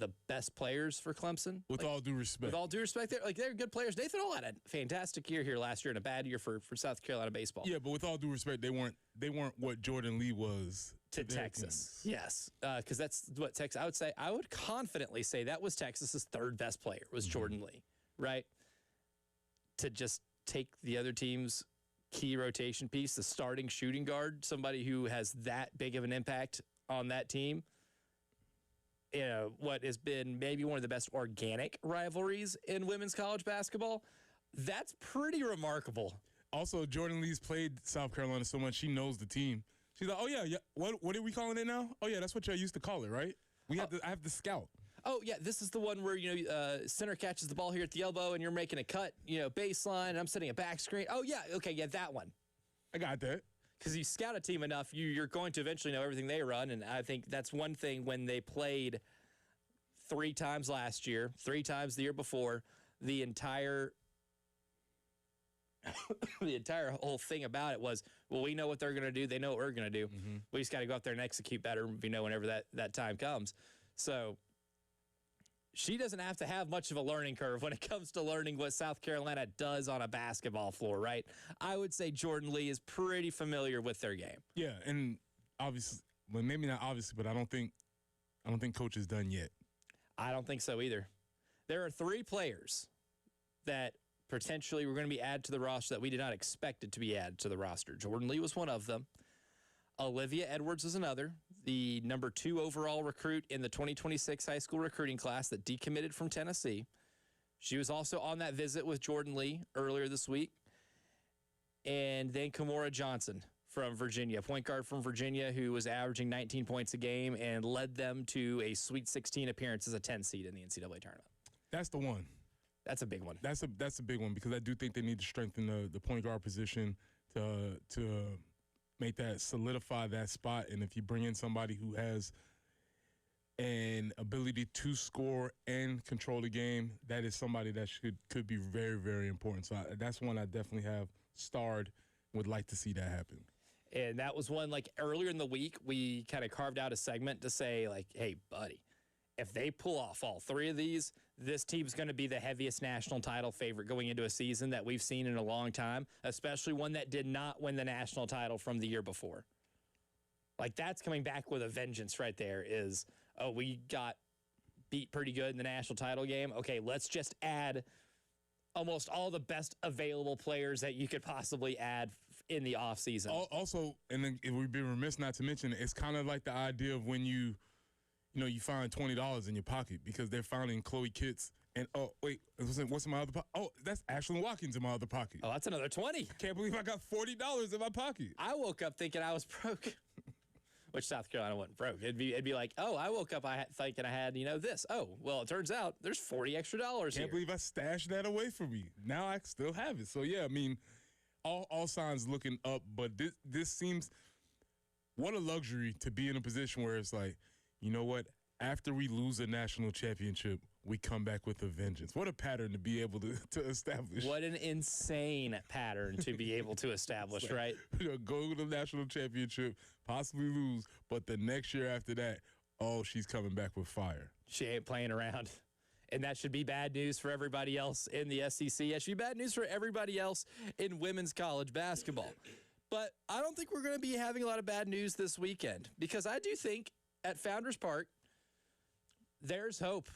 the best players for Clemson. With all due respect. With all due respect, they're good players. Nathan Ohl had a fantastic year here last year and a bad year for South Carolina baseball. Yeah, but with all due respect, they weren't what Jordan Lee was to Texas. Yes, because that's what Texas. I would confidently say that was Texas's third best player was Jordan Lee, right? To just take the other team's key rotation piece, the starting shooting guard, somebody who has that big of an impact on that team. What has been maybe one of the best organic rivalries in women's college basketball. That's pretty remarkable. Also, Jordan Lee's played South Carolina so much, she knows the team. She's like, oh, yeah. What are we calling it now? Oh, yeah, that's what y'all used to call it, right? I have the scout. Oh, yeah, this is the one where, center catches the ball here at the elbow and you're making a cut, baseline, and I'm setting a back screen. Oh, yeah, okay, yeah, that one. I got that. Because you scout a team enough, you're going to eventually know everything they run, and I think that's one thing when they played 3 times last year, 3 times the year before, the entire whole thing about it was, well, we know what they're going to do. They know what we're going to do. Mm-hmm. We just got to go out there and execute better, whenever that time comes. So she doesn't have to have much of a learning curve when it comes to learning what South Carolina does on a basketball floor, right? I would say Jordan Lee is pretty familiar with their game. Yeah, and obviously, well, maybe not obviously, but I don't think Coach is done yet. I don't think so either. There are 3 players that potentially were going to be added to the roster that we did not expect it to be added to the roster. Jordan Lee was one of them. Olivia Edwards is another, the number 2 overall recruit in the 2026 high school recruiting class that decommitted from Tennessee. She was also on that visit with Jordan Lee earlier this week. And then Kimora Johnson from Virginia, point guard from Virginia, who was averaging 19 points a game and led them to a Sweet 16 appearance as a 10 seed in the NCAA tournament. That's the one. That's a big one. That's a big one because I do think they need to strengthen the point guard position to make that solidify that spot. And if you bring in somebody who has an ability to score and control the game, that is somebody that could be very, very important. So that's one I definitely have starred. Would like to see that happen. And that was one, like, earlier in the week, we kind of carved out a segment to say, like, hey, buddy, if they pull off all 3 of these, this team's going to be the heaviest national title favorite going into a season that we've seen in a long time, especially one that did not win the national title from the year before. Like, that's coming back with a vengeance right there is, oh, we got beat pretty good in the national title game. Okay, let's just add almost all the best available players that you could possibly add in the offseason. Also, and then we'd be remiss not to mention, it's kind of like the idea of when you find $20 in your pocket because they're finding Chloe Kitts and, oh, wait, what's in my other pocket? Oh, that's Ashlyn Watkins in my other pocket. Oh, that's another 20. Can't believe I got $40 in my pocket. I woke up thinking I was broke. Which South Carolina wasn't broke. It'd be like, oh, I woke up thinking I had, this. Oh, well, it turns out there's $40 extra here. Can't believe I stashed that away from me. Now I still have it. So, yeah, I mean, all signs looking up. But this seems, what a luxury to be in a position where it's like, you know what? After we lose a national championship, we come back with a vengeance. What a pattern to be able to establish. What an insane pattern to be able to establish, like, right? Go to the national championship, possibly lose, but the next year after that, oh, she's coming back with fire. She ain't playing around. And that should be bad news for everybody else in the SEC. That should be bad news for everybody else in women's college basketball. But I don't think we're going to be having a lot of bad news this weekend because I do think at Founders Park, there's hope.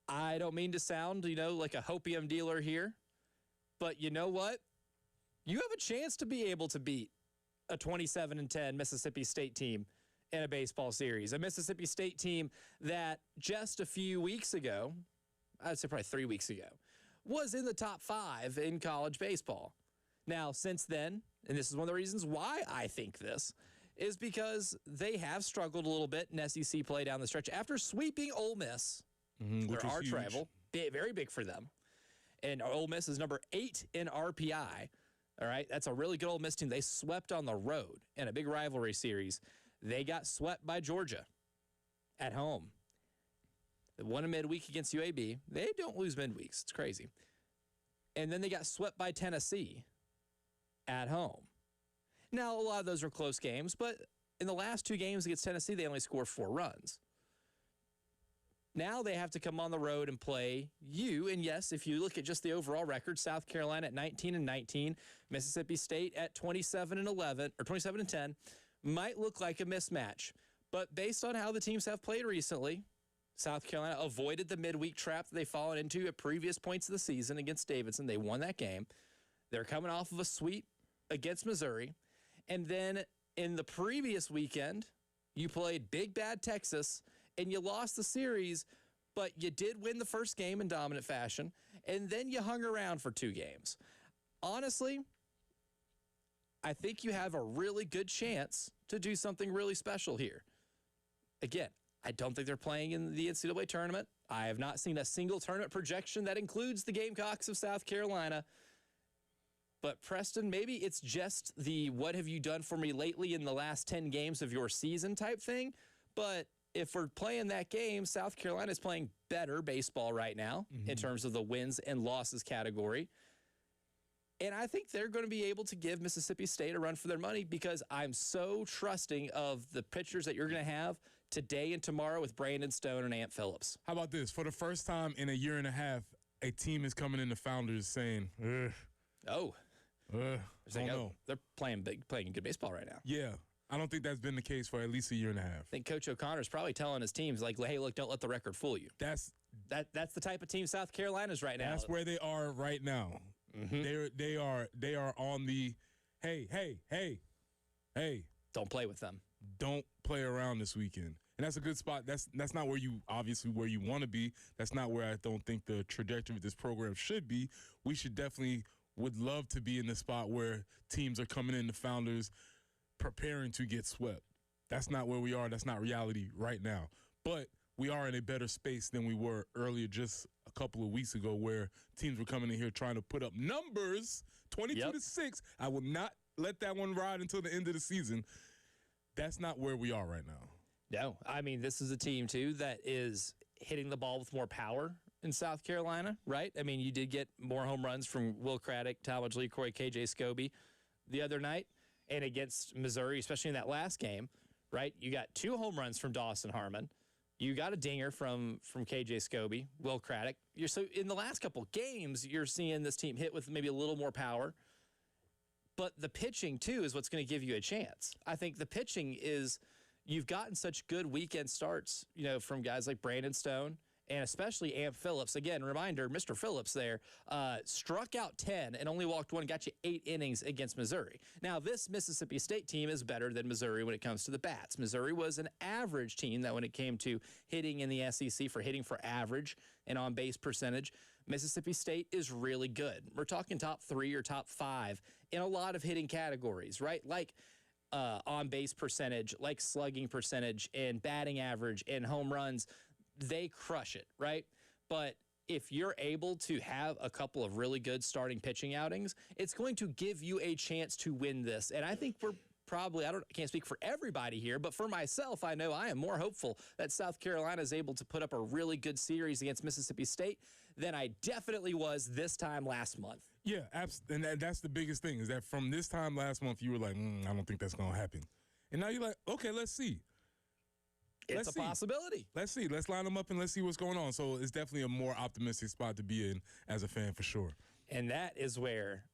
I don't mean to sound, like a hopium dealer here, but you know what? You have a chance to be able to beat a 27-10 Mississippi State team in a baseball series. A Mississippi State team that just a few weeks ago, I'd say probably 3 weeks ago, was in the top 5 in college baseball. Now, since then, and this is one of the reasons why I think this, is because they have struggled a little bit in SEC play down the stretch after sweeping Ole Miss. Their arch rival, very big for them. And Ole Miss is number 8 in RPI. All right, that's a really good Ole Miss team. They swept on the road in a big rivalry series. They got swept by Georgia at home. They won a midweek against UAB. They don't lose midweeks. It's crazy. And then they got swept by Tennessee at home. Now, a lot of those were close games, but in the last 2 games against Tennessee, they only scored 4 runs. Now they have to come on the road and play you. And yes, if you look at just the overall record, South Carolina at 19-19, Mississippi State at 27-11 or 27-10 might look like a mismatch. But based on how the teams have played recently, South Carolina avoided the midweek trap that they fallen into at previous points of the season against Davidson. They won that game. They're coming off of a sweep against Missouri. And then in the previous weekend, you played Big Bad Texas, and you lost the series, but you did win the first game in dominant fashion, and then you hung around for 2 games. Honestly, I think you have a really good chance to do something really special here. Again, I don't think they're playing in the NCAA tournament. I have not seen a single tournament projection that includes the Gamecocks of South Carolina. But Preston, maybe it's just the what have you done for me lately in the last 10 games of your season type thing, but if we're playing that game, South Carolina is playing better baseball right now in terms of the wins and losses category. And I think they're going to be able to give Mississippi State a run for their money because I'm so trusting of the pitchers that you're going to have today and tomorrow with Brandon Stone and Ant Phillips. How about this? For the first time in a year and a half, a team is coming in the Founders saying, they're playing good baseball right now. Yeah. I don't think that's been the case for at least a year and a half. I think Coach O'Connor's probably telling his teams, like, hey, look, don't let the record fool you. That's the type of team South Carolina's right now. That's where they are right now. They are on the, hey. Don't play with them. Don't play around this weekend. And that's a good spot. That's not where you want to be. That's not where I don't think the trajectory of this program should be. We should definitely would love to be in the spot where teams are coming in, the Founders, preparing to get swept. That's not where we are. That's not reality right now. But we are in a better space than we were earlier, just a couple of weeks ago, where teams were coming in here trying to put up numbers, 22-6. I will not let that one ride until the end of the season. That's not where we are right now. No, I mean, this is a team, too, that is hitting the ball with more power in South Carolina, right? I mean, you did get more home runs from Will Craddock, Talmadge Lee, Corey, KJ Scobie the other night. And against Missouri, especially in that last game, right? You got 2 home runs from Dawson Harmon. You got a dinger from KJ Scobie, Will Craddock. So in the last couple games, you're seeing this team hit with maybe a little more power. But the pitching, too, is what's going to give you a chance. I think the pitching is you've gotten such good weekend starts, from guys like Brandon Stone and especially Ant Phillips. Again, reminder, Mr. Phillips there struck out 10 and only walked 1, got you 8 innings against Missouri. Now, this Mississippi State team is better than Missouri when it comes to the bats. Missouri was an average team that when it came to hitting in the SEC for hitting for average and on-base percentage, Mississippi State is really good. We're talking top 3 or top 5 in a lot of hitting categories, right? Like on-base percentage, like slugging percentage, and batting average, and home runs. They crush it, right? But if you're able to have a couple of really good starting pitching outings, it's going to give you a chance to win this. And I think we're probably, I can't speak for everybody here, but for myself, I know I am more hopeful that South Carolina is able to put up a really good series against Mississippi State than I definitely was this time last month. Yeah, and that's the biggest thing, is that from this time last month, you were like, I don't think that's going to happen. And now you're like, okay, let's see. It's a possibility. Let's see. Let's line them up and let's see what's going on. So it's definitely a more optimistic spot to be in as a fan for sure. And that is where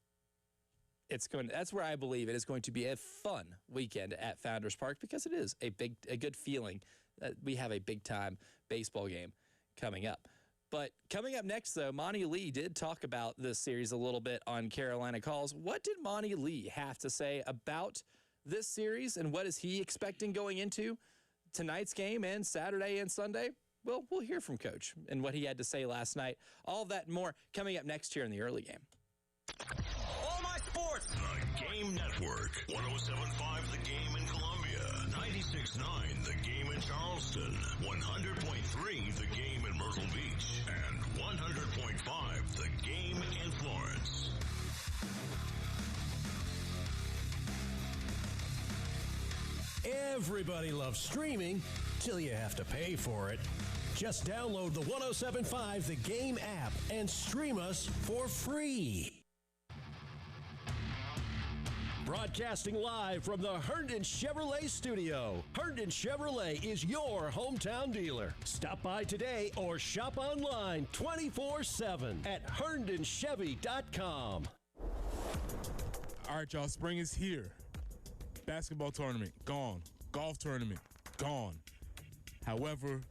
that's where I believe it is going to be a fun weekend at Founders Park, because it is a good feeling that we have a big-time baseball game coming up. But coming up next, though, Monty Lee did talk about this series a little bit on Carolina Calls. What did Monty Lee have to say about this series, and what is he expecting going into tonight's game and Saturday and Sunday? Well, we'll hear from Coach and what he had to say last night. All of that and more coming up next here in the early game. All my sports. The Game Network. 107.5 The Game in Columbia. 96.9 The Game in Charleston. 100.3 The Game in Myrtle Beach. And 100.5 The Game in Florence. Everybody loves streaming till you have to pay for it. Just download the 107.5 The Game app and stream us for free. Broadcasting live from the Herndon Chevrolet studio. Herndon Chevrolet is your hometown dealer. Stop by today or shop online 24/7 at herndonchevy.com. All right, y'all, spring is here. Basketball tournament, gone. Golf tournament, gone. However,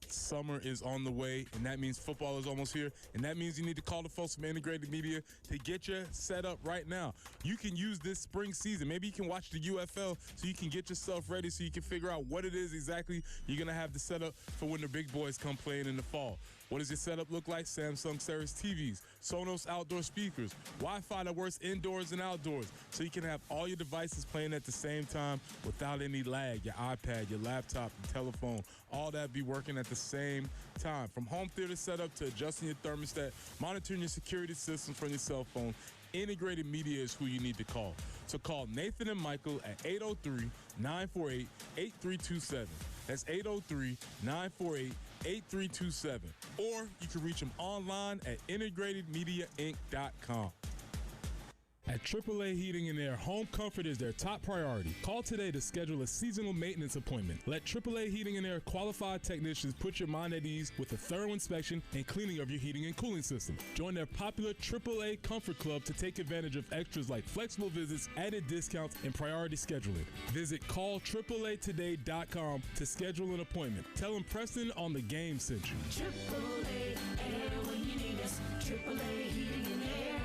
summer is on the way, and that means football is almost here, and that means you need to call the folks from Integrated Media to get you set up right now. You can use this spring season. Maybe you can watch the UFL so you can get yourself ready so you can figure out what it is exactly you're going to have to set up for when the big boys come playing in the fall. What does your setup look like? Samsung Ceres TVs, Sonos outdoor speakers, Wi-Fi that works indoors and outdoors, so you can have all your devices playing at the same time without any lag. Your iPad, your laptop, your telephone, all that be working at the same time. From home theater setup to adjusting your thermostat, monitoring your security systems from your cell phone, Integrated Media is who you need to call. So call Nathan and Michael at 803-948-8327. That's 803-948-8327. Or you can reach them online at integratedmediainc.com. At AAA Heating and Air, home comfort is their top priority. Call today to schedule a seasonal maintenance appointment. Let AAA Heating and Air qualified technicians put your mind at ease with a thorough inspection and cleaning of your heating and cooling system. Join their popular AAA Comfort Club to take advantage of extras like flexible visits, added discounts, and priority scheduling. Visit callAAAtoday.com to schedule an appointment. Tell them Preston on the Game sent you. AAA Air when you need us. AAA Heating and Air.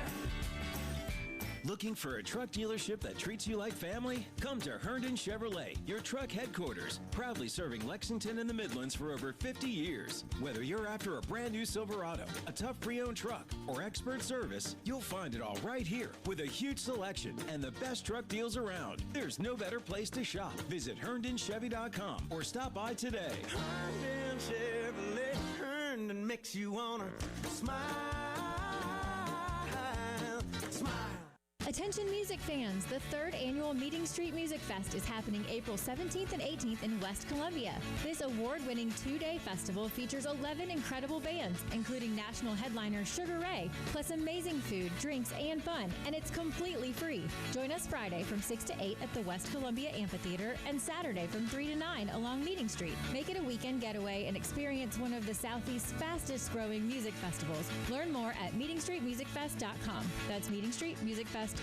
Looking for a truck dealership that treats you like family? Come to Herndon Chevrolet, your truck headquarters, proudly serving Lexington and the Midlands for over 50 years. Whether you're after a brand new Silverado, a tough pre-owned truck, or expert service, you'll find it all right here with a huge selection and the best truck deals around. There's no better place to shop. Visit HerndonChevy.com or stop by today. Herndon Chevrolet, Herndon makes you wanna smile. Attention music fans, the 3rd annual Meeting Street Music Fest is happening April 17th and 18th in West Columbia. This award-winning 2-day festival features 11 incredible bands, including national headliner Sugar Ray, plus amazing food, drinks, and fun, and it's completely free. Join us Friday from 6 to 8 at the West Columbia Amphitheater and Saturday from 3 to 9 along Meeting Street. Make it a weekend getaway and experience one of the Southeast's fastest-growing music festivals. Learn more at meetingstreetmusicfest.com. That's meetingstreetmusicfest.com.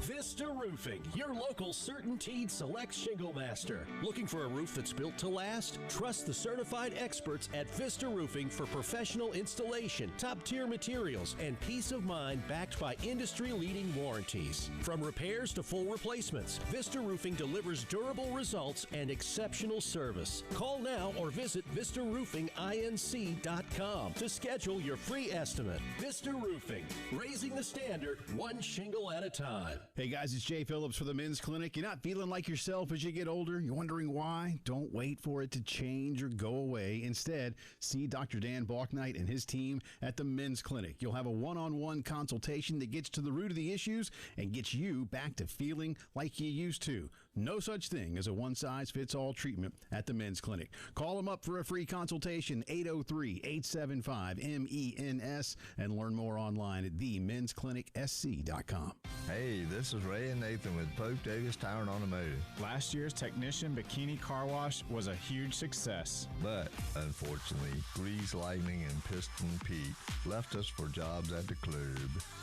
Vista Roofing, your local CertainTeed Select Shingle Master. Looking for a roof that's built to last? Trust the certified experts at Vista Roofing for professional installation, top-tier materials, and peace of mind backed by industry-leading warranties. From repairs to full replacements, Vista Roofing delivers durable results and exceptional service. Call now or visit VistaRoofingINC.com to schedule your free estimate. Vista Roofing, raising the standard one shingle at a time. Hey guys, it's Jay Phillips for the Men's Clinic. You're not feeling like yourself as you get older? You're wondering why? Don't wait for it to change or go away. Instead, see Dr. Dan Balknight and his team at the Men's Clinic. You'll have a one-on-one consultation that gets to the root of the issues and gets you back to feeling like you used to. No such thing as a one-size-fits-all treatment at the Men's Clinic. Call them up for a free consultation, 803-875-MENS, and learn more online at themensclinicsc.com. Hey, this is Ray and Nathan with Pope Davis Tire and Automotive. Last year's Technician Bikini Car Wash was a huge success. But, unfortunately, Grease Lightning and Piston Pete left us for jobs at the club.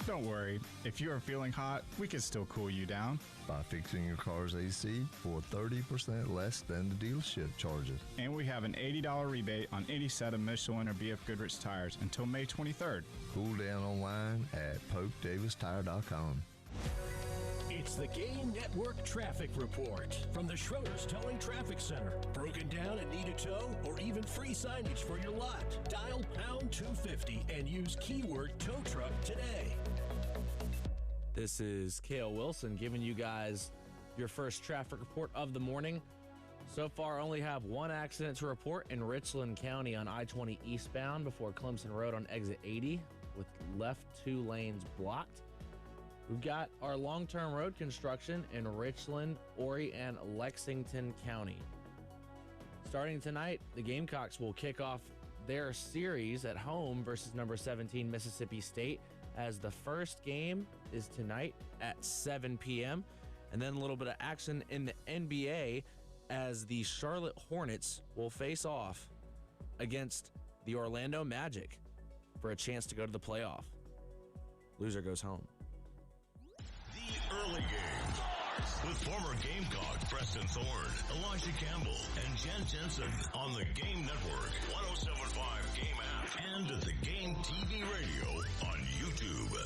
Don't worry, if you are feeling hot, we can still cool you down. By fixing your car's AC for 30% less than the dealership charges. And we have an $80 rebate on any set of Michelin or BF Goodrich tires until May 23rd. Cool down online at PopeDavisTire.com. It's the Game Network Traffic Report from the Schroeder's Towing Traffic Center. Broken down and need a tow or even free signage for your lot? Dial pound 250 and use keyword tow truck today. This is Cale Wilson giving you guys your first traffic report of the morning. So far, only have one accident to report in Richland County on I-20 eastbound before Clemson Road on exit 80 with left 2 lanes blocked. We've got our long-term road construction in Richland, Horry, and Lexington County. Starting tonight, the Gamecocks will kick off their series at home versus number 17 Mississippi State, as the first game is tonight at 7 p.m. And then a little bit of action in the NBA as the Charlotte Hornets will face off against the Orlando Magic for a chance to go to the playoff. Loser goes home. The early game with former Gamecock Preston Thorne, Elijah Campbell, and Jen Jensen on the Game Network, 107.5 Game app, and at the Game TV radio on YouTube.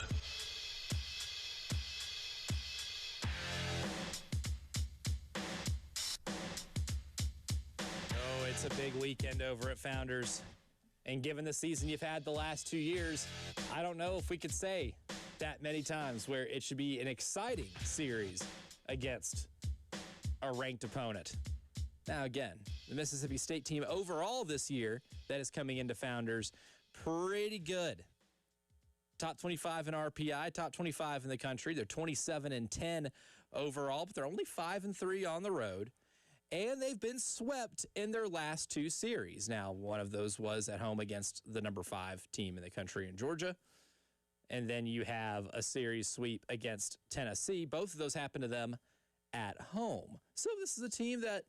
Oh, it's a big weekend over at Founders. And given the season you've had the last 2 years, I don't know if we could say that many times where it should be an exciting series against a ranked opponent. Now, again, the Mississippi State team overall this year that is coming into Founders, pretty good. Top 25 in RPI, top 25 in the country. They're 27-10 overall, but they're only 5-3 on the road. And they've been swept in their last 2 series. Now, one of those was at home against the number 5 team in the country in Georgia. And then you have a series sweep against Tennessee. Both of those happened to them at home. So this is a team that,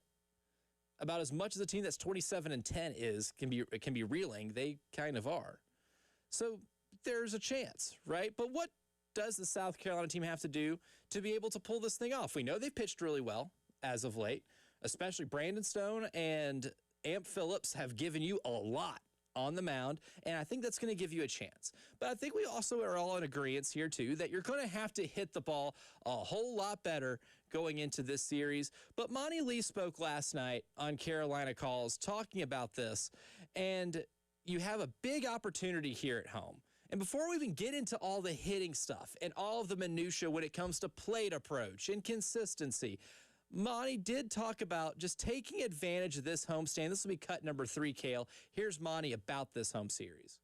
about as much as a team that's 27-10 is, can be reeling, they kind of are. So there's a chance, right? But what does the South Carolina team have to do to be able to pull this thing off? We know they've pitched really well as of late, especially Brandon Stone and Amp Phillips have given you a lot on the mound, and I think that's going to give you a chance. But I think we also are all in agreement here, too, that you're going to have to hit the ball a whole lot better going into this series. But Monty Lee spoke last night on Carolina Calls talking about this, and you have a big opportunity here at home. And before we even get into all the hitting stuff and all of the minutia when it comes to plate approach and consistency, Monty did talk about just taking advantage of this homestand. This will be cut number 3, Cale. Here's Monty about this home series.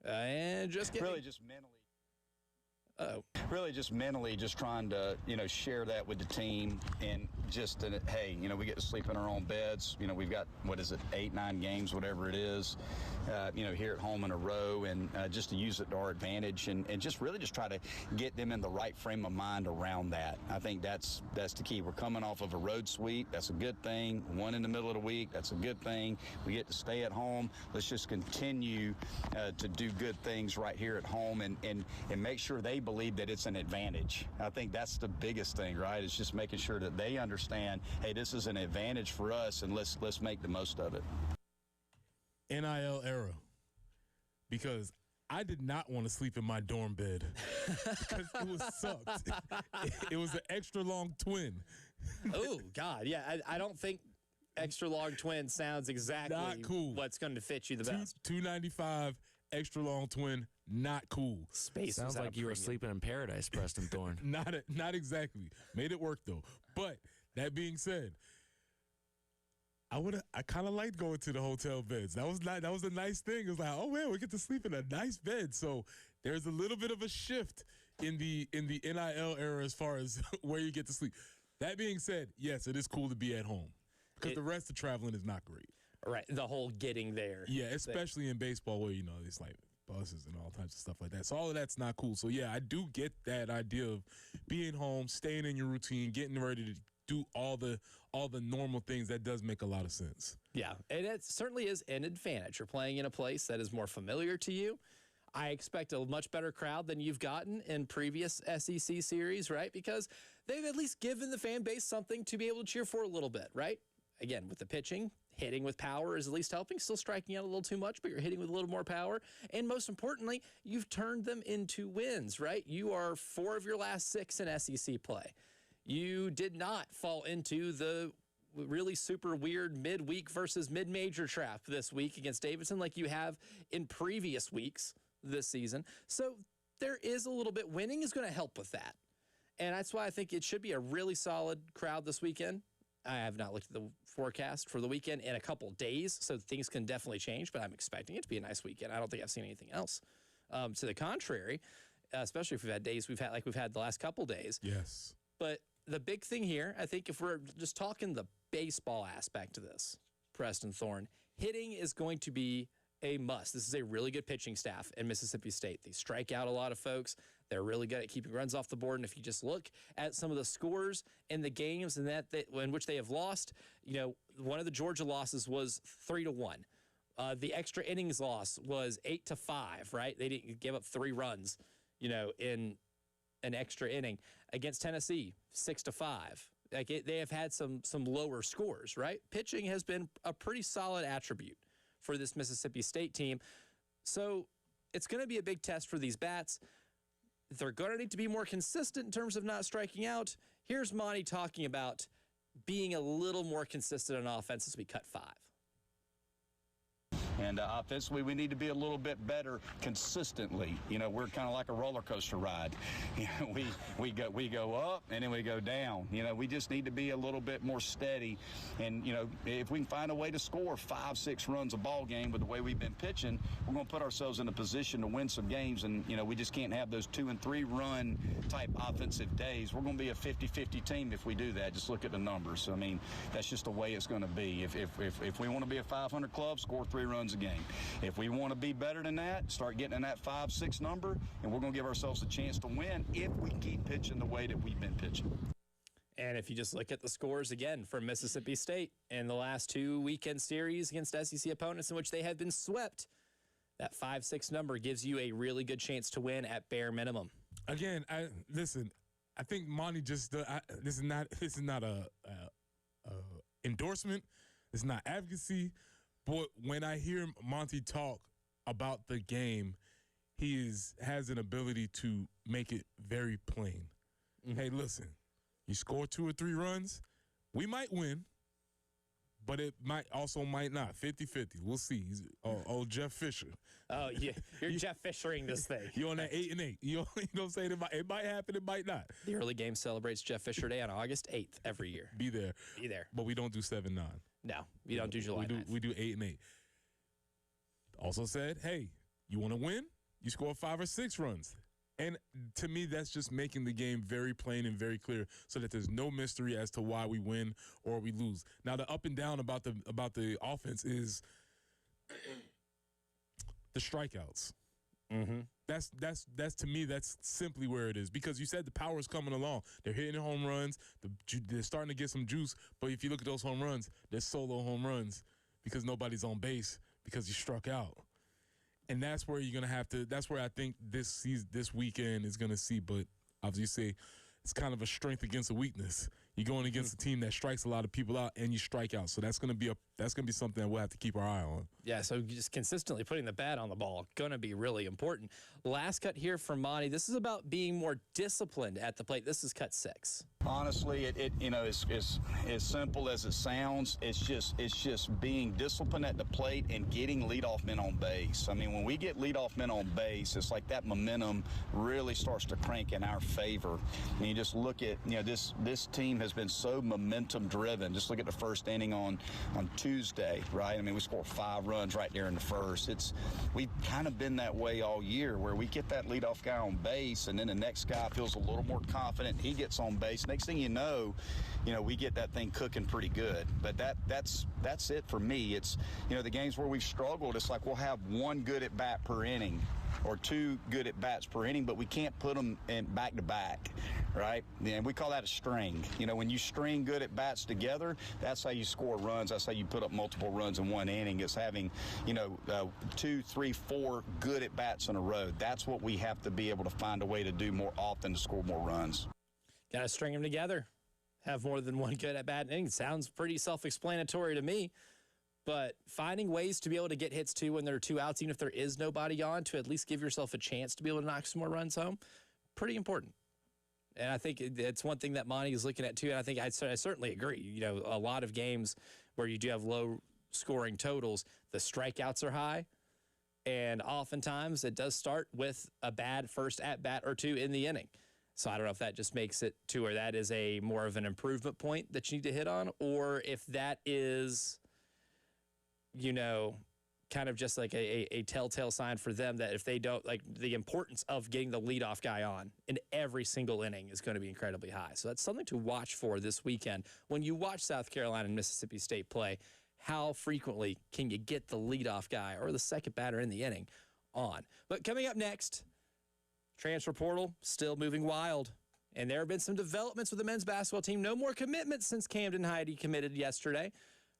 And just getting... Really just mentally just trying to, share that with the team and just, hey, we get to sleep in our own beds. We've got, 8, 9 games, whatever it is, here at home in a row, and just to use it to our advantage and just really just try to get them in the right frame of mind around that. I think that's the key. We're coming off of a road sweep. That's a good thing. One in the middle of the week. That's a good thing. We get to stay at home. Let's just continue to do good things right here at home and make sure they believe that it's an advantage. I think that's the biggest thing, right? It's just making sure that they understand, hey, this is an advantage for us, and let's make the most of it. NIL era, because I did not want to sleep in my dorm bed because it was sucked. It was an extra long twin. Oh, God. Yeah, I don't think extra long twin sounds exactly not cool. What's going to fit you the best. $295 extra long twin, not cool. Space sounds like you were sleeping in paradise, Preston Thorne. Not exactly. Made it work though. But that being said, I kind of liked going to the hotel beds. That was a nice thing. It was like, oh man, we get to sleep in a nice bed. So there's a little bit of a shift in the NIL era as far as where you get to sleep. That being said, yes, it is cool to be at home because the rest of traveling is not great. Right, the whole getting there. Yeah, especially in baseball where it's like buses and all types of stuff like that. So all of that's not cool. So yeah, I do get that idea of being home, staying in your routine, getting ready to do all the normal things. That does make a lot of sense. Yeah, and it certainly is an advantage. You're playing in a place that is more familiar to you. I expect a much better crowd than you've gotten in previous SEC series, right? Because they've at least given the fan base something to be able to cheer for a little bit, right? Again, with the pitching, hitting with power is at least helping. Still striking out a little too much, but you're hitting with a little more power. And most importantly, you've turned them into wins, right? You are 4 of your last 6 in SEC play. You did not fall into the really super weird midweek versus mid-major trap this week against Davidson like you have in previous weeks this season. So there is a little bit. Winning is going to help with that. And that's why I think it should be a really solid crowd this weekend. I have not looked at the forecast for the weekend in a couple days, so things can definitely change, but I'm expecting it to be a nice weekend. I don't think I've seen anything else to the contrary, especially if we've had days we've had the last couple days. Yes. But the big thing here, I think if we're just talking the baseball aspect of this, Preston Thorne, hitting is going to be a must. This is a really good pitching staff in Mississippi State. They strike out a lot of folks. They're really good at keeping runs off the board. And if you just look at some of the scores in the games in which they have lost, one of the Georgia losses was 3-1. The extra innings loss was 8-5, right? They didn't give up 3 runs, in an extra inning. Against Tennessee, 6-5. They have had some lower scores, right? Pitching has been a pretty solid attribute for this Mississippi State team. So it's going to be a big test for these bats. They're going to need to be more consistent in terms of not striking out. Here's Monty talking about being a little more consistent on offense as we cut 5. And offensively, we need to be a little bit better consistently. We're kind of like a roller coaster ride. We go up and then we go down. We just need to be a little bit more steady. And if we can find a way to score 5-6 runs a ball game with the way we've been pitching, we're going to put ourselves in a position to win some games. And we just can't have those 2 and 3 run type offensive days. We're going to be a 50-50 team if we do that. Just look at the numbers. I mean, that's just the way it's going to be. If we want to be a 500 club, score 3 runs a game. If we want to be better than that, start getting in that 5-6 number, and we're going to give ourselves a chance to win if we keep pitching the way that we've been pitching. And if you just look at the scores again from Mississippi State in the last 2 weekend series against SEC opponents in which they have been swept, that 5-6 number gives you a really good chance to win at bare minimum. Again, I think Monty just this is not a endorsement. It's not advocacy. But when I hear Monty talk about the game, he has an ability to make it very plain. Mm-hmm. Hey, listen, you score 2 or 3 runs, we might win, but it might not. 50-50. We'll see. Old Jeff Fisher. Oh, yeah. You're Jeff Fishering this thing. You're on that 8-8. You know what I'm saying? It might happen, it might not. The early game celebrates Jeff Fisher Day on August 8th every year. Be there. But we don't do 7-9. No, we don't do July 9th. We do 8-8. Also said, hey, you want to win? You score 5 or 6 runs. And to me, that's just making the game very plain and very clear so that there's no mystery as to why we win or we lose. Now, the up and down about the offense is the strikeouts. Mm-hmm. That's to me, that's simply where it is. Because you said the power is coming along. They're hitting home runs. They're starting to get some juice. But if you look at those home runs, they're solo home runs because nobody's on base because you struck out. And that's where you're gonna have to. That's where I think this weekend is gonna see. But obviously, it's kind of a strength against a weakness. You're going against a team that strikes a lot of people out, and you strike out. So that's gonna be something that we'll have to keep our eye on. Yeah. So just consistently putting the bat on the ball gonna be really important. Last cut here from Monty. This is about being more disciplined at the plate. This is cut 6. Honestly, it is as simple as it sounds. It's just being disciplined at the plate and getting leadoff men on base. I mean, when we get leadoff men on base, it's like that momentum really starts to crank in our favor. And you just look at this team has been so momentum driven. Just look at the first inning on Tuesday, right? I mean, we scored 5 runs right there in the first. We've kind of been that way all year, where we get that leadoff guy on base, and then the next guy feels a little more confident. He gets on base. Next thing you know, we get that thing cooking pretty good. But that's it for me. It's the games where we've struggled. It's like we'll have 1 good at bat per inning or 2 good at bats per inning, but we can't put them in back to back, right? And we call that a string. When you string good at bats together, that's how you score runs. That's how you put up multiple runs in 1 inning. It's having 2, 3, 4 good at bats in a row. That's what we have to be able to find a way to do more often to score more runs. Got to string them together. Have more than 1 good at bat inning. Sounds pretty self-explanatory to me. But finding ways to be able to get hits too when there are 2 outs, even if there is nobody on, to at least give yourself a chance to be able to knock some more runs home, pretty important. And I think it's one thing that Monty is looking at too. And I think I certainly agree. A lot of games where you do have low scoring totals, the strikeouts are high. And oftentimes it does start with a bad first at bat or 2 in the inning. So I don't know if that just makes it to where that is a more of an improvement point that you need to hit on, or if that is, kind of just like a telltale sign for them that if they don't, like, the importance of getting the leadoff guy on in every single inning is going to be incredibly high. So that's something to watch for this weekend. When you watch South Carolina and Mississippi State play, how frequently can you get the leadoff guy or the second batter in the inning on? But coming up next, transfer portal still moving wild. And there have been some developments with the men's basketball team. No more commitments since Camden Heide committed yesterday,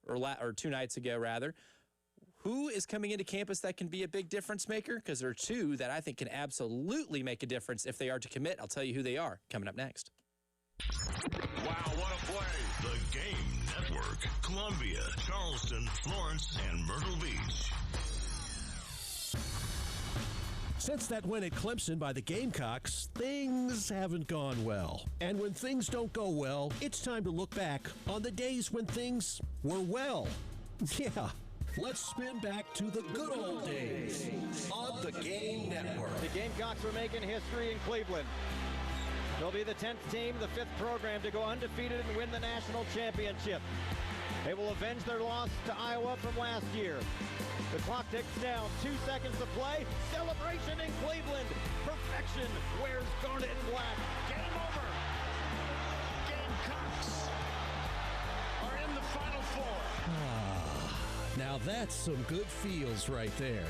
or 2 nights ago, rather. Who is coming into campus that can be a big difference maker? Because there are 2 that I think can absolutely make a difference if they are to commit. I'll tell you who they are coming up next. Wow, what a play. The Game Network. Columbia, Charleston, Florence, and Myrtle Beach. Since that win at Clemson by the Gamecocks, things haven't gone well. And when things don't go well, it's time to look back on the days when things were well. Yeah, let's spin back to the good old days on the Game Network. The Gamecocks were making history in Cleveland. They'll be the 10th team, the 5th program to go undefeated and win the national championship. They will avenge their loss to Iowa from last year. The clock ticks down. 2 seconds to play. Celebration in Cleveland. Perfection wears garnet and black. Game over. Gamecocks are in the Final Four. Now that's some good feels right there.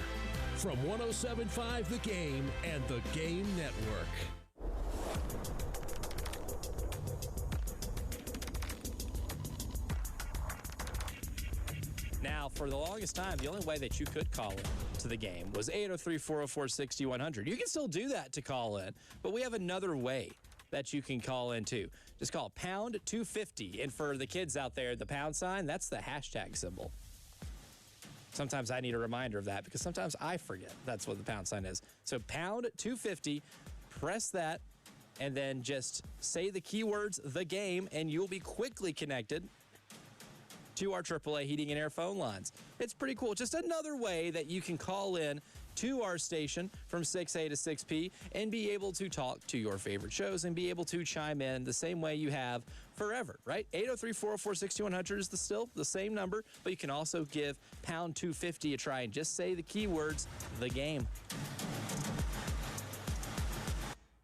From 107.5 The Game and the Game Network. Now, for the longest time, the only way that you could call in to the game was 803-404-6100. You can still do that to call in, but we have another way that you can call in too. Just call pound 250. And for the kids out there, the pound sign, that's the hashtag symbol. Sometimes I need a reminder of that because sometimes I forget that's what the pound sign is. So pound 250, press that, and then just say the keywords, the game, and you'll be quickly connected to our AAA heating and air phone lines. It's pretty cool. Just another way that you can call in to our station from 6A to 6P and be able to talk to your favorite shows and be able to chime in the same way you have forever, right? 803-404-6100 is still the same number, but you can also give pound 250 a try and just say the keywords, the game.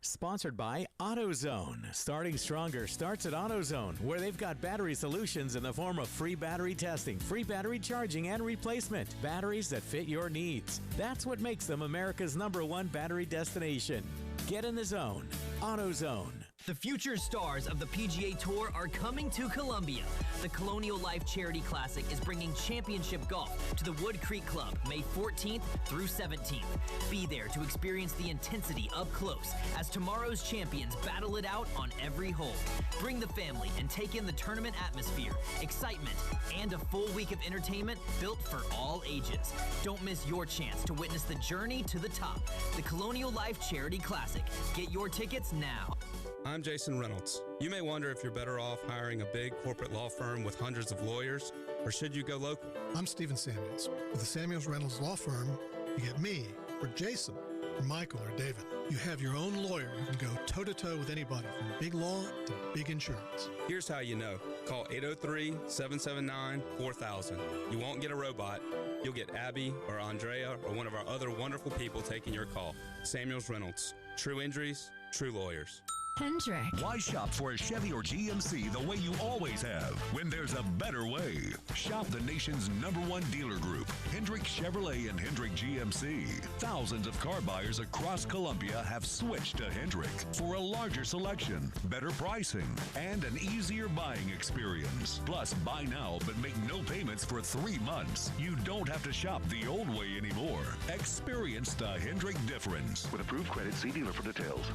Sponsored by AutoZone. Starting stronger starts at AutoZone, where they've got battery solutions in the form of free battery testing, free battery charging and replacement, batteries that fit your needs. That's what makes them America's #1 battery destination. Get in the zone. AutoZone. The future stars of the PGA Tour are coming to Columbia. The Colonial Life Charity Classic is bringing championship golf to the Wood Creek Club May 14th through 17th. Be there to experience the intensity up close as tomorrow's champions battle it out on every hole. Bring the family and take in the tournament atmosphere, excitement, and a full week of entertainment built for all ages. Don't miss your chance to witness the journey to the top. The Colonial Life Charity Classic. Get your tickets now. I'm Jason Reynolds. You may wonder if you're better off hiring a big corporate law firm with hundreds of lawyers, or should you go local? I'm Stephen Samuels. With the Samuels Reynolds Law Firm, you get me, or Jason, or Michael, or David. You have your own lawyer who can go toe-to-toe with anybody from big law to big insurance. Here's how you know. Call 803-779-4000. You won't get a robot. You'll get Abby or Andrea or one of our other wonderful people taking your call. Samuels Reynolds. True injuries, true lawyers. Hendrick. Why shop for a Chevy or GMC the way you always have when there's a better way? Shop the nation's #1 dealer group, Hendrick Chevrolet and Hendrick GMC. Thousands of car buyers across Columbia have switched to Hendrick for a larger selection, better pricing, and an easier buying experience. Plus, buy now but make no payments for 3 months. You don't have to shop the old way anymore. Experience the Hendrick difference. With approved credit, see dealer for details.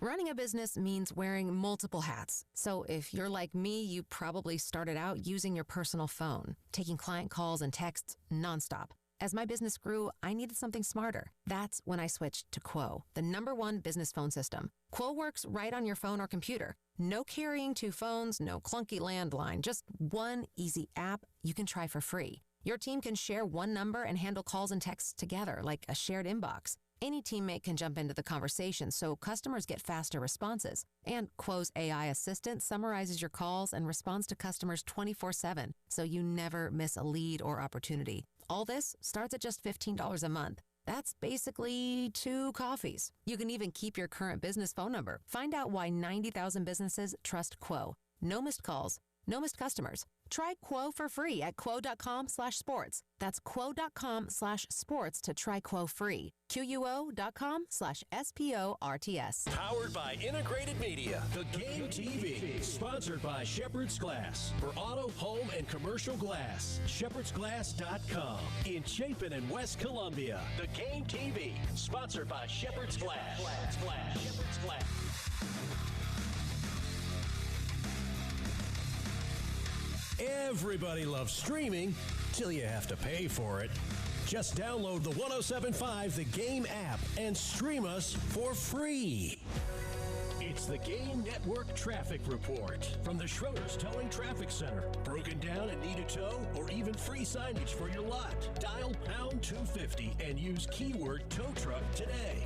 Running a business means wearing multiple hats. So if you're like me, you probably started out using your personal phone, taking client calls and texts nonstop. As my business grew, I needed something smarter. That's when I switched to Quo, the #1 business phone system. Quo works right on your phone or computer. No carrying 2 phones, no clunky landline, just one easy app you can try for free. Your team can share one number and handle calls and texts together like a shared inbox. Any teammate can jump into the conversation, so customers get faster responses. And Quo's AI assistant summarizes your calls and responds to customers 24/7, so you never miss a lead or opportunity. All this starts at just $15 a month. That's basically 2 coffees. You can even keep your current business phone number. Find out why 90,000 businesses trust Quo. No missed calls, No missed customers. Try Quo for free at quo.com/sports. That's quo.com/sports to try Quo free. QUO.com/SPORTS. Powered by Integrated Media. The Game TV. Sponsored by Shepherd's Glass. For auto, home, and commercial glass. ShepherdsGlass.com. In Chapin and West Columbia. The Game TV. Sponsored by Shepherd's Glass. Shepherd's Glass. Everybody loves streaming till you have to pay for it. Just download the 107.5 The Game app and stream us for free. It's the Game Network Traffic Report from the Schroeder's Towing Traffic Center. Broken down and need a tow or even free signage for your lot? Dial pound 250 and use keyword tow truck today.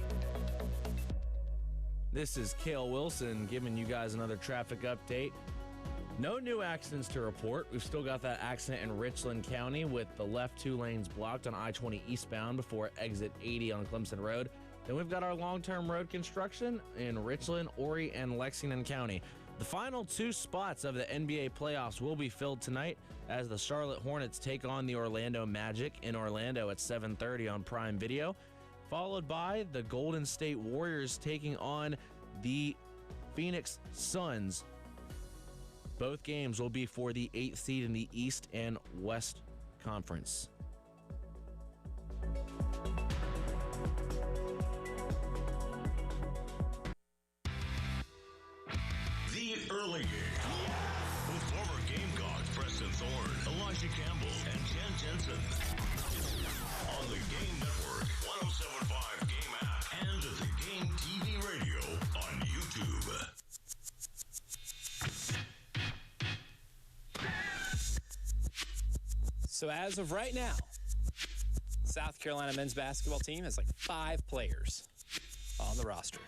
This is Cale Wilson giving you guys another traffic update. No new accidents to report. We've still got that accident in Richland County with the left 2 lanes blocked on I-20 eastbound before exit 80 on Clemson Road. Then we've got our long-term road construction in Richland, Horry, and Lexington County. The final 2 spots of the NBA playoffs will be filled tonight as the Charlotte Hornets take on the Orlando Magic in Orlando at 7:30 on Prime Video, followed by the Golden State Warriors taking on the Phoenix Suns. Both games will be for the 8th seed in the East and West Conference. The Early Game. With former Gamecock Preston Thorne, Elijah Campbell, and Jen Jensen. On the Game Network, 107.5 Game app, and the Game TV radio on YouTube. So as of right now, South Carolina men's basketball team has like 5 players on the roster.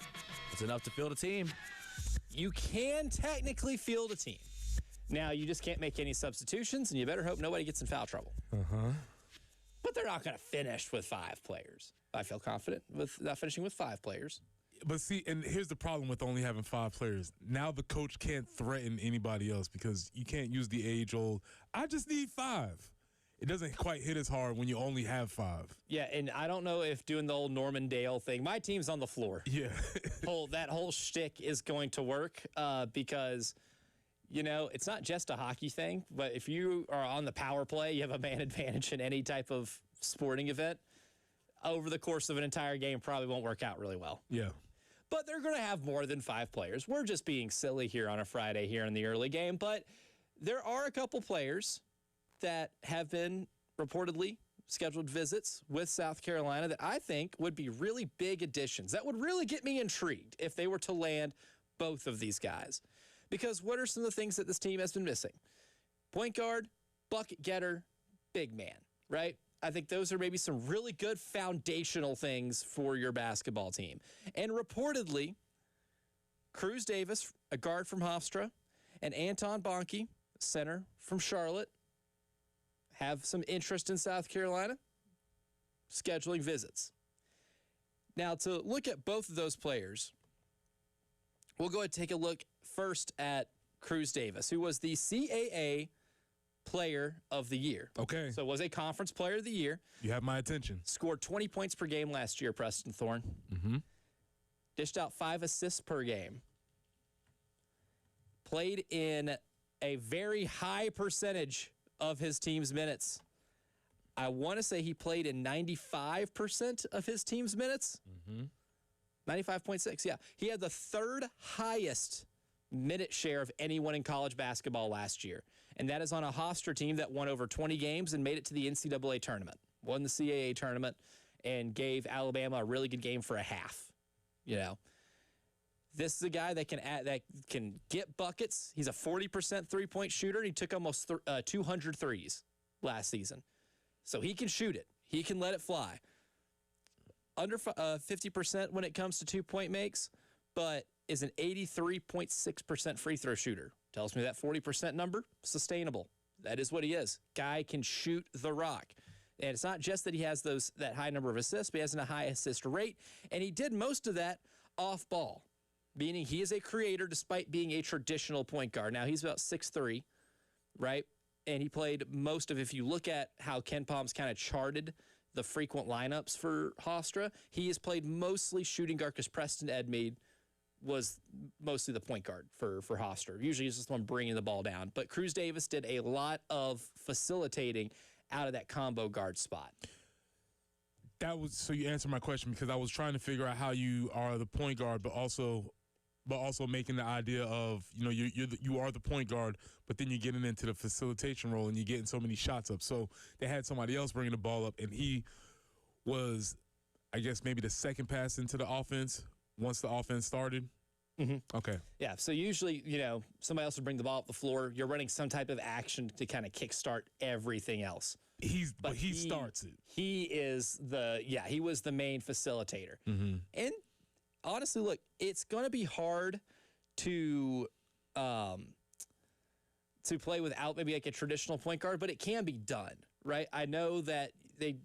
It's enough to field a team. You can technically field a team. Now, you just can't make any substitutions, and you better hope nobody gets in foul trouble. But they're not going to finish with 5 players. I feel confident with not finishing with 5 players. But see, and here's the problem with only having 5 players. Now the coach can't threaten anybody else because you can't use the age-old, I just need 5. It doesn't quite hit as hard when you only have 5. Yeah, and I don't know if doing the old Norman Dale thing, my team's on the floor. Yeah. That whole shtick is going to work because, you know, it's not just a hockey thing, but if you are on the power play, you have a man advantage in any type of sporting event. Over the course of an entire game, probably won't work out really well. Yeah. But they're going to have more than 5 players. We're just being silly here on a Friday here in the early game, but there are a couple players that have been reportedly scheduled visits with South Carolina that I think would be really big additions. That would really get me intrigued if they were to land both of these guys. Because what are some of the things that this team has been missing? Point guard, bucket getter, big man, right? I think those are maybe some really good foundational things for your basketball team. And reportedly, Cruz Davis, a guard from Hofstra, and Anton Bonke, center from Charlotte, have some interest in South Carolina, scheduling visits. Now, to look at both of those players, we'll go ahead and take a look first at Cruz Davis, who was the CAA Player of the Year. Okay. So was a Conference Player of the Year. You have my attention. Scored 20 points per game last year, Preston Thorne. Dished out 5 assists per game. Played in a very high percentage of his team's minutes. I want to say he played in 95% of his team's minutes. 95.6, yeah. He had the 3rd highest minute share of anyone in college basketball last year. And that is on a Hofstra team that won over 20 games and made it to the NCAA tournament. Won the CAA tournament and gave Alabama a really good game for a half. You know, this is a guy that can get buckets. He's a 40% three-point shooter. He took almost 200 threes last season. So he can shoot it. He can let it fly. Under 50% when it comes to two-point makes, but is an 83.6% free throw shooter. Tells me that 40% number, sustainable. That is what he is. Guy can shoot the rock. And it's not just that he has that high number of assists, but he has a high assist rate. And he did most of that off ball, meaning he is a creator despite being a traditional point guard. Now, he's about 6'3", right? And he played most of, if you look at how Ken Palm's kind of charted the frequent lineups for Hofstra, he has played mostly shooting guard because Preston Edmeade was mostly the point guard for Hofstra. Usually he's just the one bringing the ball down. But Cruz Davis did a lot of facilitating out of that combo guard spot. That was, so you answered my question, because I was trying to figure out how you are the point guard, but also making the idea of, you are the point guard, but then you're getting into the facilitation role and you're getting so many shots up. So they had somebody else bringing the ball up, and he was, I guess, maybe the second pass into the offense once the offense started. Mm-hmm. Okay. Yeah, so usually, somebody else would bring the ball up the floor. You're running some type of action to kind of kickstart everything else. But he starts it. He was the main facilitator. Mm-hmm. And honestly, look, it's going to be hard to play without maybe like a traditional point guard, but it can be done, right? I know that they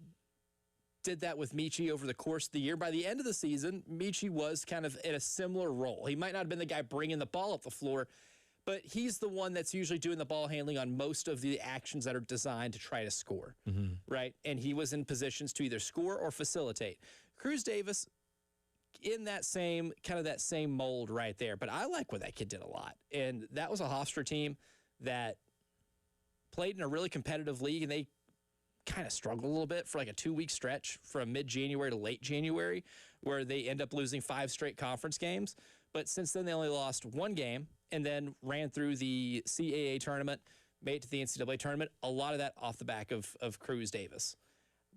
did that with Michi over the course of the year. By the end of the season, Michi was kind of in a similar role. He might not have been the guy bringing the ball up the floor, but he's the one that's usually doing the ball handling on most of the actions that are designed to try to score, right? And he was in positions to either score or facilitate. Cruz Davis, in that same mold right there. But I like what that kid did a lot. And that was a Hofstra team that played in a really competitive league, and they kind of struggled a little bit for like a 2-week stretch from mid-January to late January, where they end up losing 5 straight conference games. But since then, they only lost 1 game and then ran through the CAA tournament, made it to the NCAA tournament. A lot of that off the back of Cruz Davis.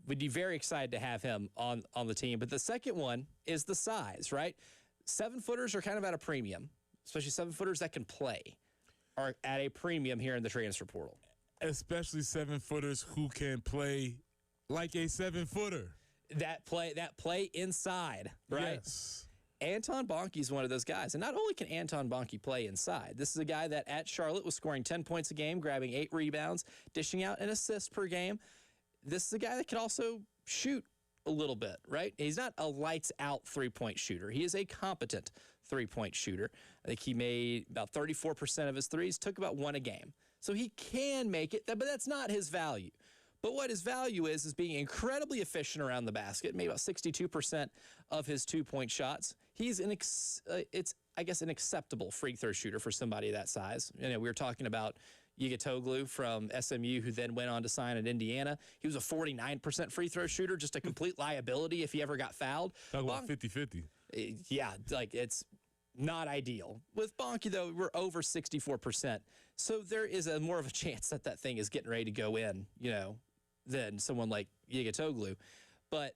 We'd be very excited to have him on the team. But the second one is the size, right? 7-footers are kind of at a premium, especially 7-footers that can play are at a premium here in the transfer portal. Especially 7-footers who can play like a 7-footer. That play inside, right? Yes. Anton Bonke is one of those guys. And not only can Anton Bonke play inside, this is a guy that at Charlotte was scoring 10 points a game, grabbing 8 rebounds, dishing out an assist per game. This is a guy that can also shoot a little bit, right? He's not a lights-out three-point shooter. He is a competent three-point shooter. I think he made about 34% of his threes, took about 1 a game. So he can make it, but that's not his value. But what his value is being incredibly efficient around the basket, made about 62% of his 2-point shots. He's an acceptable free throw shooter for somebody that size. We were talking about Yigatoglu from SMU, who then went on to sign at Indiana. He was a 49% free throw shooter, just a complete liability if he ever got fouled. Talk about 50-50. Yeah, like it's not ideal. With Bonke, though, we're over 64%. So there is more of a chance that thing is getting ready to go in, than someone like Yigatoglu. But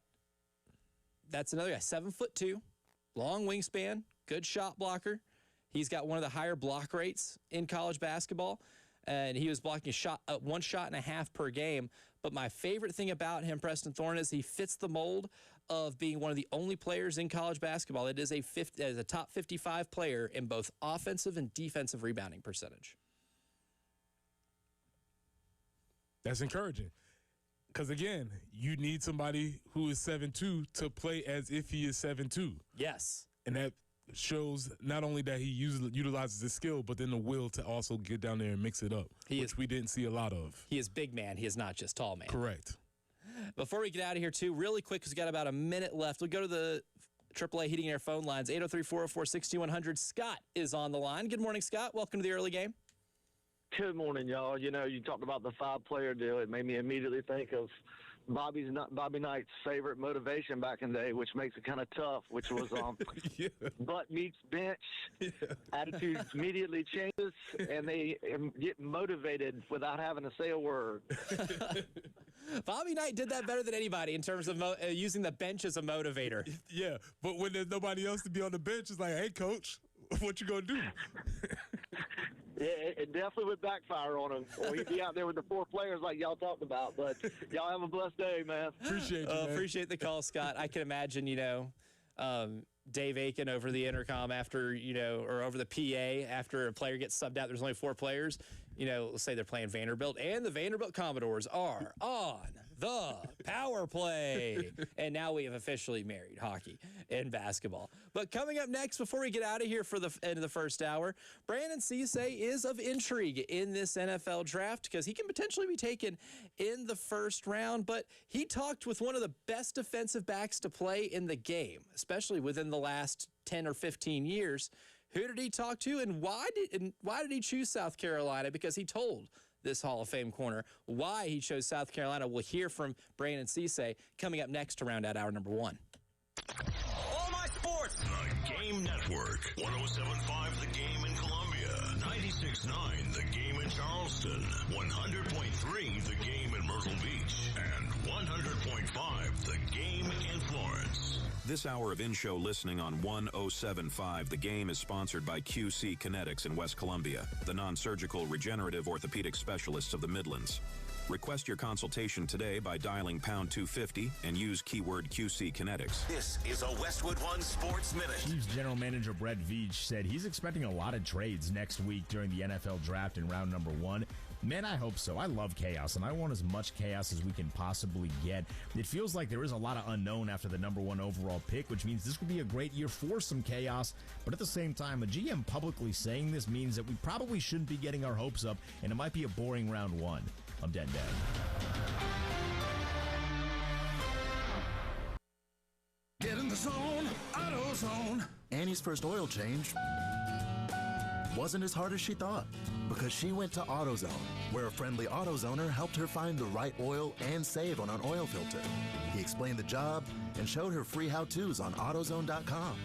that's another guy, 7'2", long wingspan, good shot blocker. He's got one of the higher block rates in college basketball, and he was blocking 1.5 shots per game. But my favorite thing about him, Preston Thorne, is he fits the mold of being one of the only players in college basketball that is a top 55 player in both offensive and defensive rebounding percentage. That's encouraging. Because, again, you need somebody who is 7'2" to play as if he is 7'2". Yes. And that shows not only that he utilizes his skill, but then the will to also get down there and mix it up, which we didn't see a lot of. He is big man. He is not just tall man. Correct. Before we get out of here, too, really quick, because we've got about a minute left, we'll go to the AAA Heating and Air phone lines, 803-404-6100. Scott is on the line. Good morning, Scott. Welcome to the early game. Good morning, y'all. You talked about the 5-player deal. It made me immediately think of Bobby Knight's favorite motivation back in the day, which makes it kind of tough, which was butt meets bench. Yeah. Attitude immediately changes, and they get motivated without having to say a word. Bobby Knight did that better than anybody in terms of using the bench as a motivator. Yeah, but when there's nobody else to be on the bench, it's like, hey, coach, what you going to do? Yeah, it definitely would backfire on him. Or he'd be out there with the 4 players like y'all talked about. But y'all have a blessed day, man. Appreciate you, man. Appreciate the call, Scott. I can imagine, Dave Aiken over the intercom after, or over the PA after a player gets subbed out. There's only 4 players. Let's say they're playing Vanderbilt, and the Vanderbilt Commodores are on the power play. And now we have officially married hockey and basketball. But coming up next, before we get out of here for the end of the first hour, Brandon Cisse is of intrigue in this NFL draft because he can potentially be taken in the first round. But he talked with one of the best defensive backs to play in the game, especially within the last 10 or 15 years. Who did he talk to, and why did he choose South Carolina? Because he told this Hall of Fame corner why he chose South Carolina. We'll hear from Brandon Cisse coming up next to round out hour number 1. All my sports. The Game Network. 107.5 The Game in Columbia. 96.9 The Game in Charleston. 100.3 The Game in Myrtle Beach. And 100.5 The Game in Florence. This hour of in-show listening on 107.5 The Game is sponsored by QC Kinetics in West Columbia, the non-surgical regenerative orthopedic specialists of the Midlands. Request your consultation today by dialing pound 250 and use keyword QC Kinetics. This is a Westwood One Sports Minute. Chiefs general manager Brett Veach said he's expecting a lot of trades next week during the NFL draft in round number 1. Man, I hope so. I love chaos, and I want as much chaos as we can possibly get. It feels like there is a lot of unknown after the number 1 overall pick, which means this would be a great year for some chaos. But at the same time, a GM publicly saying this means that we probably shouldn't be getting our hopes up, and it might be a boring round 1. I'm dead. Get in the zone, AutoZone. Annie's first oil change wasn't as hard as she thought because she went to AutoZone, where a friendly AutoZoner helped her find the right oil and save on an oil filter. He explained the job and showed her free how-tos on AutoZone.com.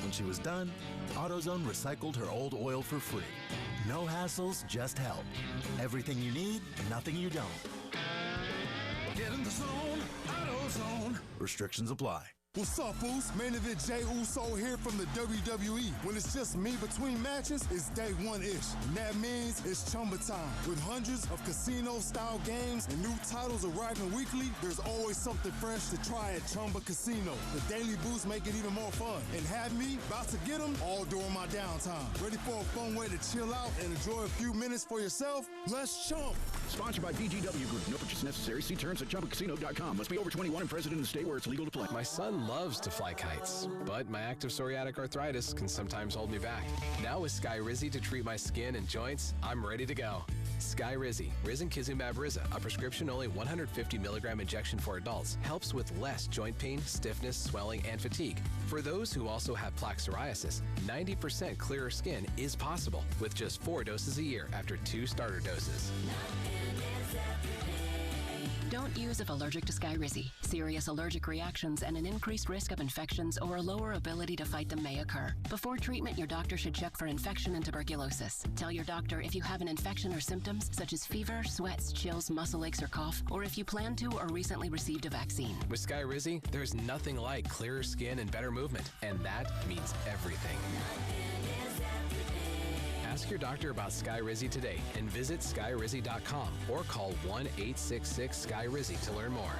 When she was done, AutoZone recycled her old oil for free. No hassles, just help. Everything you need, nothing you don't. Get in the zone, AutoZone. Restrictions apply. What's up, Foos? Main event Jey Uso here from the WWE. When it's just me between matches, it's day 1-ish. And that means it's Chumba time. With hundreds of casino-style games and new titles arriving weekly, there's always something fresh to try at Chumba Casino. The daily boosts make it even more fun. And have me about to get them all during my downtime. Ready for a fun way to chill out and enjoy a few minutes for yourself? Let's chump. Sponsored by BGW Group. No purchase necessary. See terms at ChumbaCasino.com. Must be over 21 and present in the state where it's legal to play. My son loves to fly kites, but my active psoriatic arthritis can sometimes hold me back. Now with Skyrizi to treat my skin and joints, I'm ready to go. Skyrizi, Risankizumab Riza, a prescription-only 150 milligram injection for adults, helps with less joint pain, stiffness, swelling, and fatigue. For those who also have plaque psoriasis, 90% clearer skin is possible with just 4 doses a year after 2 starter doses. Don't use if allergic to Skyrizi. Serious allergic reactions and an increased risk of infections or a lower ability to fight them may occur. Before treatment, your doctor should check for infection and tuberculosis. Tell your doctor if you have an infection or symptoms such as fever, sweats, chills, muscle aches, or cough, or if you plan to or recently received a vaccine. With Skyrizi, there's nothing like clearer skin and better movement, and that means everything. Ask your doctor about Skyrizi today and visit Skyrizi.com or call 1-866-SKY-RIZZI to learn more.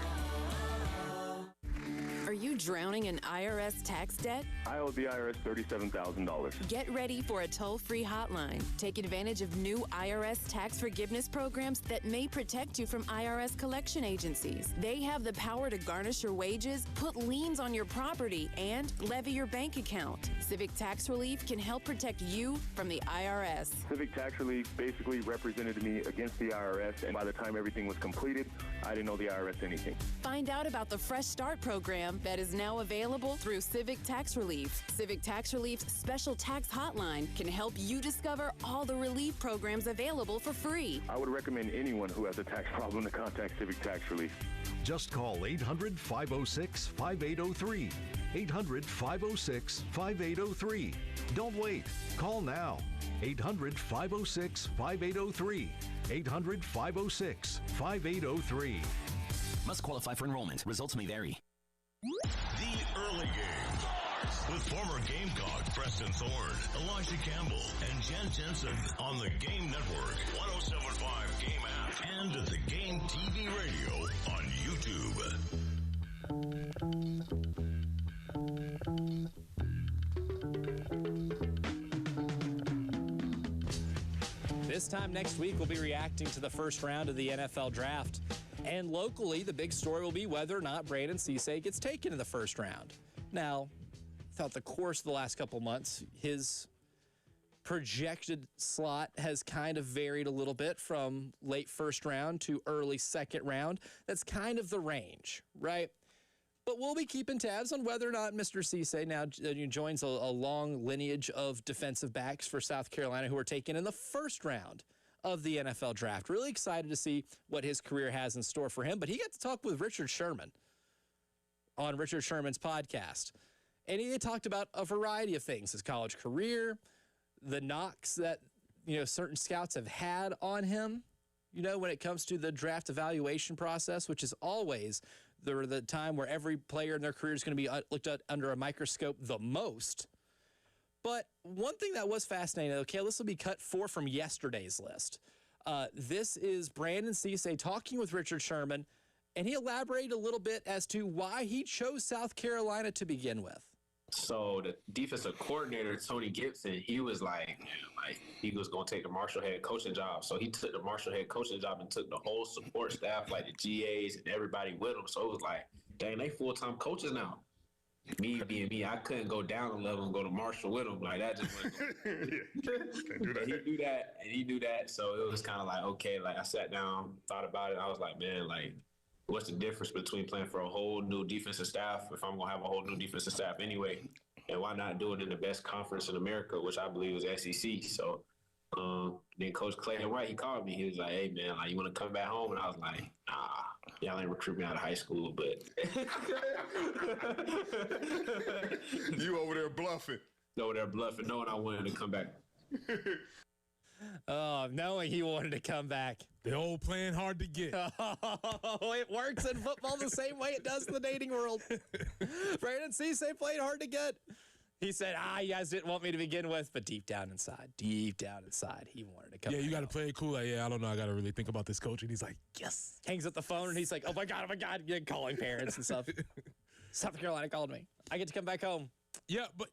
Are you drowning in IRS tax debt? I owe the IRS $37,000. Get ready for a toll-free hotline. Take advantage of new IRS tax forgiveness programs that may protect you from IRS collection agencies. They have the power to garnish your wages, put liens on your property, and levy your bank account. Civic Tax Relief can help protect you from the IRS. Civic Tax Relief basically represented me against the IRS, and by the time everything was completed, I didn't owe the IRS anything. Find out about the Fresh Start program that is now available through Civic Tax Relief. Civic Tax Relief's special tax hotline can help you discover all the relief programs available for free. I would recommend anyone who has a tax problem to contact Civic Tax Relief. Just call 800-506-5803. 800-506-5803. Don't wait. Call now. 800-506-5803. 800-506-5803. Must qualify for enrollment. Results may vary. The early game with former Gamecock Preston Thorne, Elijah Campbell, and Jen Jensen on the Game Network, 107.5 Game app, and the Game TV radio on YouTube. This time next week, we'll be reacting to the first round of the NFL draft. And locally, the big story will be whether or not Brandon Cisse gets taken in the first round. Now, throughout the course of the last couple months, his projected slot has kind of varied a little bit from late first round to early second round. That's kind of the range, right? But we'll be keeping tabs on whether or not Mr. Cisse now joins a long lineage of defensive backs for South Carolina who are taken in the first round of the NFL draft. Really excited to see what his career has in store for him. But he got to talk with Richard Sherman on Richard Sherman's podcast. And he talked about a variety of things, his college career, the knocks that, certain scouts have had on him, when it comes to the draft evaluation process, which is always the time where every player in their career is going to be looked at under a microscope the most. But one thing that was fascinating, okay, this will be cut 4 from yesterday's list. This is Brandon Cisse talking with Richard Sherman, and he elaborated a little bit as to why he chose South Carolina to begin with. So the defensive coordinator, Tony Gibson, he was like he was going to take the Marshall head coaching job. So he took the Marshall head coaching job and took the whole support staff, like the GAs and everybody with him. So it was like, dang, they full-time coaches now. Me being me, I couldn't go down a level and go to Marshall with him. Like, that just wasn't Can't do that. He knew that. So it was kind of like, okay, like I sat down, thought about it. I was like, man, like, what's the difference between playing for a whole new defensive staff if I'm going to have a whole new defensive staff anyway? And why not do it in the best conference in America, which I believe is SEC? So then Coach Clayton White, he called me. He was like, hey, man, like, you want to come back home? And I was like, nah, y'all ain't recruit me out of high school, but. You over there bluffing. Knowing I wanted to come back. Knowing he wanted to come back. The old playing hard to get. Oh, it works in football the same way it does in the dating world. Brandon Cisse played hard to get. He said, you guys didn't want me to begin with, but deep down inside, he wanted to come back. Yeah, you got to play it cool. Like, I don't know. I got to really think about this coach. And he's like, yes. Hangs up the phone, and he's like, oh, my God, calling parents and stuff. South Carolina called me. I get to come back home. Yeah, but,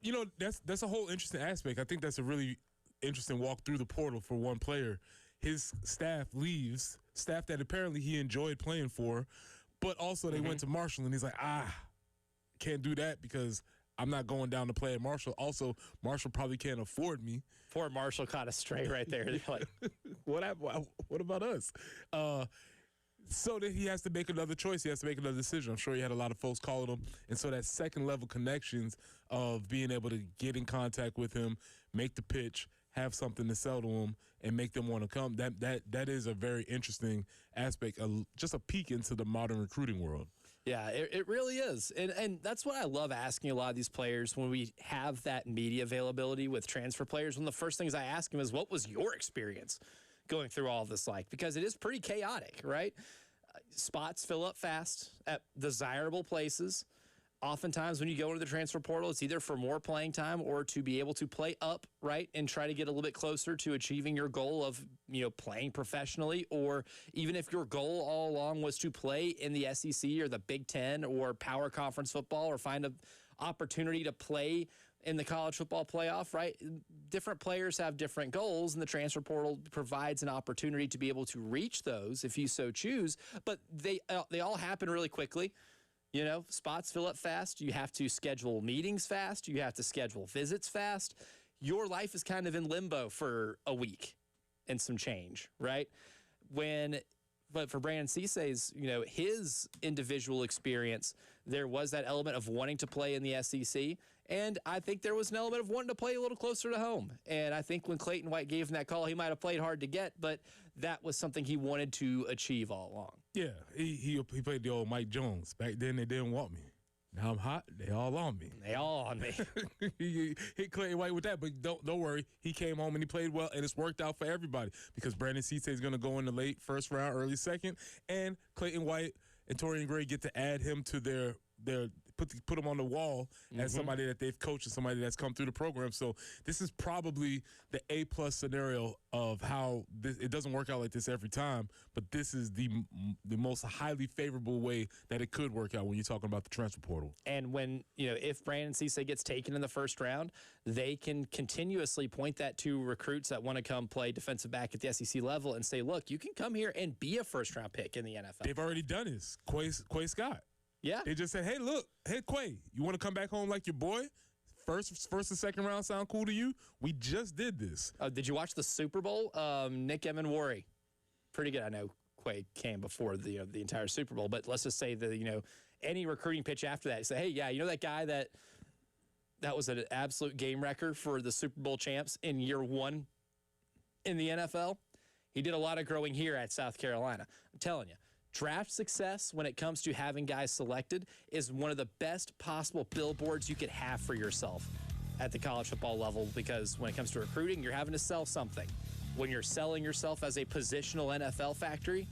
that's a whole interesting aspect. I think that's a really interesting walk through the portal for one player. His staff leaves, staff that apparently he enjoyed playing for, but also they went to Marshall, and he's like, can't do that because I'm not going down to play at Marshall. Also, Marshall probably can't afford me. Poor Marshall caught a stray right there. They're like, what about us? So that he has to make another choice. He has to make another decision. I'm sure he had a lot of folks calling him. And so that second level connections of being able to get in contact with him, make the pitch, have something to sell to them, and make them want to come, that is a very interesting aspect, just a peek into the modern recruiting world. Yeah, it really is. And that's what I love asking a lot of these players when we have that media availability with transfer players. One of the first things I ask them is, what was your experience going through all of this like? Because it is pretty chaotic, right? Spots fill up fast at desirable places. Oftentimes when you go into the transfer portal, it's either for more playing time or to be able to play up, right, and try to get a little bit closer to achieving your goal of, playing professionally, or even if your goal all along was to play in the SEC or the Big Ten or Power Conference football or find an opportunity to play in the college football playoff, right? Different players have different goals, and the transfer portal provides an opportunity to be able to reach those if you so choose, but they all happen really quickly. Spots fill up fast. You have to schedule meetings fast. You have to schedule visits fast. Your life is kind of in limbo for a week and some change, right? But for Brandon Cisse's, his individual experience, there was that element of wanting to play in the SEC, and I think there was an element of wanting to play a little closer to home. And I think when Clayton White gave him that call, he might have played hard to get, but that was something he wanted to achieve all along. Yeah, he played the old Mike Jones. Back then, they didn't want me. Now I'm hot. They all on me. They all on me. He hit Clayton White with that, but don't worry. He came home and he played well, and it's worked out for everybody because Brandon Cisse is going to go in the late first round, early second, and Clayton White and Torian Gray get to add him to their put him on the wall as somebody that they've coached and somebody that's come through the program. So this is probably the A+ scenario of how it doesn't work out like this every time, but this is the most highly favorable way that it could work out when you're talking about the transfer portal. And when, if Brandon Cisse gets taken in the first round, they can continuously point that to recruits that want to come play defensive back at the SEC level and say, look, you can come here and be a first-round pick in the NFL. They've already done this. Quay Scott. Yeah. They just said, hey, look, hey, Quay, you want to come back home like your boy? First and second round sound cool to you? We just did this. Did you watch the Super Bowl? Nick Emenwari. Pretty good. I know Quay came before the entire Super Bowl, but let's just say that, any recruiting pitch after that, say, hey, yeah, that guy that was an absolute game wrecker for the Super Bowl champs in year one in the NFL? He did a lot of growing here at South Carolina. I'm telling you, draft success when it comes to having guys selected is one of the best possible billboards you could have for yourself at the college football level, because when it comes to recruiting, you're having to sell something. When you're selling yourself as a positional NFL factory,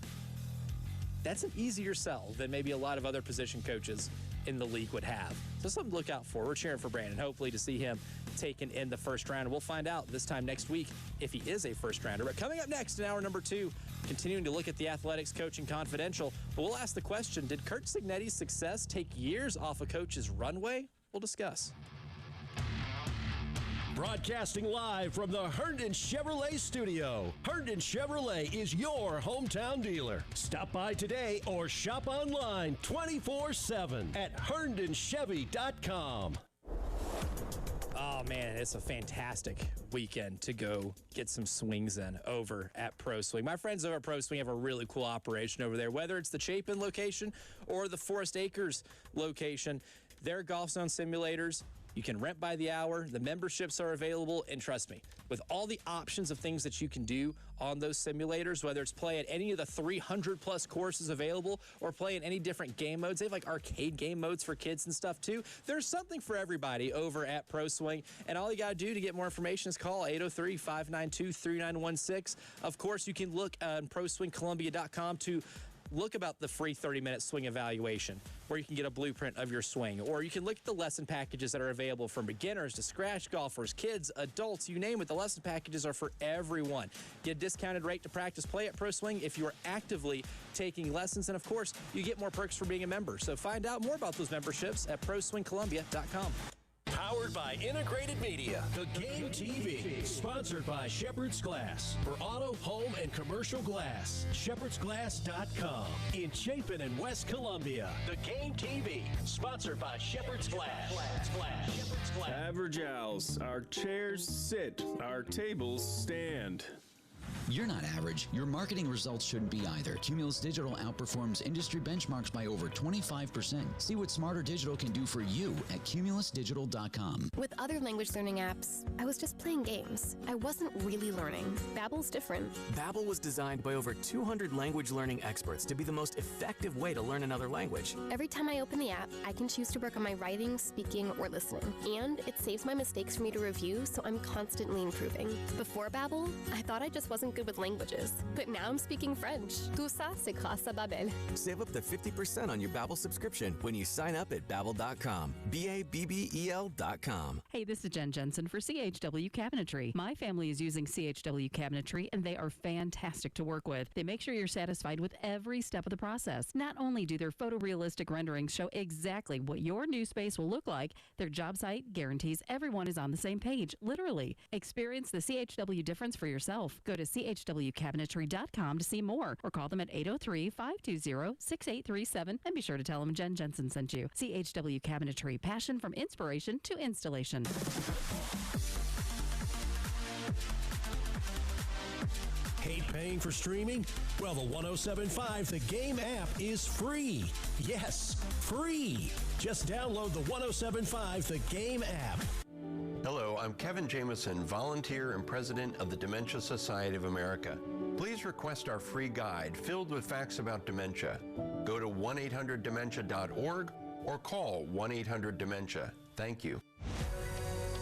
that's an easier sell than maybe a lot of other position coaches in the league would have. So something to look out for. We're cheering for Brandon, hopefully to see him taken in the first round. And we'll find out this time next week if he is a first rounder. But coming up next in hour number 2, continuing to look at the Athletics Coaching Confidential, but we'll ask the question, did Curt Cignetti's success take years off a coach's runway? We'll discuss. Broadcasting live from the Herndon Chevrolet studio. Herndon Chevrolet is your hometown dealer. Stop by today or shop online 24/7 at HerndonChevy.com. Oh, man, it's a fantastic weekend to go get some swings in over at Pro Swing. My friends over at Pro Swing have a really cool operation over there, whether it's the Chapin location or the Forest Acres location. Their golf zone simulators, you can rent by the hour. The memberships are available. And trust me, with all the options of things that you can do on those simulators, whether it's play at any of the 300-plus courses available or play in any different game modes, they have like arcade game modes for kids and stuff too. There's something for everybody over at Pro Swing. And all you got to do to get more information is call 803-592-3916. Of course, you can look on ProSwingColumbia.com to look about the free 30-minute swing evaluation where you can get a blueprint of your swing. Or you can look at the lesson packages that are available from beginners to scratch golfers, kids, adults, you name it. The lesson packages are for everyone. Get a discounted rate to practice play at Pro Swing if you are actively taking lessons. And, of course, you get more perks for being a member. So find out more about those memberships at ProSwingColumbia.com. Powered by Integrated Media. The Game TV. Sponsored by Shepherd's Glass. For auto, home, and commercial glass. ShepherdsGlass.com. In Chapin and West Columbia. The Game TV. Sponsored by Shepherd's Glass. Average Owls. Our chairs sit. Our tables stand. You're not average. Your marketing results shouldn't be either. Cumulus Digital outperforms industry benchmarks by over 25%. See what Smarter Digital can do for you at cumulusdigital.com. With other language learning apps, I was just playing games. I wasn't really learning. Babbel's different. Babbel was designed by over 200 language learning experts to be the most effective way to learn another language. Every time I open the app, I can choose to work on my writing, speaking, or listening. And it saves my mistakes for me to review, so I'm constantly improving. Before Babbel, I thought I just wasn't good with languages. But now I'm speaking French. Tout ça, c'est grâce à Babbel. Save up to 50% on your Babbel subscription when you sign up at Babbel.com. Babbel.com. Hey, this is Jen Jensen for CHW Cabinetry. My family is using CHW Cabinetry, and they are fantastic to work with. They make sure you're satisfied with every step of the process. Not only do their photorealistic renderings show exactly what your new space will look like, their job site guarantees everyone is on the same page, literally. Experience the CHW difference for yourself. Go to chwcabinetry.com to see more, or call them at 803-520-6837 and be sure to tell them Jen Jensen sent you. CHW Cabinetry, passion from inspiration to installation. Hate paying for streaming? Well, the 107.5 The Game app is free. Yes, free. Just download the 107.5 The Game app. Hello, I'm Kevin Jameson, volunteer and president of the Dementia Society of America. Please request our free guide filled with facts about dementia. Go to 1-800-DEMENTIA.org or call 1-800-DEMENTIA. Thank you.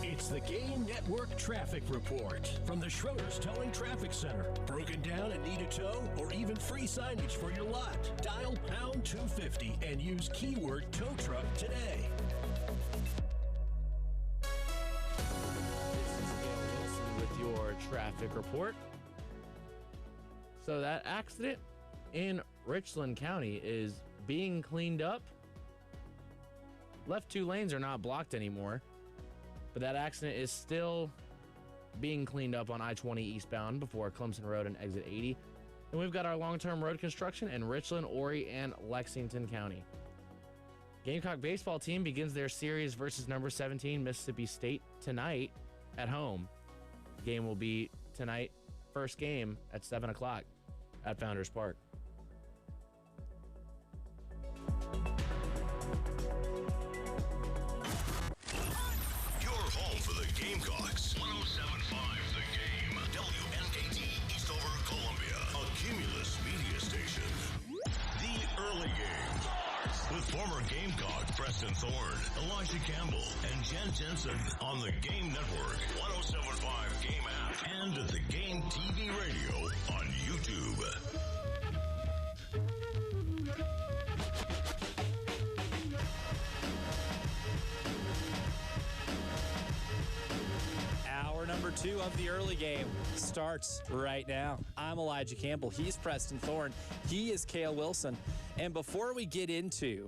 It's It's the Game Network Traffic Report from the Schroeder's Towing Traffic Center. Broken down and need a tow or even free signage for your lot? Dial pound 250 and use keyword tow truck today. This is Gail Wilson with your traffic report. So that accident in Richland County is being cleaned up. Left two lanes are not blocked anymore, but that accident is still being cleaned up on I-20 eastbound before Clemson Road and exit 80. And we've got our long-term road construction in Richland, Horry, and Lexington County. Gamecock baseball team begins their series versus number 17 Mississippi State tonight at home. Game will be tonight, first game at 7 o'clock at Founders Park. Gamecocks, 107.5 The Game, WNKT Eastover, Columbia, a Cumulus media station. The Early Game starts with former Gamecock Preston Thorne, Elijah Campbell, and Jen Jensen on the Game Network, 107.5 Game app, and at the Game TV radio on YouTube. Number 2 of the early game starts right now. I'm Elijah Campbell. He's Preston Thorne. He is Cale Wilson. And before we get into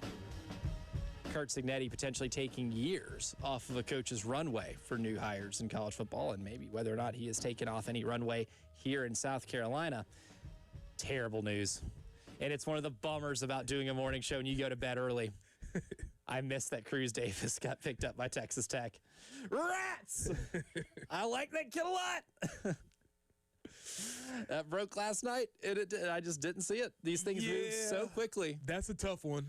Curt Cignetti potentially taking years off of a coach's runway for new hires in college football, and maybe whether or not he has taken off any runway here in South Carolina, terrible news. And it's one of the bummers about doing a morning show and you go to bed early. I missed that Cruz Davis got picked up by Texas Tech. Rats! I like that kid a lot. That broke last night, and I just didn't see it. These things move so quickly. That's a tough one.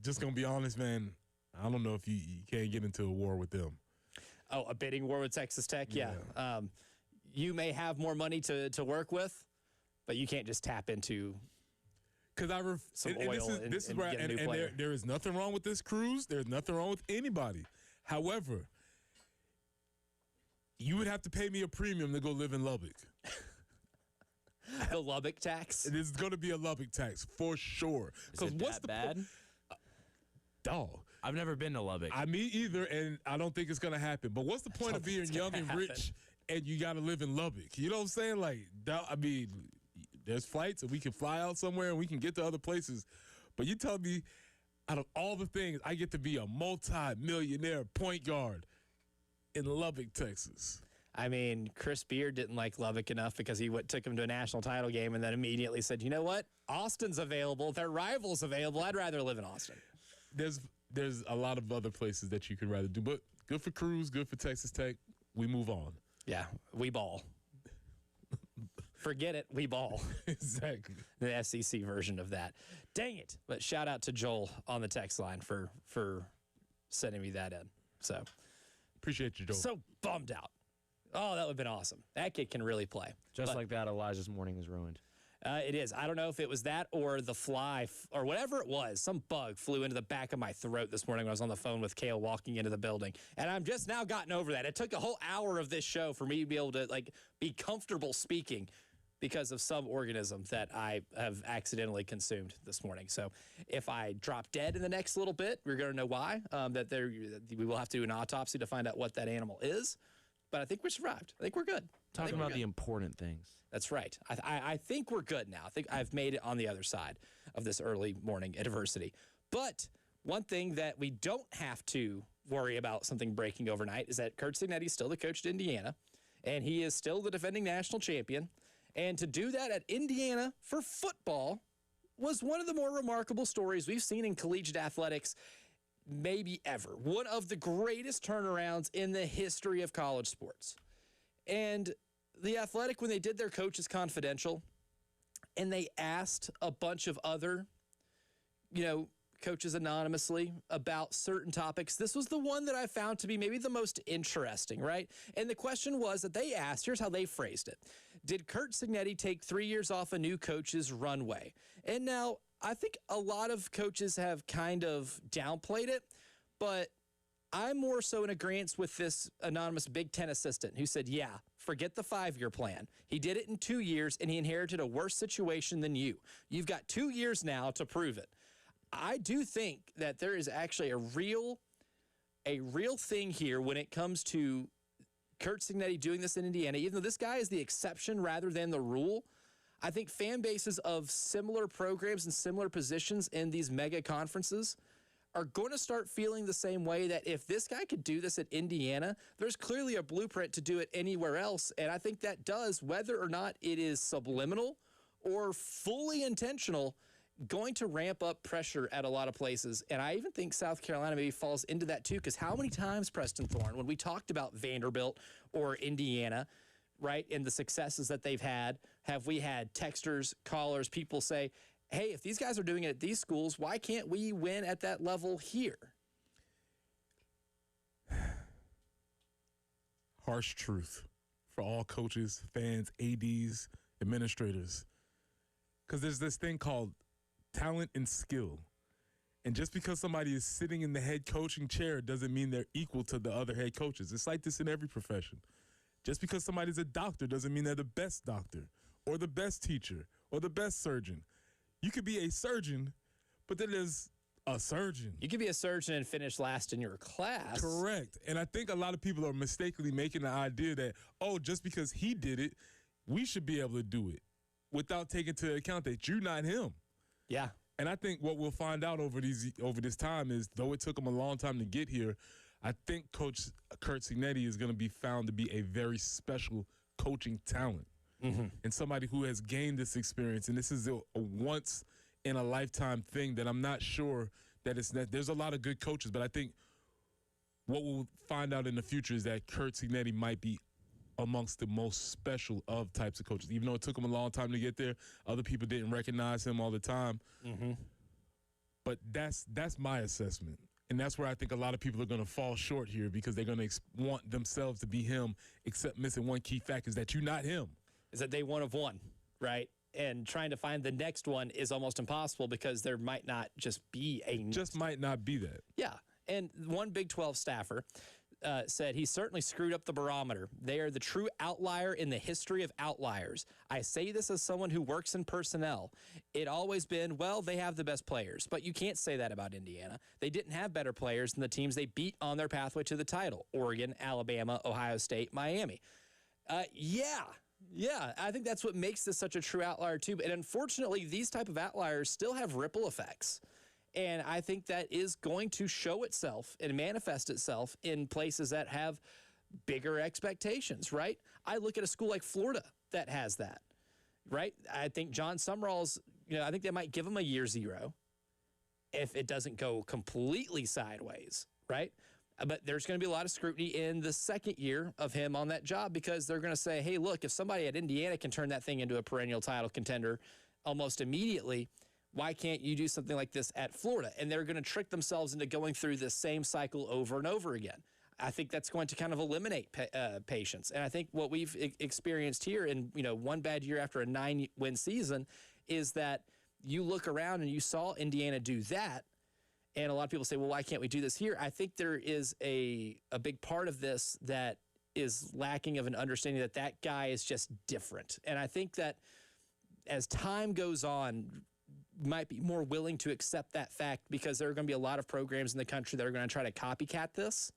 Just going to be honest, man, I don't know if you can't get into a war with them. Oh, a bidding war with Texas Tech? Yeah. You may have more money to work with, but you can't just tap into some oil and get a new player. There is nothing wrong with this cruise. There's nothing wrong with anybody. However, you would have to pay me a premium to go live in Lubbock. The Lubbock tax? It is going to be a Lubbock tax for sure. Is it that bad? Dog. I've never been to Lubbock. Me either, and I don't think it's going to happen. But what's the point of being young and rich and you got to live in Lubbock? You know what I'm saying? Like, I mean, there's flights and we can fly out somewhere and we can get to other places. But you tell me, out of all the things, I get to be a multi-millionaire point guard in Lubbock, Texas. I mean, Chris Beard didn't like Lubbock enough because he took him to a national title game and then immediately said, you know what? Austin's available. Their rival's available. I'd rather live in Austin. There's a lot of other places that you could rather do. But good for Cruz, good for Texas Tech. We move on. Yeah, we ball. Forget it, we ball. Exactly. The SEC version of that. Dang it. But shout out to Joel on the text line for sending me that in. So appreciate you, Joel. So bummed out. Oh, that would have been awesome. That kid can really play. Just like that, Elijah's morning is ruined. It is. I don't know if it was that or the fly or whatever it was. Some bug flew into the back of my throat this morning when I was on the phone with Cale walking into the building. And I'm just now gotten over that. It took a whole hour of this show for me to be able to be comfortable speaking because of some organism that I have accidentally consumed this morning. So if I drop dead in the next little bit, we're going to know why. We will have to do an autopsy to find out what that animal is. But I think we survived. I think we're good. Talking about the important things. That's right. I think we're good now. I think I've made it on the other side of this early morning adversity. But one thing that we don't have to worry about something breaking overnight is that Curt Cignetti is still the coach at Indiana, and he is still the defending national champion. And to do that at Indiana for football was one of the more remarkable stories we've seen in collegiate athletics maybe ever. One of the greatest turnarounds in the history of college sports. And The Athletic, when they did their Coaches Confidential, and they asked a bunch of other, coaches anonymously about certain topics, this was the one that I found to be maybe the most interesting, right? And the question was that they asked, here's how they phrased it. Did Curt Cignetti take 3 years off a new coach's runway? And now, I think a lot of coaches have kind of downplayed it, but I'm more so in agreement with this anonymous Big Ten assistant who said, yeah, forget the 5-year plan. He did it in 2 years, and he inherited a worse situation than you. You've got 2 years now to prove it. I do think that there is actually a real thing here when it comes to Curt Cignetti doing this in Indiana. Even though this guy is the exception rather than the rule, I think fan bases of similar programs and similar positions in these mega conferences are going to start feeling the same way, that if this guy could do this at Indiana, there's clearly a blueprint to do it anywhere else. And I think that does, whether or not it is subliminal or fully intentional, going to ramp up pressure at a lot of places. And I even think South Carolina maybe falls into that too, because how many times, Preston Thorne, when we talked about Vanderbilt or Indiana, right, and the successes that they've had, have we had texters, callers, people say, hey, if these guys are doing it at these schools, why can't we win at that level here? Harsh truth for all coaches, fans, ADs, administrators. Because there's this thing called talent and skill. And just because somebody is sitting in the head coaching chair doesn't mean they're equal to the other head coaches. It's like this in every profession. Just because somebody's a doctor doesn't mean they're the best doctor or the best teacher or the best surgeon. You could be a surgeon, but then there's a surgeon. You could be a surgeon and finish last in your class. Correct. And I think a lot of people are mistakenly making the idea that, oh, just because he did it, we should be able to do it, without taking into account that you're not him. Yeah. And I think what we'll find out over this time is, though it took him a long time to get here, I think Coach Curt Cignetti is going to be found to be a very special coaching talent. Mm-hmm. And somebody who has gained this experience. And this is a once-in-a-lifetime thing that I'm not sure that it's that. There's a lot of good coaches, but I think what we'll find out in the future is that Curt Cignetti might be amongst the most special of types of coaches. Even though it took him a long time to get there, other people didn't recognize him all the time. Mm-hmm. But that's my assessment. And that's where I think a lot of people are going to fall short here, because they're going to want themselves to be him, except missing one key fact is that you're not him. Is that they one of one, right? And trying to find the next one is almost impossible, because there might not just be a... Just might not be that. Yeah. And one Big 12 staffer said he certainly screwed up the barometer. They are the true outlier in the history of outliers. I say this as someone who works in personnel. It always been, well, they have the best players. But you can't say that about Indiana. They didn't have better players than the teams they beat on their pathway to the title. Oregon, Alabama, Ohio State, Miami. Yeah, I think that's what makes this such a true outlier too. And unfortunately, these type of outliers still have ripple effects. And I think that is going to show itself and manifest itself in places that have bigger expectations, right? I look at a school like Florida that has that, right? I think John Sumrall's, I think they might give him a year zero if it doesn't go completely sideways, right? But there's going to be a lot of scrutiny in the second year of him on that job, because they're going to say, hey, look, if somebody at Indiana can turn that thing into a perennial title contender almost immediately, why can't you do something like this at Florida? And they're going to trick themselves into going through this same cycle over and over again. I think that's going to kind of eliminate patience. And I think what we've experienced here in, one bad year after a 9-win season is that you look around and you saw Indiana do that. And a lot of people say, well, why can't we do this here? I think there is a big part of this that is lacking of an understanding that that guy is just different. And I think that as time goes on, might be more willing to accept that fact, because there are going to be a lot of programs in the country that are going to try to copycat this,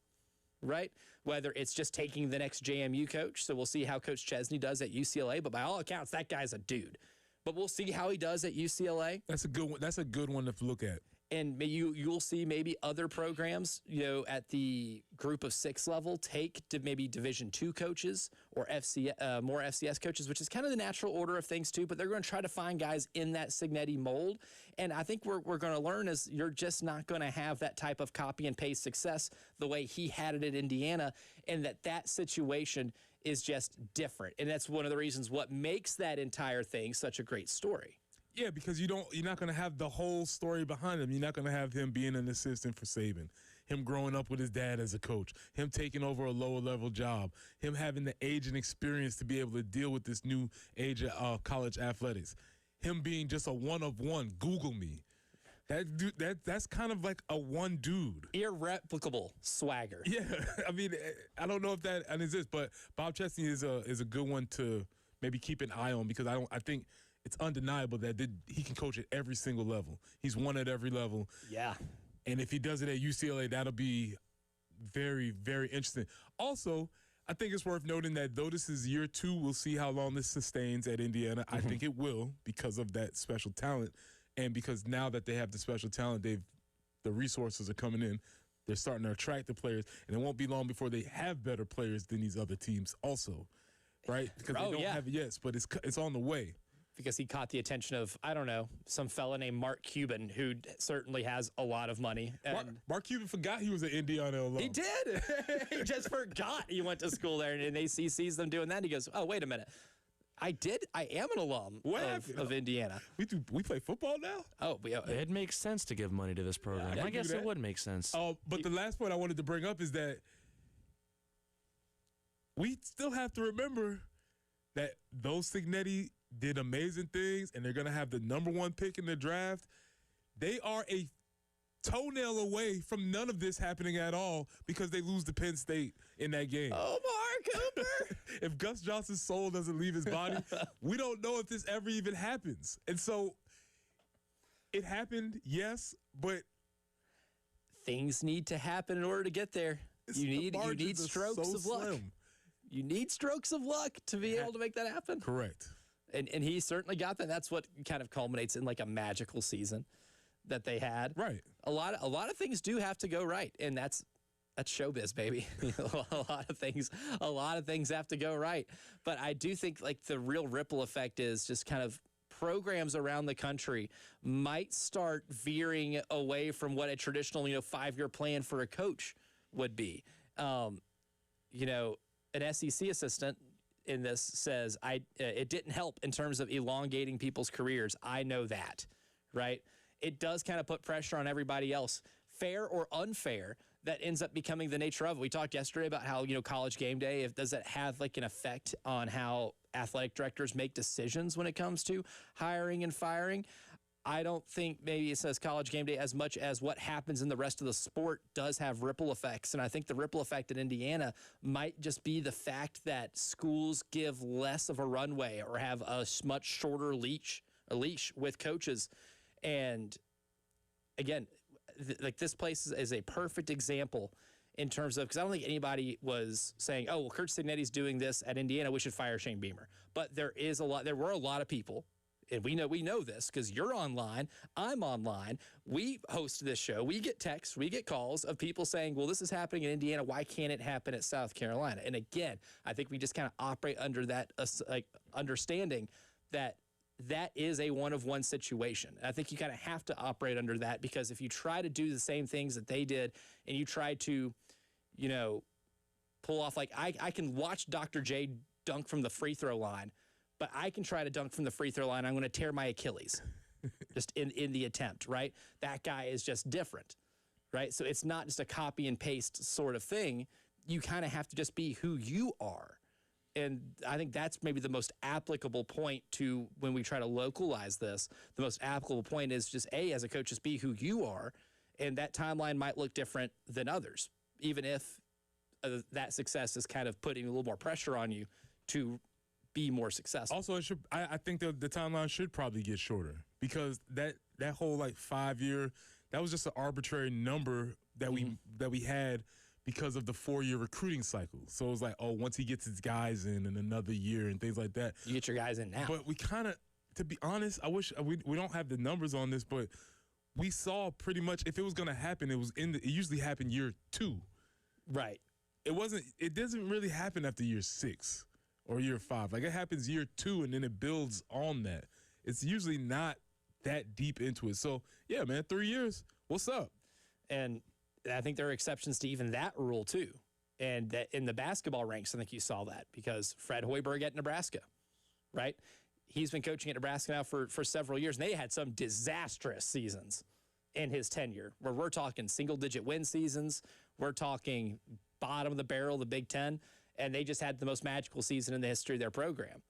right? Whether it's just taking the next JMU coach. So we'll see how Coach Chesney does at UCLA. But by all accounts, that guy's a dude. But we'll see how he does at UCLA. That's a good one. That's a good one to look at. And you'll see maybe other programs, at the group of 6 level take to maybe Division II coaches or more FCS coaches, which is kind of the natural order of things too. But they're going to try to find guys in that Cignetti mold. And I think we're going to learn is you're just not going to have that type of copy and paste success the way he had it at Indiana, and that situation is just different. And that's one of the reasons what makes that entire thing such a great story. Yeah, because you're not going to have the whole story behind him. You're not going to have him being an assistant for Saban, him growing up with his dad as a coach, him taking over a lower-level job, him having the age and experience to be able to deal with this new age of college athletics, him being just a one-of-one. Google me. That's kind of like a one dude. Irreplicable swagger. Yeah, I mean, I don't know if that exists, but Bob Chesney is a good one to maybe keep an eye on, because I think it's undeniable that he can coach at every single level. He's won at every level. Yeah. And if he does it at UCLA, that'll be very, very interesting. Also, I think it's worth noting that though this is year 2, we'll see how long this sustains at Indiana. I think it will, because of that special talent. And because now that they have the special talent, the resources are coming in. They're starting to attract the players, and it won't be long before they have better players than these other teams also, right? Because they don't have it yet, but it's on the way. Because he caught the attention of, I don't know, some fella named Mark Cuban, who certainly has a lot of money. And Mark Cuban forgot he was an Indiana alum. He did. He just forgot he went to school there, and he sees them doing that, and he goes, oh, wait a minute. I am an alum of Indiana. We play football now? Oh, it makes sense to give money to this program. Yeah, I guess it would make sense. But the last point I wanted to bring up is that we still have to remember that those Cignetti did amazing things, and they're going to have the #1 pick in the draft. They are a toenail away from none of this happening at all, because they lose to Penn State in that game. Oh, Mark Cooper! If Gus Johnson's soul doesn't leave his body, we don't know if this ever even happens. And so it happened, yes, but things need to happen in order to get there. You need strokes of luck. You need strokes of luck to be able to make that happen. Correct. And he certainly got that. That's what kind of culminates in like a magical season that they had. Right. A lot of things do have to go right, and that's showbiz, baby. a lot of things have to go right. But I do think like the real ripple effect is just kind of programs around the country might start veering away from what a traditional 5-year plan for a coach would be. An SEC assistant in this says it didn't help in terms of elongating people's careers. I know that, right? It does kind of put pressure on everybody else, fair or unfair. That ends up becoming the nature of it. We talked yesterday about how College Game Day, does it have like an effect on how athletic directors make decisions when it comes to hiring and firing? I don't think maybe it says College Game Day as much as what happens in the rest of the sport does have ripple effects. And I think the ripple effect in Indiana might just be the fact that schools give less of a runway or have a much shorter leash with coaches. And again, like this place is a perfect example in terms of, because I don't think anybody was saying, oh, well, Curt Cignetti's doing this at Indiana, we should fire Shane Beamer. But there were a lot of people, and we know this because you're online, I'm online, we host this show, we get texts, we get calls of people saying, well, this is happening in Indiana, why can't it happen at South Carolina? And again, I think we just kind of operate under that understanding that is a one-of-one situation. I think you kind of have to operate under that, because if you try to do the same things that they did and you try to, pull off, like I can watch Dr. J dunk from the free throw line, but I can try to dunk from the free throw line. I'm going to tear my Achilles just in the attempt, right? That guy is just different, right? So it's not just a copy and paste sort of thing. You kind of have to just be who you are. And I think that's maybe the most applicable point to when we try to localize this. The most applicable point is just, as a coach, just be who you are. And that timeline might look different than others, even if that success is kind of putting a little more pressure on you to be more successful. Also, I think the timeline should probably get shorter, because that whole 5-year, that was just an arbitrary number that we had because of the 4-year recruiting cycle. So it was like, oh, once he gets his guys in another year and things like that. You get your guys in now. But we kind of, to be honest, I wish we don't have the numbers on this, but we saw pretty much if it was going to happen, it usually happened year 2. Right. It doesn't really happen after year 6 or year 5. Like, it happens year 2 and then it builds on that. It's usually not that deep into it. So yeah, man, 3 years. What's up? And I think there are exceptions to even that rule too. And that in the basketball ranks, I think you saw that, because Fred Hoiberg at Nebraska, right? He's been coaching at Nebraska now for several years, and they had some disastrous seasons in his tenure, where we're talking single-digit win seasons, we're talking bottom of the barrel, the Big Ten, and they just had the most magical season in the history of their program.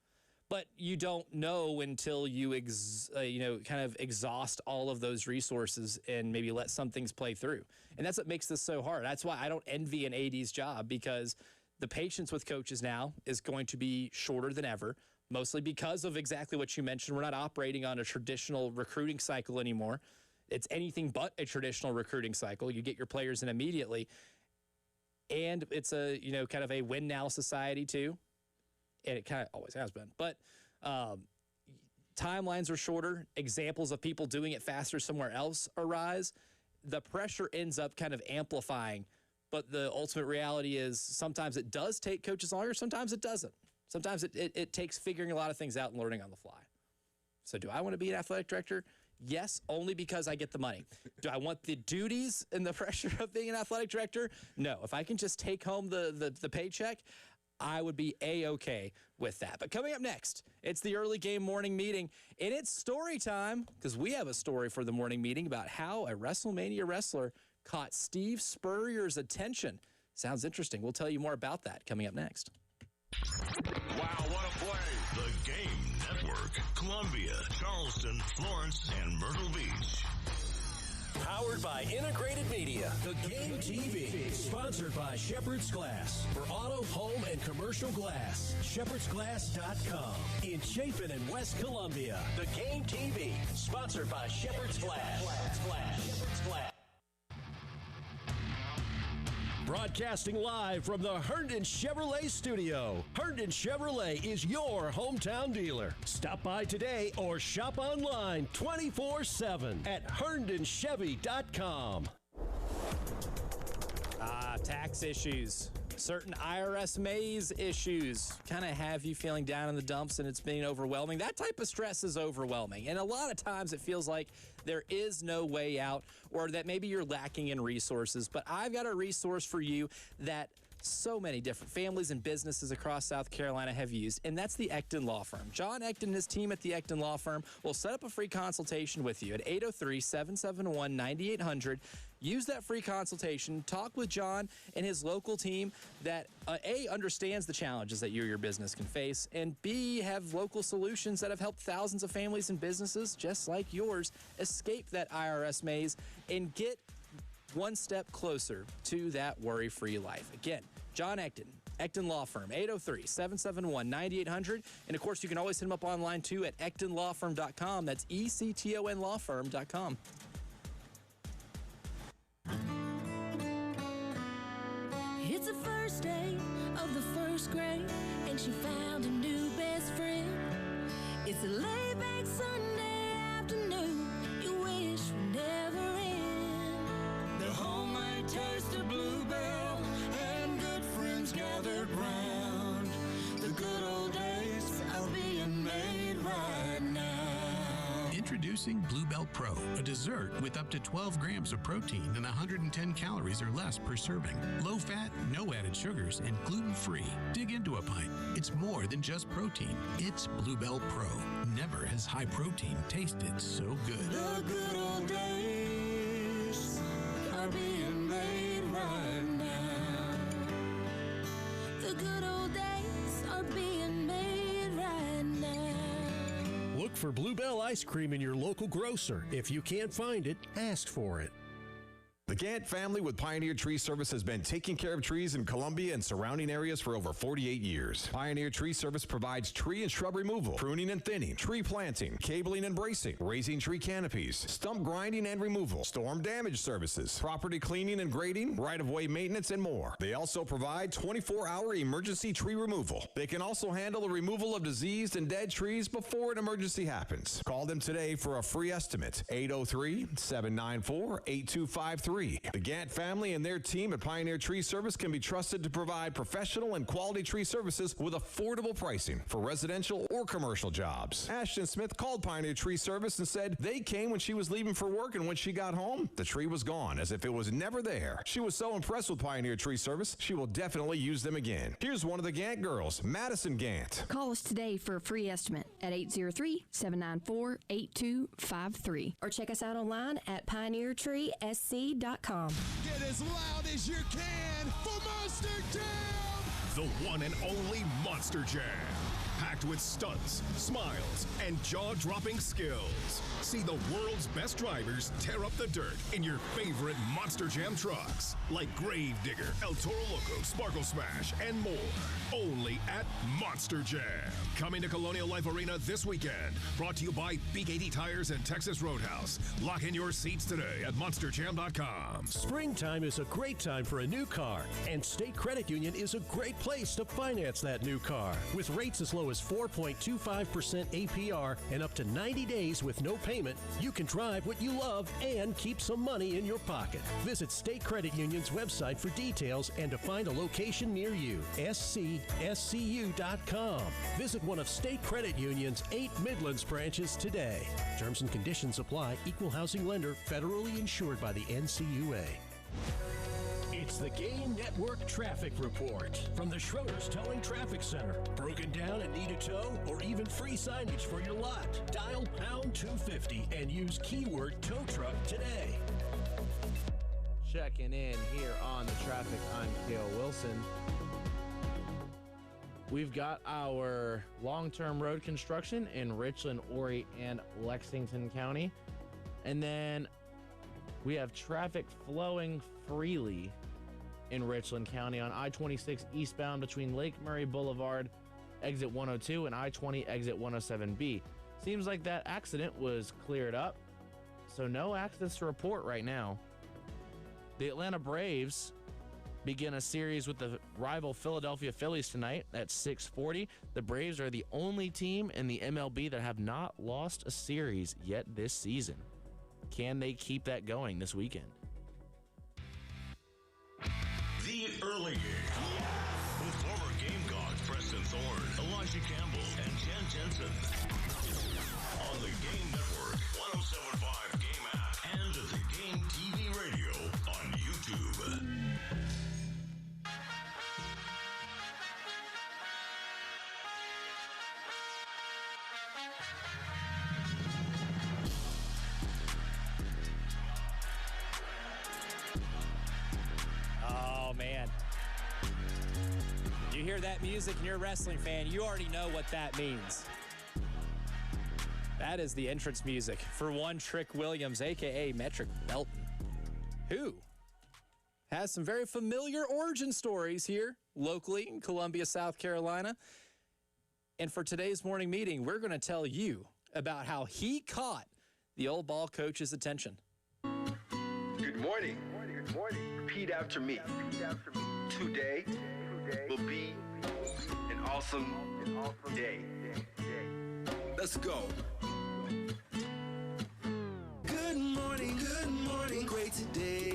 But you don't know until you kind of exhaust all of those resources and maybe let some things play through. And that's what makes this so hard. That's why I don't envy an AD's job, because the patience with coaches now is going to be shorter than ever, mostly because of exactly what you mentioned. We're not operating on a traditional recruiting cycle anymore. It's anything but a traditional recruiting cycle. You get your players in immediately. And it's a, kind of a win now society too. And it kind of always has been. But timelines are shorter. Examples of people doing it faster somewhere else arise. The pressure ends up kind of amplifying. But the ultimate reality is sometimes it does take coaches longer. Sometimes it doesn't. Sometimes it takes figuring a lot of things out and learning on the fly. So do I want to be an athletic director? Yes, only because I get the money. Do I want the duties and the pressure of being an athletic director? No. If I can just take home the paycheck, I would be A-okay with that. But coming up next, it's the early game morning meeting, and it's story time, because we have a story for the morning meeting about how a WrestleMania wrestler caught Steve Spurrier's attention. Sounds interesting. We'll tell you more about that coming up next. Wow, what a play. The Game Network. Columbia, Charleston, Florence, and Myrtle Beach. Powered by Integrated Media. The Game TV. Sponsored by Shepherd's Glass. For auto, home, and commercial glass. ShepherdsGlass.com. In Chapin and West Columbia. The Game TV. Sponsored by Shepherd's Glass. Shepherd's Glass. Broadcasting live from the Herndon Chevrolet studio. Herndon Chevrolet is your hometown dealer. Stop by today or shop online 24/7 at HerndonChevy.com. Tax issues. Certain IRS maze issues kind of have you feeling down in the dumps and it's being overwhelming. That type of stress is overwhelming. And a lot of times it feels like there is no way out, or that maybe you're lacking in resources. But I've got a resource for you that so many different families and businesses across South Carolina have used, and that's the Ecton Law Firm. John Ecton and his team at the Ecton Law Firm will set up a free consultation with you at 803-771-9800. Use that free consultation. Talk with John and his local team that, A, understands the challenges that you or your business can face, and B, have local solutions that have helped thousands of families and businesses just like yours escape that IRS maze and get one step closer to that worry-free life. Again, John Ecton, Ecton Law Firm, 803-771-9800. And, of course, you can always hit him up online, too, at EctonLawFirm.com. That's ECTON Lawfirm.com. It's the first day of the first grade, and she found a new best friend. It's a laid-back Sunday afternoon you wish would never end. The homemade taste of Bluebell and good friends gathered round. The good old days are being made right now. Introducing Bluebell Pro, a dessert with up to 12 grams of protein and 110 calories or less per serving. Low fat, no added sugars, and gluten-free. Dig into a pint. It's more than just protein. It's Bluebell Pro. Never has high protein tasted so good. The good old days are being made right now. The good old days are being made right now. Look for Bluebell ice cream in your local grocer. If you can't find it, ask for it. The Gant family with Pioneer Tree Service has been taking care of trees in Columbia and surrounding areas for over 48 years. Pioneer Tree Service provides tree and shrub removal, pruning and thinning, tree planting, cabling and bracing, raising tree canopies, stump grinding and removal, storm damage services, property cleaning and grading, right-of-way maintenance, and more. They also provide 24-hour emergency tree removal. They can also handle the removal of diseased and dead trees before an emergency happens. Call them today for a free estimate. 803-794-8253. The Gant family and their team at Pioneer Tree Service can be trusted to provide professional and quality tree services with affordable pricing for residential or commercial jobs. Ashton Smith called Pioneer Tree Service and said they came when she was leaving for work, and when she got home, the tree was gone as if it was never there. She was so impressed with Pioneer Tree Service, she will definitely use them again. Here's one of the Gant girls, Madison Gant. Call us today for a free estimate at 803-794-8253 or check us out online at pioneertreesc.com. Get as loud as you can for Monster Jam! The one and only Monster Jam. packed with stunts, smiles, and jaw-dropping skills. See the world's best drivers tear up the dirt in your favorite Monster Jam trucks, like Gravedigger, El Toro Loco, Sparkle Smash, and more. Only at Monster Jam. Coming to Colonial Life Arena this weekend. Brought to you by Big 80 Tires and Texas Roadhouse. Lock in your seats today at monsterjam.com. Springtime is a great time for a new car, and State Credit Union is a great place to finance that new car. With rates as low as 4.25% APR and up to 90 days with no payment, you can drive what you love and keep some money in your pocket. Visit State Credit Union's website for details and to find a location near you. SCSCU.com. Visit one of State Credit Union's 8 Midlands branches today. Terms and conditions apply. Equal housing lender, federally insured by the NCUA. It's the Game Network Traffic Report from the Schroeder's Towing Traffic Center. Broken down and need a tow or even free signage for your lot? Dial pound 250 and use keyword tow truck today. Checking in here on the traffic, I'm Cale Wilson. We've got our long-term road construction in Richland, Horry, and Lexington County. And then we have traffic flowing freely in Richland County on I-26 eastbound between Lake Murray Boulevard, exit 102, and I-20 exit 107B. Seems like that accident was cleared up, so no accidents to report right now. The Atlanta Braves begin a series with the rival Philadelphia Phillies tonight at 6:40. The Braves are the only team in the MLB that have not lost a series yet this season. Can they keep that going this weekend? The Early Game. With former Gamecocks Preston Thorne, Elijah Campbell, and Jen Jensen. On the Game Network, 107.5 Game app, and the Game TV radio on YouTube. Oh, man. You hear that music and you're a wrestling fan, you already know what that means. That is the entrance music for One Trick Williams, a.k.a. Metric Belton, who has some very familiar origin stories here locally in Columbia, South Carolina. And for today's morning meeting, we're going to tell you about how he caught the old ball coach's attention. Good morning. Good morning. Repeat after me. Today will be an awesome day. Let's go. Good morning, great today.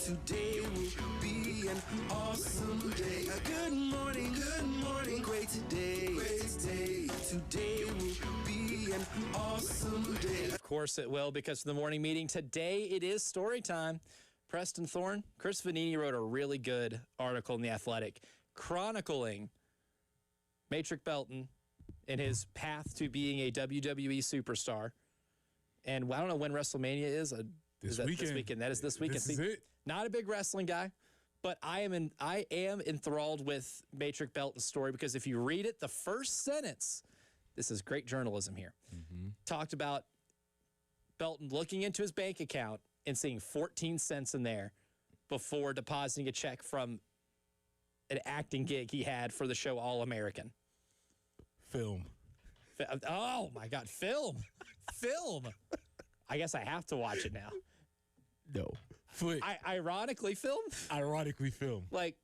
Today will be an awesome day. Good morning, great today. Today will be an awesome day. Of course it will, because for the morning meeting today, it is story time. Preston Thorne, Chris Vanini wrote a really good article in The Athletic chronicling Matrick Belton and his path to being a WWE superstar. And I don't know when WrestleMania is. This weekend. That is this weekend. This is it. Not a big wrestling guy, but I am enthralled with Matrick Belton's story, because if you read it, the first sentence, this is great journalism here, talked about Belton looking into his bank account and seeing 14 cents in there before depositing a check from an acting gig he had for the show All American. Film. Oh, my God. Film. I guess I have to watch it now. No. Flick. Ironically film? Ironically film. Like,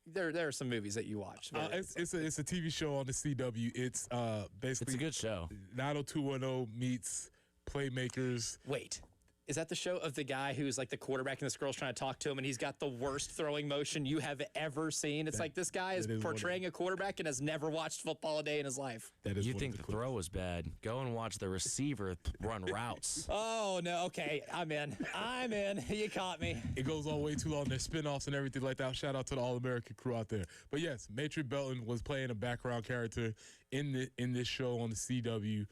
there are some movies that you watch. It's a TV show on the CW. It's basically... It's a good show. 90210 meets Playmakers. Wait. Is that the show of the guy who's like the quarterback and this girl's trying to talk to him and he's got the worst throwing motion you have ever seen? It's like this guy is portraying a quarterback and has never watched football a day in his life. You think the throw was bad? Go and watch the receiver run routes. Oh, no. Okay. I'm in. You caught me. It goes all way too long. There's spinoffs and everything like that. Shout out to the All-American crew out there. But yes, Matrick Belton was playing a background character in this show on the CW.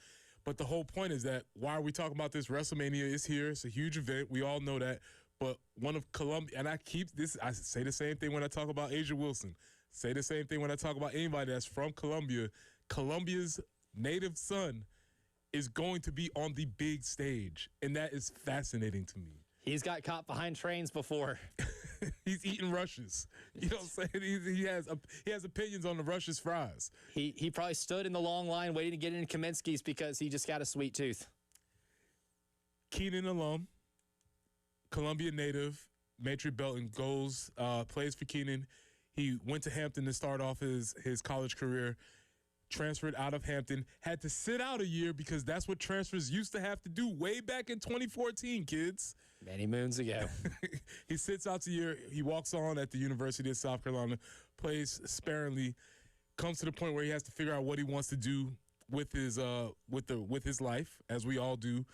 But the whole point is that, why are we talking about this? WrestleMania is here. It's a huge event. We all know that. But one of Columbia, and I say the same thing when I talk about Asia Wilson. Say the same thing when I talk about anybody that's from Columbia. Colombia's native son is going to be on the big stage, and that is fascinating to me. He's got caught behind trains before. He's eating Rush's. You know what I'm saying? He has opinions on the Rush's fries. He probably stood in the long line waiting to get into Kaminsky's because he just got a sweet tooth. Keenan alum, Columbia native, Maitre Belton plays for Keenan. He went to Hampton to start off his college career, transferred out of Hampton, had to sit out a year because that's what transfers used to have to do way back in 2014, kids. Many moons ago. He sits out a year. He walks on at the University of South Carolina, plays sparingly, comes to the point where he has to figure out what he wants to do with his life, as we all do.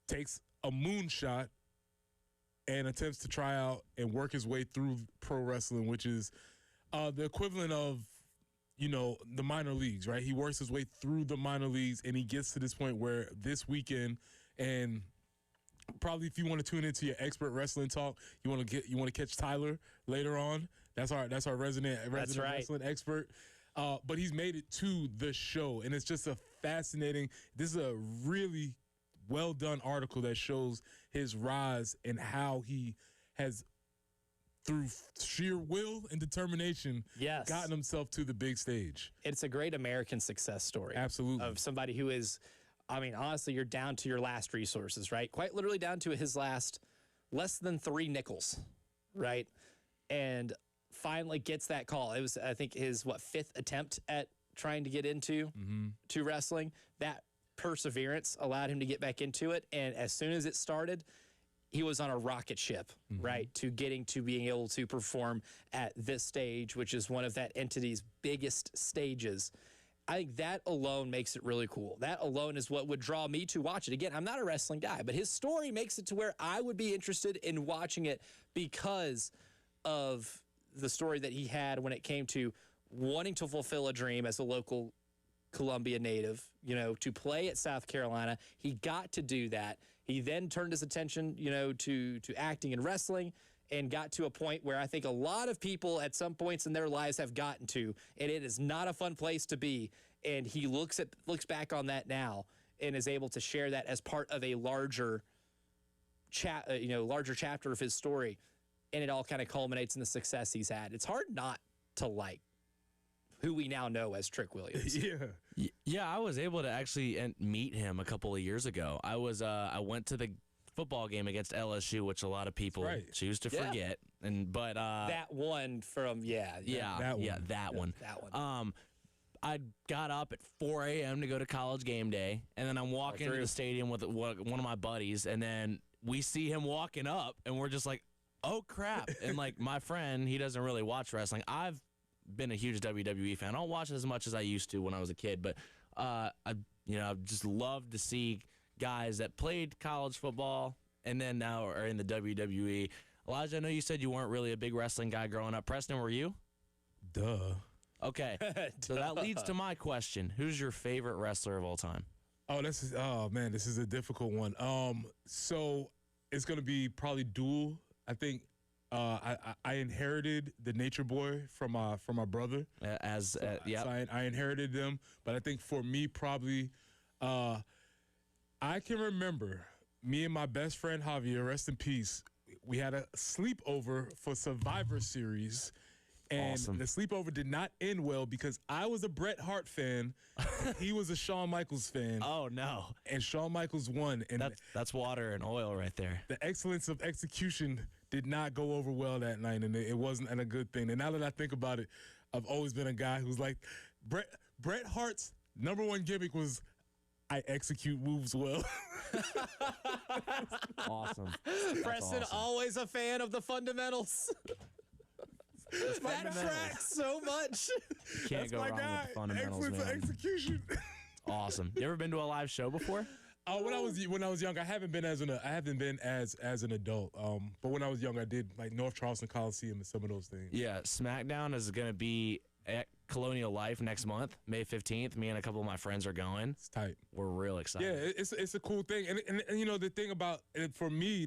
Takes a moonshot and attempts to try out and work his way through pro wrestling, which is the equivalent of, the minor leagues, right? He works his way through the minor leagues, and he gets to this point where this weekend, and probably if you want to tune into your expert wrestling talk, you want to catch Tyler later on. That's our resident right. wrestling expert. But he's made it to the show, and it's just a fascinating. This is a really well done article that shows his rise and how he has, through sheer will and determination, gotten himself to the big stage. It's a great American success story. Absolutely. Of somebody who is, honestly, you're down to your last resources, right? Quite literally down to his last less than 3 nickels, right? And finally gets that call. It was, I think, his, 5th attempt at trying to get into to wrestling. That perseverance allowed him to get back into it. And as soon as it started, he was on a rocket ship, right, to being able to perform at this stage, which is one of that entity's biggest stages. I think that alone makes it really cool. That alone is what would draw me to watch it. Again, I'm not a wrestling guy, but his story makes it to where I would be interested in watching it because of the story that he had when it came to wanting to fulfill a dream as a local Columbia native, to play at South Carolina. He got to do that. He then turned his attention, to acting and wrestling, and got to a point where I think a lot of people at some points in their lives have gotten to, and it is not a fun place to be. And he looks back on that now and is able to share that as part of a larger chapter of his story, and it all kind of culminates in the success he's had. It's hard not to like who we now know as Trick Williams. Yeah, I was able to actually meet him a couple of years ago. I went to the football game against LSU, which a lot of people choose to forget. But that one from that one. I got up at 4 a.m. to go to College game day, and then I'm walking into the stadium with one of my buddies, and then we see him walking up, and we're just like, oh crap! And like my friend, he doesn't really watch wrestling. I've been a huge WWE fan. I don't watch it as much as I used to when I was a kid, but I just love to see guys that played college football and then now are in the WWE. Elijah, I know you said you weren't really a big wrestling guy growing up. Preston, were you? Duh. Okay. So that leads to my question. Who's your favorite wrestler of all time? This is a difficult one. So it's going to be probably dual. I think I inherited the Nature Boy from my brother. I inherited them, but I think for me probably I can remember me and my best friend Javier, rest in peace. We had a sleepover for Survivor Series, and the sleepover did not end well because I was a Bret Hart fan, and he was a Shawn Michaels fan. Oh no! And Shawn Michaels won, and that's water and oil right there. The excellence of execution did not go over well that night, and it wasn't a good thing. And now that I think about it, I've always been a guy who's like, Bret Hart's number one gimmick was, I execute moves well. Awesome. Preston, always a fan of the fundamentals. That tracks so much. You can't go wrong with the fundamentals, Excellence of execution. Awesome. You ever been to a live show before? When I was young, I haven't been as an adult. But when I was young, I did like North Charleston Coliseum and some of those things. Yeah, SmackDown is going to be at Colonial Life next month, May 15th. Me and a couple of my friends are going. It's tight. We're real excited. Yeah, it's a cool thing. And the thing about it for me,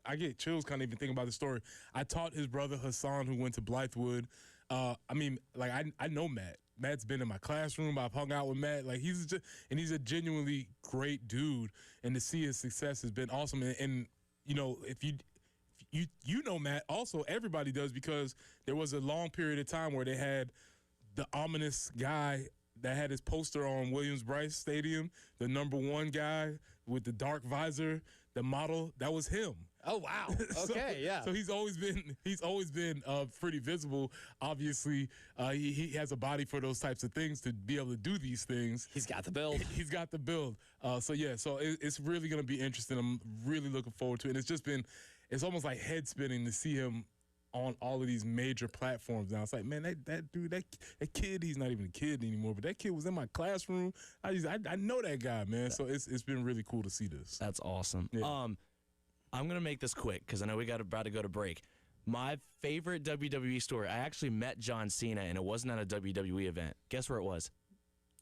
I get chills kind of even thinking about the story. I taught his brother Hassan, who went to Blythewood. I know Matt. Matt's been in my classroom. I've hung out with Matt. Like he's a genuinely great dude, and to see his success has been awesome. And you know, if you know Matt, also everybody does, because there was a long period of time where they had the ominous guy that had his poster on Williams-Brice Stadium, the #1 guy with the dark visor, the model. That was him. Oh wow! Okay, yeah. So he's always been pretty visible. Obviously, he has a body for those types of things to be able to do these things. He's got the build. He's got the build. So it's really going to be interesting. I'm really looking forward to it. And it's almost like head spinning to see him on all of these major platforms now. It's like, man, that dude, that kid, he's not even a kid anymore, but that kid was in my classroom. I know that guy, man. So it's been really cool to see this. That's awesome. Yeah. I'm going to make this quick because I know we about to go to break. My favorite WWE story, I actually met John Cena, and it wasn't at a WWE event. Guess where it was?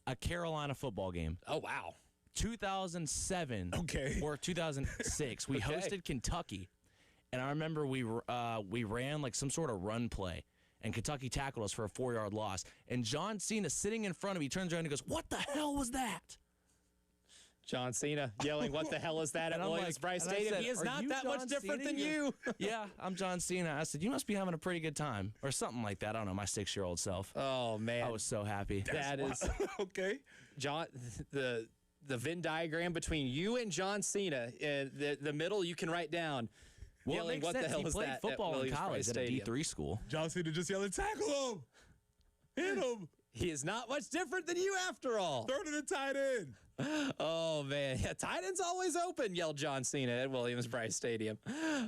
A Carolina football game. Oh, wow. 2007 or 2006. We Okay. hosted Kentucky. And I remember we ran like some sort of run play, and Kentucky tackled us for a 4-yard loss. And John Cena sitting in front of me turns around and goes, "What the hell was that?" John Cena yelling, "What the hell is that?" at Williams-Brice Stadium. He is not that much different than you. Yeah, I'm John Cena. I said, "You must be having a pretty good time," or something like that. I don't know, my 6-year-old self. Oh man, I was so happy. That is okay. John, the Venn diagram between you and John Cena, the middle you can write down. Well, yelling, it makes "What sense. the hell He is played that?" football in college at a Stadium. D3 school. John Cena just yelling, "Tackle him! Hit him!" He is not much different than you after all. Throw to the tight end. Oh, man. Yeah, tight end's always open, yelled John Cena at Williams-Brice Stadium.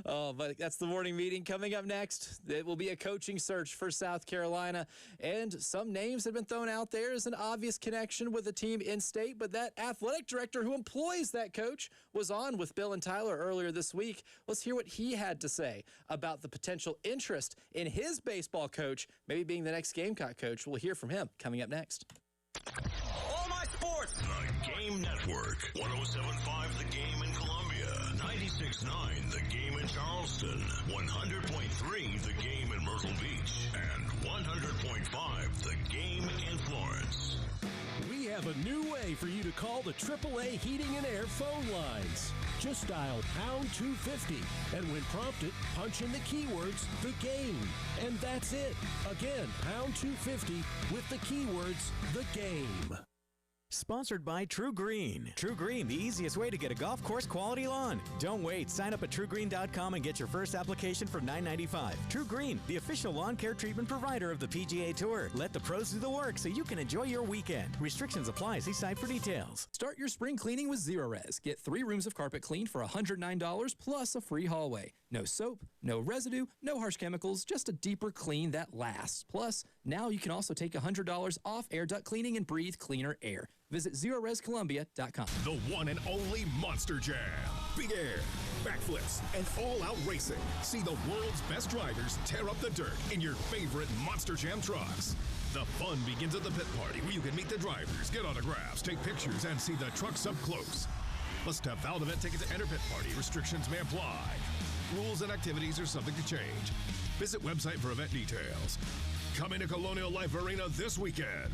Oh, but that's the morning meeting. Coming up next, it will be a coaching search for South Carolina. And some names have been thrown out there as an obvious connection with the team in state, but that athletic director who employs that coach was on with Bill and Tyler earlier this week. Let's hear what he had to say about the potential interest in his baseball coach, maybe being the next Gamecock coach. We'll hear from him coming up next. All my sports. The Game Network. 107.5 The Game in Columbia. 96.9 The Game in Charleston. 100.3 The Game in Myrtle Beach. And 100.5 The Game in Florence. We have a new way for you to call the AAA Heating and Air phone lines. Just dial pound 250, and when prompted, punch in the keywords, the game. And that's it. Again, pound 250 with the keywords, the game. Sponsored by True Green. True Green, the easiest way to get a golf course quality lawn. Don't wait. Sign up at TrueGreen.com and get your first application for $9.95. True Green, the official lawn care treatment provider of the PGA Tour. Let the pros do the work so you can enjoy your weekend. Restrictions apply. See site for details. Start your spring cleaning with Zerorez. Get 3 rooms of carpet cleaned for $109 plus a free hallway. No soap, no residue, no harsh chemicals, just a deeper clean that lasts. Plus, now you can also take $100 off air duct cleaning and breathe cleaner air. Visit ZerorezColumbia.com. The one and only Monster Jam. Big air, backflips, and all-out racing. See the world's best drivers tear up the dirt in your favorite Monster Jam trucks. The fun begins at the pit party, where you can meet the drivers, get autographs, take pictures, and see the trucks up close. Must have valid event tickets to enter pit party. Restrictions may apply. Rules and activities are subject to change. Visit website for event details. Coming to Colonial Life Arena this weekend.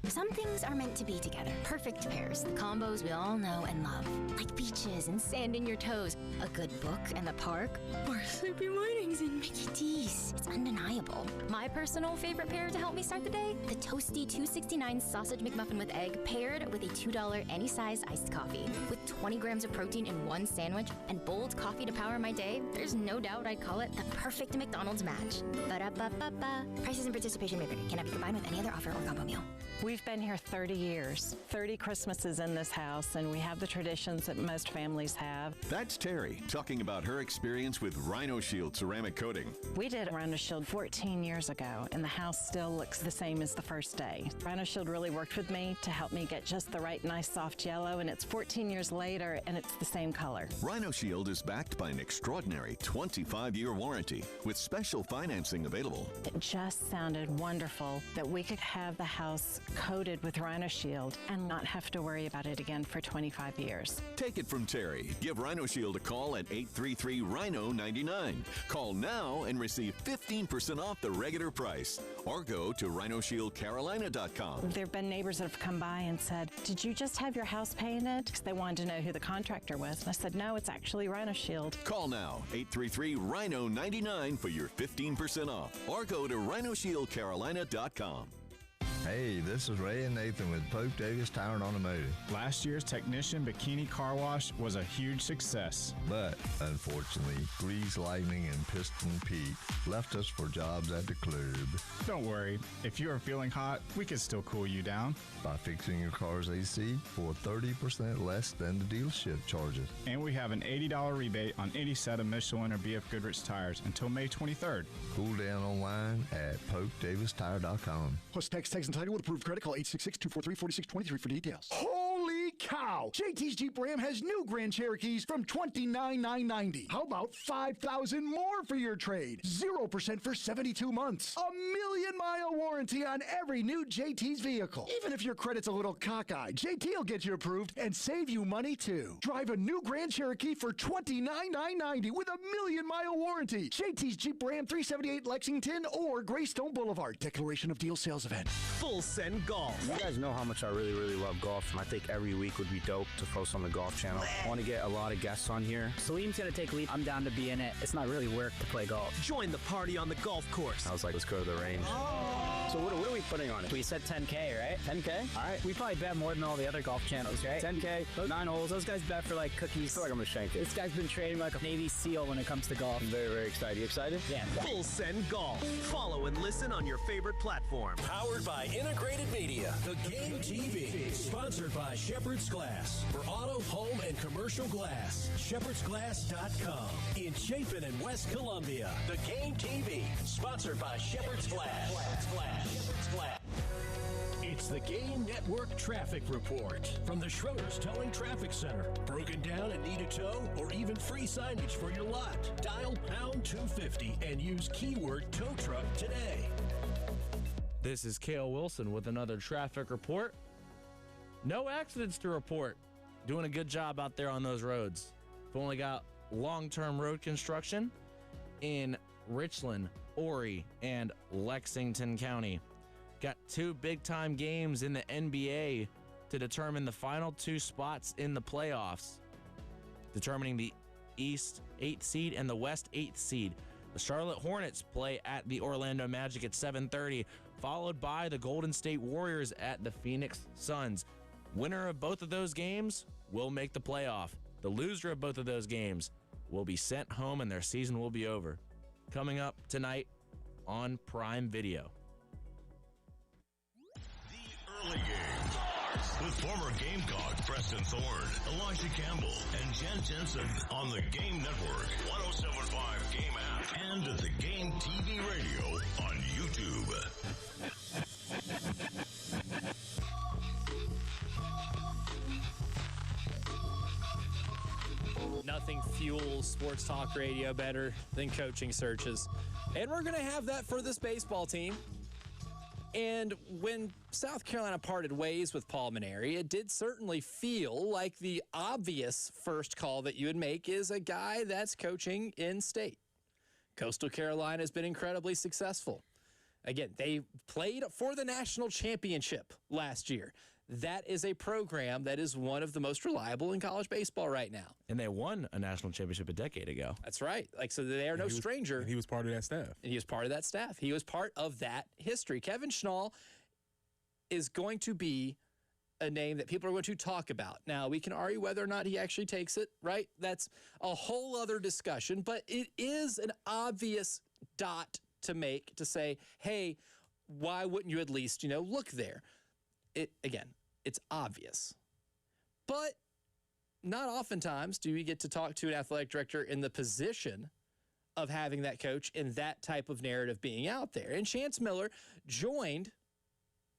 Some things are meant to be together. Perfect pairs. The combos we all know and love. Like beaches and sand in your toes. A good book and the park. Or sleepy mornings and Mickey D's. It's undeniable. My personal favorite pair to help me start the day? The toasty $2.69 sausage McMuffin with egg paired with a $2 any size iced coffee. With 20 grams of protein in one sandwich and bold coffee to power my day, there's no doubt I'd call it the perfect McDonald's match. Ba-da-ba-ba-ba. Prices and participation may vary. Cannot be combined with any other offer or combo meal. We've been here 30 years, 30 Christmases in this house, and we have the traditions that most families have. That's Terry talking about her experience with Rhino Shield ceramic coating. We did Rhino Shield 14 years ago, and the house still looks the same as the first day. Rhino Shield really worked with me to help me get just the right nice soft yellow, and it's 14 years later, and it's the same color. Rhino Shield is backed by an extraordinary 25-year warranty with special financing available. It just sounded wonderful that we could have the house coated with Rhino Shield and not have to worry about it again for 25 years. Take it from Terry. Give Rhino Shield a call at 833-RHINO-99. Call now and receive 15% off the regular price. Or go to RhinoShieldCarolina.com. There have been neighbors that have come by and said, "Did you just have your house painted?" Because they wanted to know who the contractor was. And I said, "No, it's actually Rhino Shield." Call now, 833-RHINO-99 for your 15% off. Or go to RhinoShieldCarolina.com. Hey, this is Ray and Nathan with Pope Davis Tire and Automotive. Last year's Technician Bikini Car Wash was a huge success. But, unfortunately, Grease Lightning and Piston Pete left us for jobs at the club. Don't worry, if you are feeling hot, we can still cool you down. By fixing your car's AC for 30% less than the dealership charges. And we have an $80 rebate on any set of Michelin or BF Goodrich tires until May 23rd. Cool down online at PopeDavisTire.com. Plus text and title with approved credit. Call 866-243-4623 for details. Holy cow! JT's Jeep Ram has new Grand Cherokees from $29,990. How about $5,000 more for your trade? 0% for 72 months. A 1,000,000-mile warranty on every new JT's vehicle. Even if your credit's a little cockeyed, JT will get you approved and save you money too. Drive a new Grand Cherokee for $29,990 with a 1,000,000-mile warranty. JT's Jeep Ram 378 Lexington or Greystone Boulevard. Declaration of Deal Sales Event. Full Send Golf. You guys know how much I really, really love golf, and I think every week would be dope to post on the Golf Channel. I want to get a lot of guests on here. Salim's going to take lead. I'm down to be in it. It's not really work to play golf. Join the party on the golf course. I was like, let's go to the range. So what are we putting on it? We said 10K, right? 10K? All right. We probably bet more than all the other golf channels, right? 10K, 9 holes. Those guys bet for like cookies. I feel like I'm going to shank it. This guy's been training like a Navy SEAL when it comes to golf. I'm very, very excited. You excited? Yeah. Full Send Golf. Follow and listen on your favorite platform. Powered by Integrated Media. The Game TV. Sponsored by Shepherd's Glass. For auto, home, and commercial glass. ShepherdsGlass.com. In Chapin and West Columbia. The Game TV. Sponsored by Shepherd's Glass. Shepherd's Glass. It's the Game Network Traffic Report from the Schroeder's Towing Traffic Center. Broken down and need a tow or even free signage for your lot? Dial pound 250 and use keyword tow truck today. This is Kale Wilson with another traffic report. No accidents to report. Doing a good job out there on those roads. We've only got long-term road construction in Richland, Horry, and Lexington County. Got two big-time games in the NBA to determine the final two spots in the playoffs, determining the East 8th seed and the West 8th seed. The Charlotte Hornets play at the Orlando Magic at 7:30, followed by the Golden State Warriors at the Phoenix Suns. Winner of both of those games will make the playoff. The loser of both of those games will be sent home and their season will be over. Coming up tonight on Prime Video. Early game with former Gamecock Preston Thorne, Elijah Campbell, and Jen Jensen on the Game Network, 107.5 Game app, and at the Game TV radio on YouTube. Nothing fuels sports talk radio better than coaching searches. And we're going to have that for this baseball team. And when South Carolina parted ways with Paul Mainieri, it did certainly feel like the obvious first call that you would make is a guy that's coaching in state. Coastal Carolina has been incredibly successful. Again, they played for the national championship last year. That is a program that is one of the most reliable in college baseball right now. And they won a national championship a decade ago. That's right. So they are no stranger. And he was part of that staff. And he was part of that staff. He was part of that history. Kevin Schnall is going to be a name that people are going to talk about. Now, we can argue whether or not he actually takes it, right? That's a whole other discussion. But it is an obvious dot to make to say, hey, why wouldn't you at least, look there? It's obvious. But not oftentimes do we get to talk to an athletic director in the position of having that coach and that type of narrative being out there. And Chance Miller joined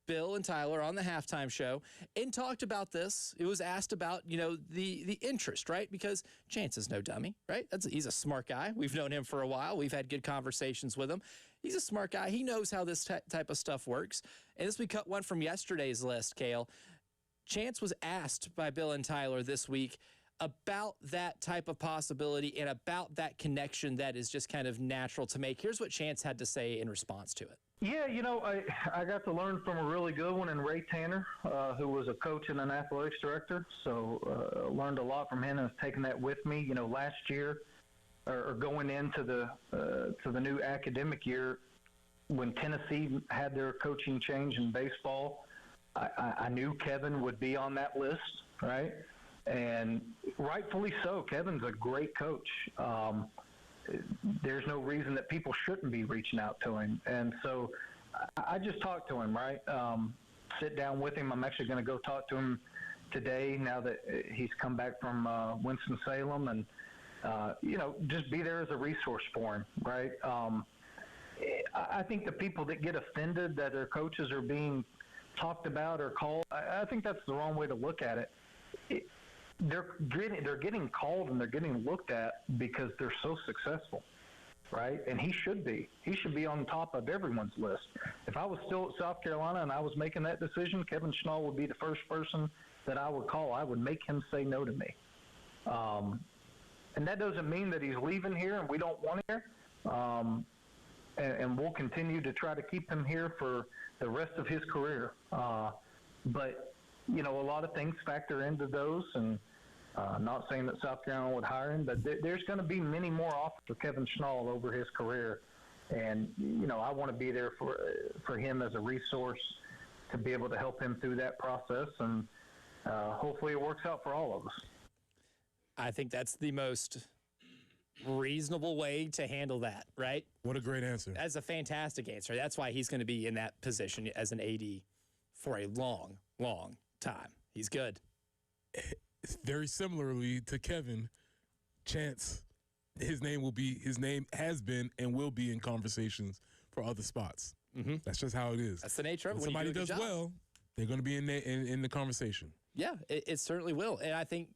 Bill and Tyler on the halftime show and talked about this. It was asked about, the interest, right? Because Chance is no dummy, right? He's a smart guy. We've known him for a while. We've had good conversations with him. He's a smart guy. He knows how this type of stuff works. And this we cut one from yesterday's list, Kale. Chance was asked by Bill and Tyler this week about that type of possibility and about that connection that is just kind of natural to make. Here's what Chance had to say in response to it. Yeah, I got to learn from a really good one in Ray Tanner, who was a coach and an athletics director. So learned a lot from him and have taken that with me. Last year or going into the new academic year, when Tennessee had their coaching change in baseball, I knew Kevin would be on that list, right? And rightfully so. Kevin's a great coach. There's no reason that people shouldn't be reaching out to him. And so I just talked to him, right? Sit down with him. I'm actually going to go talk to him today now that he's come back from Winston-Salem and, just be there as a resource for him, right? I think the people that get offended that their coaches are being talked about or called, I think that's the wrong way to look at it. They're getting called and they're getting looked at because they're so successful, right? And he should be. He should be on top of everyone's list. If I was still at South Carolina and I was making that decision, Kevin Schnall would be the first person that I would call. I would make him say no to me. And that doesn't mean that he's leaving here and we don't want him here. And we'll continue to try to keep him here for the rest of his career. But a lot of things factor into those, and not saying that South Carolina would hire him, but there's going to be many more offers for Kevin Schnall over his career. And, I want to be there for him as a resource to be able to help him through that process. And hopefully it works out for all of us. I think that's the most reasonable way to handle that, right? What a great answer. That's a fantastic answer. That's why he's going to be in that position as an AD for a long, long time. He's good. Very similarly to Kevin, Chance, his name has been and will be in conversations for other spots. Mm-hmm. That's just how it is. That's the nature of it. When somebody does well, they're going to be in the conversation. Yeah, it certainly will. And I think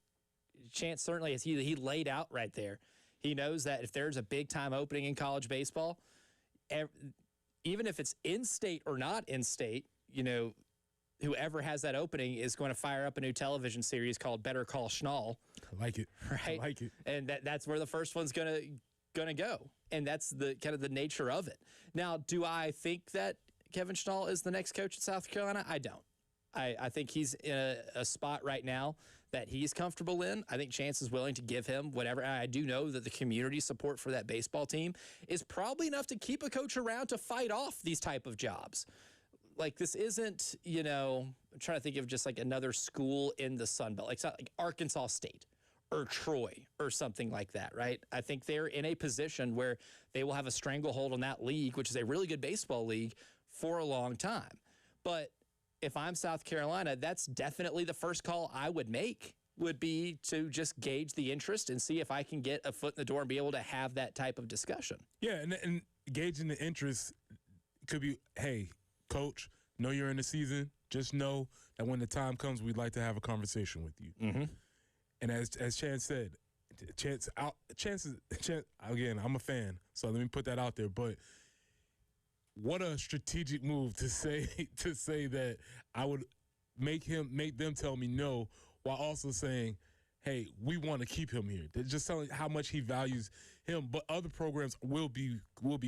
Chance certainly, as he laid out right there, he knows that if there's a big-time opening in college baseball, even if it's in-state or not in-state, whoever has that opening is going to fire up a new television series called Better Call Schnall. I like it. Right? I like it. And that's where the first one's gonna go. And that's the kind of the nature of it. Now, do I think that Kevin Schnall is the next coach at South Carolina? I don't. I think he's in a spot right now that he's comfortable in. I think Chance is willing to give him whatever. I do know that the community support for that baseball team is probably enough to keep a coach around to fight off these type of jobs. Like, this isn't, I'm trying to think of just like another school in the Sun Belt. Like, it's not like Arkansas State or Troy or something like that, right? I think they're in a position where they will have a stranglehold on that league, which is a really good baseball league, for a long time. But if I'm South Carolina, that's definitely the first call I would make, would be to just gauge the interest and see if I can get a foot in the door and be able to have that type of discussion. Yeah, and gauging the interest could be, hey, coach, know you're in the season. Just know that when the time comes, we'd like to have a conversation with you. Mm-hmm. And as Chance said, Chance, again, I'm a fan, so let me put that out there. But what a strategic move to say that I would make them tell me no, while also saying, hey, we want to keep him here. They're just telling how much he values him. But other programs will be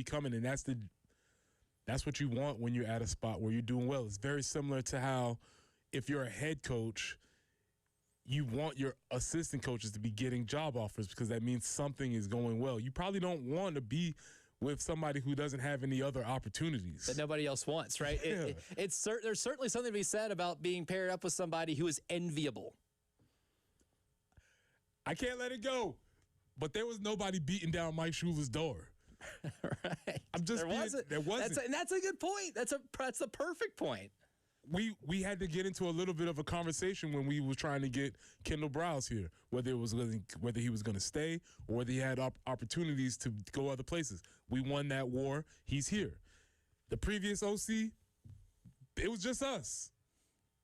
coming, and that's what you want when you're at a spot where you're doing well. It's very similar to how if you're a head coach, you want your assistant coaches to be getting job offers because that means something is going well. You probably don't want to be with somebody who doesn't have any other opportunities that nobody else wants, right? Yeah. There's certainly something to be said about being paired up with somebody who is enviable. I can't let it go, but there was nobody beating down Mike Schuler's door. Right. There wasn't. And that's a good point. That's a perfect point. We had to get into a little bit of a conversation when we were trying to get Kendall Browse here, whether he was going to stay or whether he had opportunities to go other places. We won that war. He's here. The previous OC it was just us.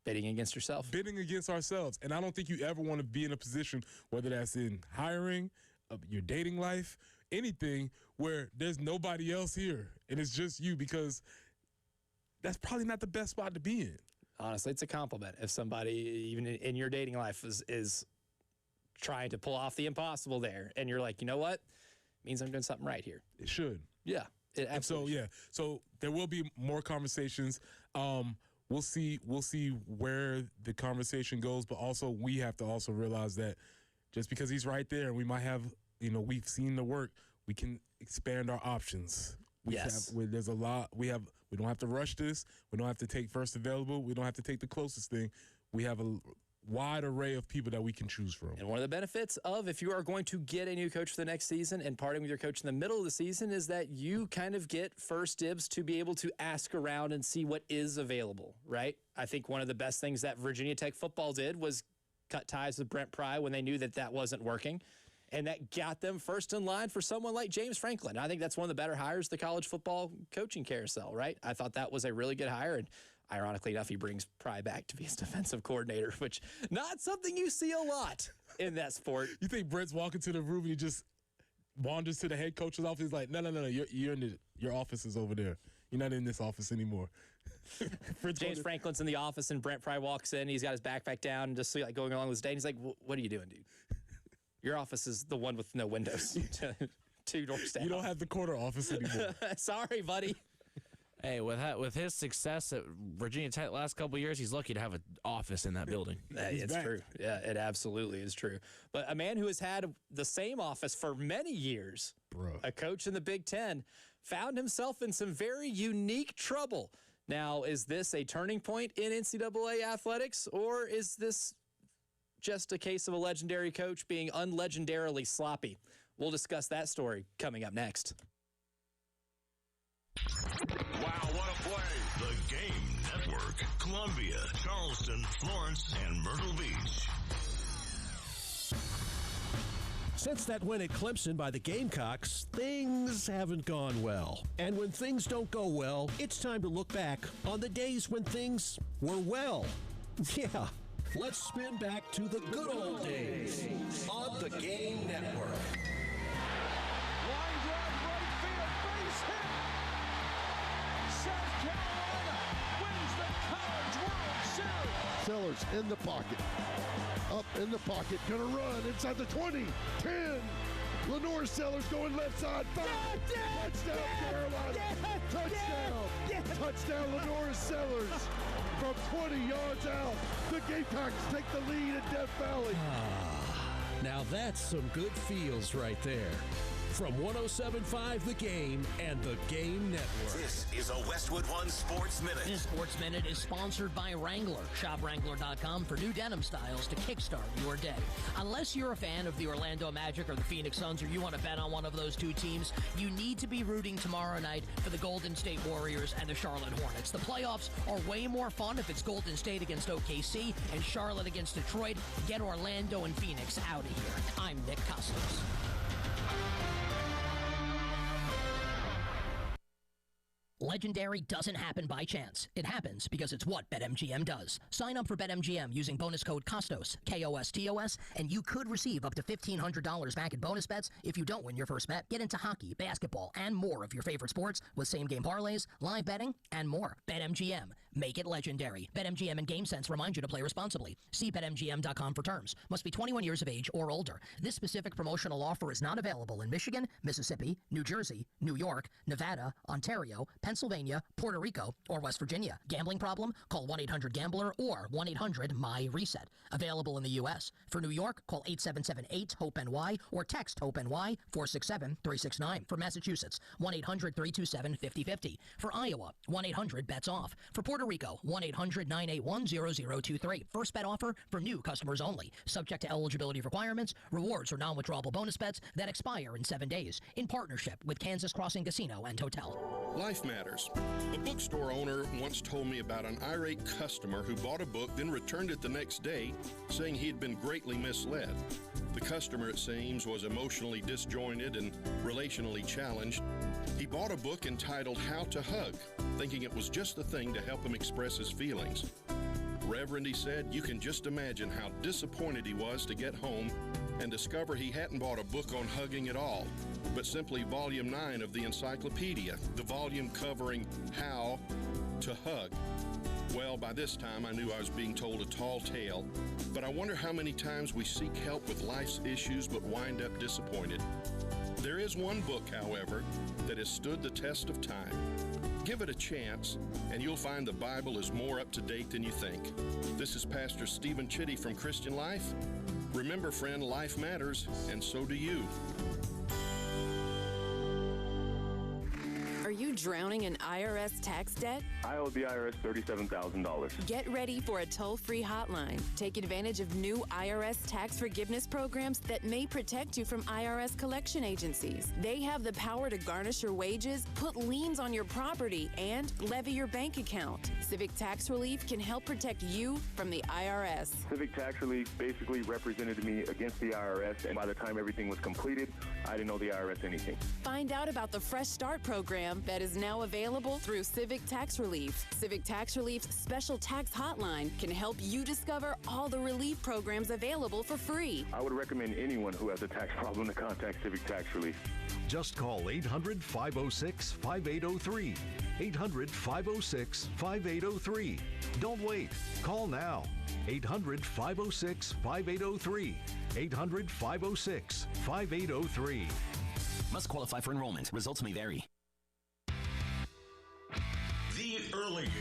Bidding against yourself. Bidding against ourselves. And I don't think you ever want to be in a position, whether that's in hiring, your dating life, anything, where there's nobody else here and it's just you, because that's probably not the best spot to be in. Honestly, it's a compliment if somebody, even in your dating life, is trying to pull off the impossible there, and you're like, you know what? It means I'm doing something right here. It should. Yeah. It absolutely should. So there will be more conversations. We'll see where the conversation goes, but also we have to also realize that just because he's right there and we might have, we've seen the work, we can expand our options. There's a lot. We don't have to rush this. We don't have to take first available. We don't have to take the closest thing. We have a wide array of people that we can choose from. And one of the benefits of, if you are going to get a new coach for the next season and parting with your coach in the middle of the season, is that you kind of get first dibs to be able to ask around and see what is available, right? I think one of the best things that Virginia Tech football did was cut ties with Brent Pry when they knew that wasn't working. And that got them first in line for someone like James Franklin. I think that's one of the better hires the college football coaching carousel, right? I thought that was a really good hire. And ironically enough, he brings Pry back to be his defensive coordinator, which not something you see a lot in that sport. You think Brent's walking to the room and he just wanders to the head coach's office? He's like, no, you're in your office is over there. You're not in this office anymore. James Franklin's in the office and Brent Pry walks in. He's got his backpack down and just like going along with his day. And he's like, what are you doing, dude? Your office is the one with no windows. 2 doors down. You don't have the corner office anymore. Sorry, buddy. Hey, with his success at Virginia Tech last couple of years, he's lucky to have an office in that building. It's true. Yeah, it absolutely is true. But a man who has had the same office for many years, a coach in the Big Ten, found himself in some very unique trouble. Now, is this a turning point in NCAA athletics, or is this just a case of a legendary coach being unlegendarily sloppy? We'll discuss that story coming up next. Wow, what a play. The Game Network. Columbia, Charleston, Florence, and Myrtle Beach. Since that win at Clemson by the Gamecocks, things haven't gone well. And when things don't go well, it's time to look back on the days when things were well. Yeah, let's spin back to the good old days on the Game Network. Line drive, right field, base hit. South Carolina wins the College World Series. Sellers in the pocket. Up in the pocket, gonna run inside the 20, 10. Lenore Sellers going left side, 5. Touchdown, Carolina. Touchdown. Touchdown, Lenore Sellers. From 20 yards out, the Gamecocks take the lead at Death Valley. Now that's some good feels right there. From 107.5 The Game and the Game Network. This is a Westwood One Sports Minute. This Sports Minute is sponsored by Wrangler. Shop Wrangler.com for new denim styles to kickstart your day. Unless you're a fan of the Orlando Magic or the Phoenix Suns, or you want to bet on one of those two teams, you need to be rooting tomorrow night for the Golden State Warriors and the Charlotte Hornets. The playoffs are way more fun if it's Golden State against OKC and Charlotte against Detroit. Get Orlando and Phoenix out of here. I'm Nick Costos. Legendary doesn't happen by chance. It happens because it's what BetMGM does. Sign up for BetMGM using bonus code KOSTOS, K-O-S-T-O-S, and you could receive up to $1,500 back in bonus bets if you don't win your first bet. Get into hockey, basketball, and more of your favorite sports with same-game parlays, live betting, and more. BetMGM. Make it legendary. BetMGM and GameSense remind you to play responsibly. See BetMGM.com for terms. Must be 21 years of age or older. This specific promotional offer is not available in Michigan, Mississippi, New Jersey, New York, Nevada, Ontario, Pennsylvania, Puerto Rico, or West Virginia. Gambling problem? Call 1-800-GAMBLER or 1-800-MY-RESET. Available in the U.S. For New York, call 877-8-HOPE-NY or text HOPE-NY 467-369. For Massachusetts, 1-800-327-5050. For Iowa, 1-800-BETS-OFF. For Puerto Rico, 1-800-981-0023. First bet offer for new customers only. Subject to eligibility requirements. Rewards or non-withdrawable bonus bets that expire in 7 days. In partnership with Kansas Crossing Casino and Hotel. Life matters. A bookstore owner once told me about an irate customer who bought a book, then returned it the next day, saying he had been greatly misled. The customer, it seems, was emotionally disjointed and relationally challenged. He bought a book entitled How to Hug, thinking it was just the thing to help him express his feelings. Reverend, he said, you can just imagine how disappointed he was to get home and discover he hadn't bought a book on hugging at all, but simply volume 9 of the encyclopedia, the volume covering How to Hug. Well, by this time, I knew I was being told a tall tale, but I wonder how many times we seek help with life's issues but wind up disappointed. There is one book, however, that has stood the test of time. Give it a chance, and you'll find the Bible is more up to date than you think. This is Pastor Stephen Chitty from Christian Life. Remember, friend, life matters, and so do you. Are you drowning in IRS tax debt? I owe the IRS $37,000. Get ready for a toll-free hotline. Take advantage of new IRS tax forgiveness programs that may protect you from IRS collection agencies. They have the power to garnish your wages, put liens on your property, and levy your bank account. Civic Tax Relief can help protect you from the IRS. Civic Tax Relief basically represented me against the IRS, and by the time everything was completed, I didn't owe the IRS anything. Find out about the Fresh Start program that is now available through Civic Tax Relief. Civic Tax Relief's special tax hotline can help you discover all the relief programs available for free. I would recommend anyone who has a tax problem to contact Civic Tax Relief. Just call 800-506-5803. 800-506-5803. Don't wait. Call now. 800-506-5803. 800-506-5803. Must qualify for enrollment. Results may vary. The Early Game.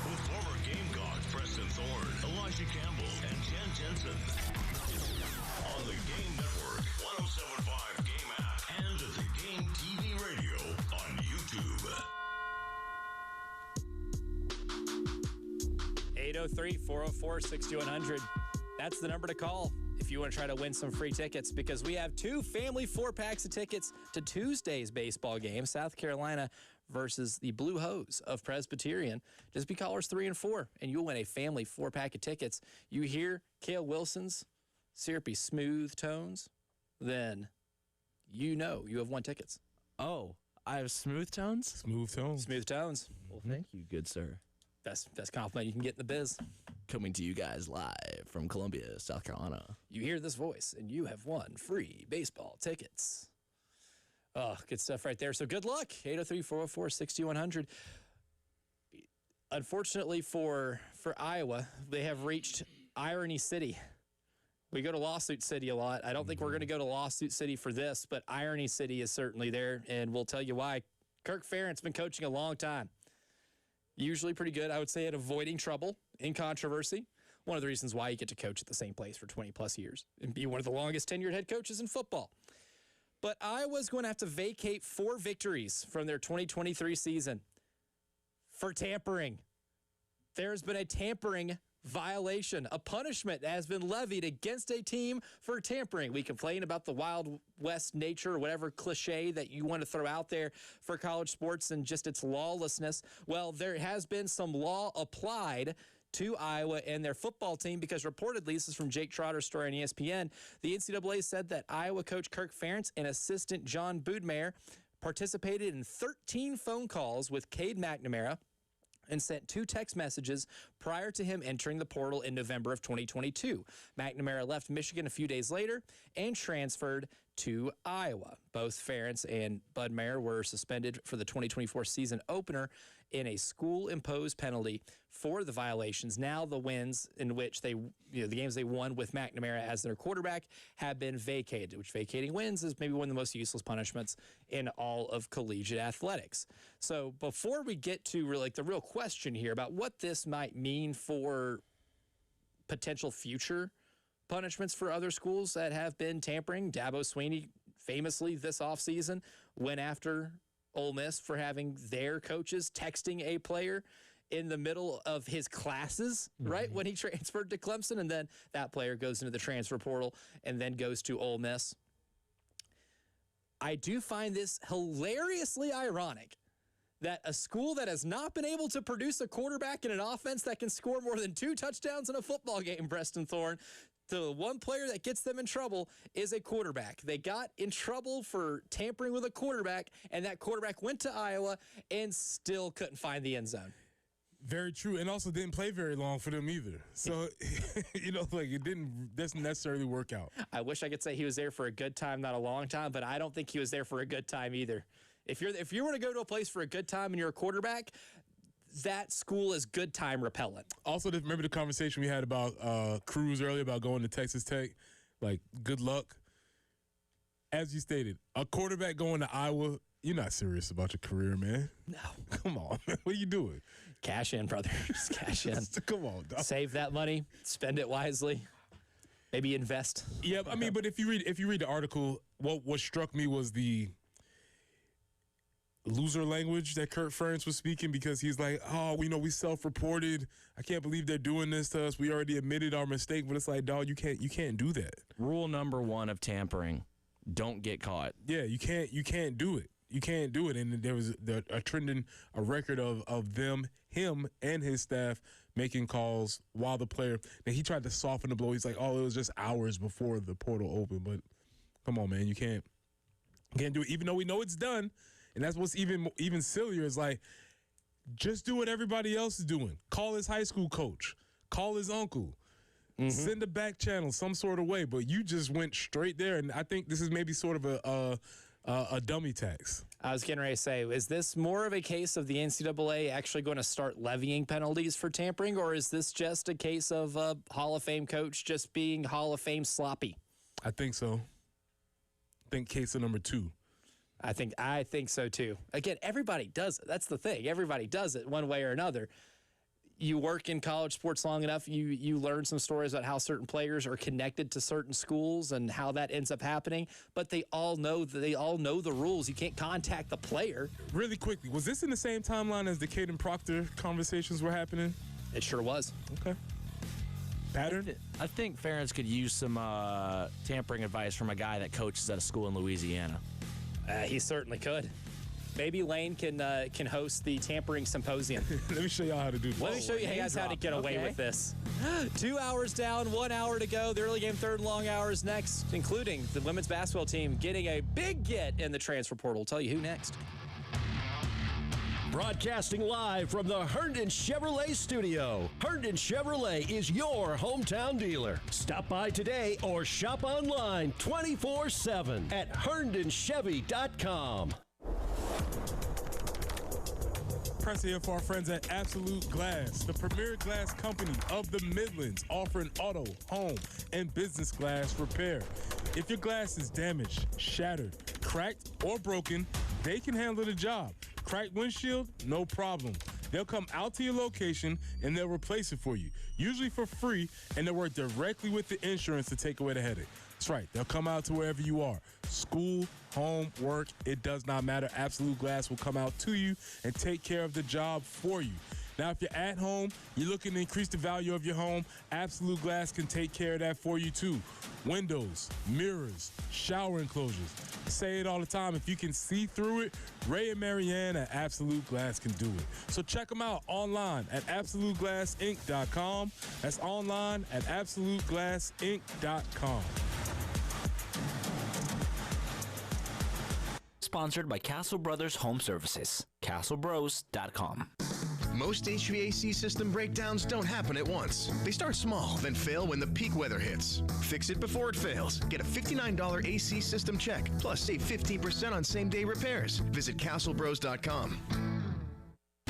With former Gamecocks Preston Thorne, Elijah Campbell, and Jen Jensen. On the Game Network, 107.5 Game app, and the Game TV radio on YouTube. 803-404-6100. That's the number to call if you want to try to win some free tickets, because we have 2 family 4-packs of tickets to Tuesday's baseball game, South Carolina versus the Blue Hose of Presbyterian. Just be callers 3 and 4, and you'll win a family 4-pack of tickets. You hear Cale Wilson's syrupy smooth tones, then you know you have won tickets. Oh, I have smooth tones? Smooth tones. Smooth tones. Well, thank you, good sir. Best compliment you can get in the biz. Coming to you guys live from Columbia, South Carolina. You hear this voice, and you have won free baseball tickets. Oh, good stuff right there. So good luck. 803-404-6100. Unfortunately for Iowa, they have reached Irony City. We go to Lawsuit City a lot. I don't think we're going to go to Lawsuit City for this, but Irony City is certainly there, and we'll tell you why. Kirk Ferentz been coaching a long time. Usually pretty good, I would say, at avoiding trouble in controversy. One of the reasons why you get to coach at the same place for 20-plus years and be one of the longest tenured head coaches in football. But Iowa's going to have to vacate 4 victories from their 2023 season for tampering. There's been a tampering violation, a punishment that has been levied against a team for tampering. We complain about the Wild West nature, or whatever cliche that you want to throw out there for college sports and just its lawlessness. Well, there has been some law applied to Iowa and their football team, because reportedly, this is from Jake Trotter's story on ESPN, the NCAA said that Iowa coach Kirk Ferentz and assistant John Boudmare participated in 13 phone calls with Cade McNamara and sent 2 text messages prior to him entering the portal in November of 2022. McNamara left Michigan a few days later and transferred to Iowa. Both Ferentz and Boudmare were suspended for the 2024 season opener in a school-imposed penalty for the violations. Now the wins in which the games they won with McNamara as their quarterback have been vacated, which vacating wins is maybe one of the most useless punishments in all of collegiate athletics. So before we get to the real question here about what this might mean for potential future punishments for other schools that have been tampering, Dabo Swinney famously this offseason went after Ole Miss for having their coaches texting a player in the middle of his classes, right, when he transferred to Clemson, and then that player goes into the transfer portal and then goes to Ole Miss. I do find this hilariously ironic that a school that has not been able to produce a quarterback in an offense that can score more than 2 touchdowns in a football game, Preston Thorne, the one player that gets them in trouble is a quarterback. They got in trouble for tampering with a quarterback, and that quarterback went to Iowa and still couldn't find the end zone. Very true, and also didn't play very long for them either. So, it doesn't necessarily work out. I wish I could say he was there for a good time, not a long time, but I don't think he was there for a good time either. If you were to go to a place for a good time and you're a quarterback, that school is good time repellent. Also, remember the conversation we had about Cruz earlier about going to Texas Tech? Like, good luck. As you stated, a quarterback going to Iowa, you're not serious about your career, man. No. Come on, man. What are you doing? Cash in, brother. Just cash in. Come on, dog. Save that money. Spend it wisely. Maybe invest. Yeah, I mean, but if you read the article, what struck me was the loser language that Kirk Ferentz was speaking, because he's like, we self-reported. I can't believe they're doing this to us. We already admitted our mistake. But it's like, dog, you can't do that. Rule number 1 of tampering: don't get caught. Yeah, you can't do it. You can't do it. And there was a record of him and his staff making calls while the player. And he tried to soften the blow. He's like, it was just hours before the portal opened. But come on, man, you can't do it. Even though we know it's done. And that's what's even sillier is like, just do what everybody else is doing. Call his high school coach. Call his uncle. Send a back channel some sort of way. But you just went straight there. And I think this is maybe sort of a dummy tax. I was getting ready to say, is this more of a case of the NCAA actually going to start levying penalties for tampering, or is this just a case of a Hall of Fame coach just being Hall of Fame sloppy? I think so. I think case number 2. I think so too. Again, everybody does it. That's the thing. Everybody does it one way or another. You work in college sports long enough, you learn some stories about how certain players are connected to certain schools and how that ends up happening. But they all know the rules. You can't contact the player. Really quickly, was this in the same timeline as the Caden Proctor conversations were happening? It sure was. Okay. Pattern? I think Ferentz could use some tampering advice from a guy that coaches at a school in Louisiana. He certainly could. Maybe Lane can host the tampering symposium. Let me show y'all how to do this. Let me show you guys how to get away with this. 2 hours down, 1 hour to go. The early game third and long hours next, including the women's basketball team getting a big get in the transfer portal. I'll tell you who next. Broadcasting live from the Herndon Chevrolet studio. Herndon Chevrolet is your hometown dealer. Stop by today or shop online 24/7 at herndonchevy.com. Press here for our friends at Absolute Glass, the premier glass company of the Midlands, offering auto, home, and business glass repair. If your glass is damaged, shattered, cracked, or broken, they can handle the job. Cracked windshield? No problem. They'll come out to your location and they'll replace it for you, usually for free, and they'll work directly with the insurance to take away the headache. That's right. They'll come out to wherever you are. School, home, work, it does not matter. Absolute Glass will come out to you and take care of the job for you. Now, if you're at home, you're looking to increase the value of your home, Absolute Glass can take care of that for you too. Windows, mirrors, shower enclosures. I say it all the time. If you can see through it, Ray and Marianne at Absolute Glass can do it. So check them out online at AbsoluteGlassInc.com. That's online at AbsoluteGlassInc.com. Sponsored by Castle Brothers Home Services. CastleBros.com. Most HVAC system breakdowns don't happen at once. They start small, then fail when the peak weather hits. Fix it before it fails. Get a $59 AC system check, plus save 15% on same-day repairs. Visit CastleBros.com.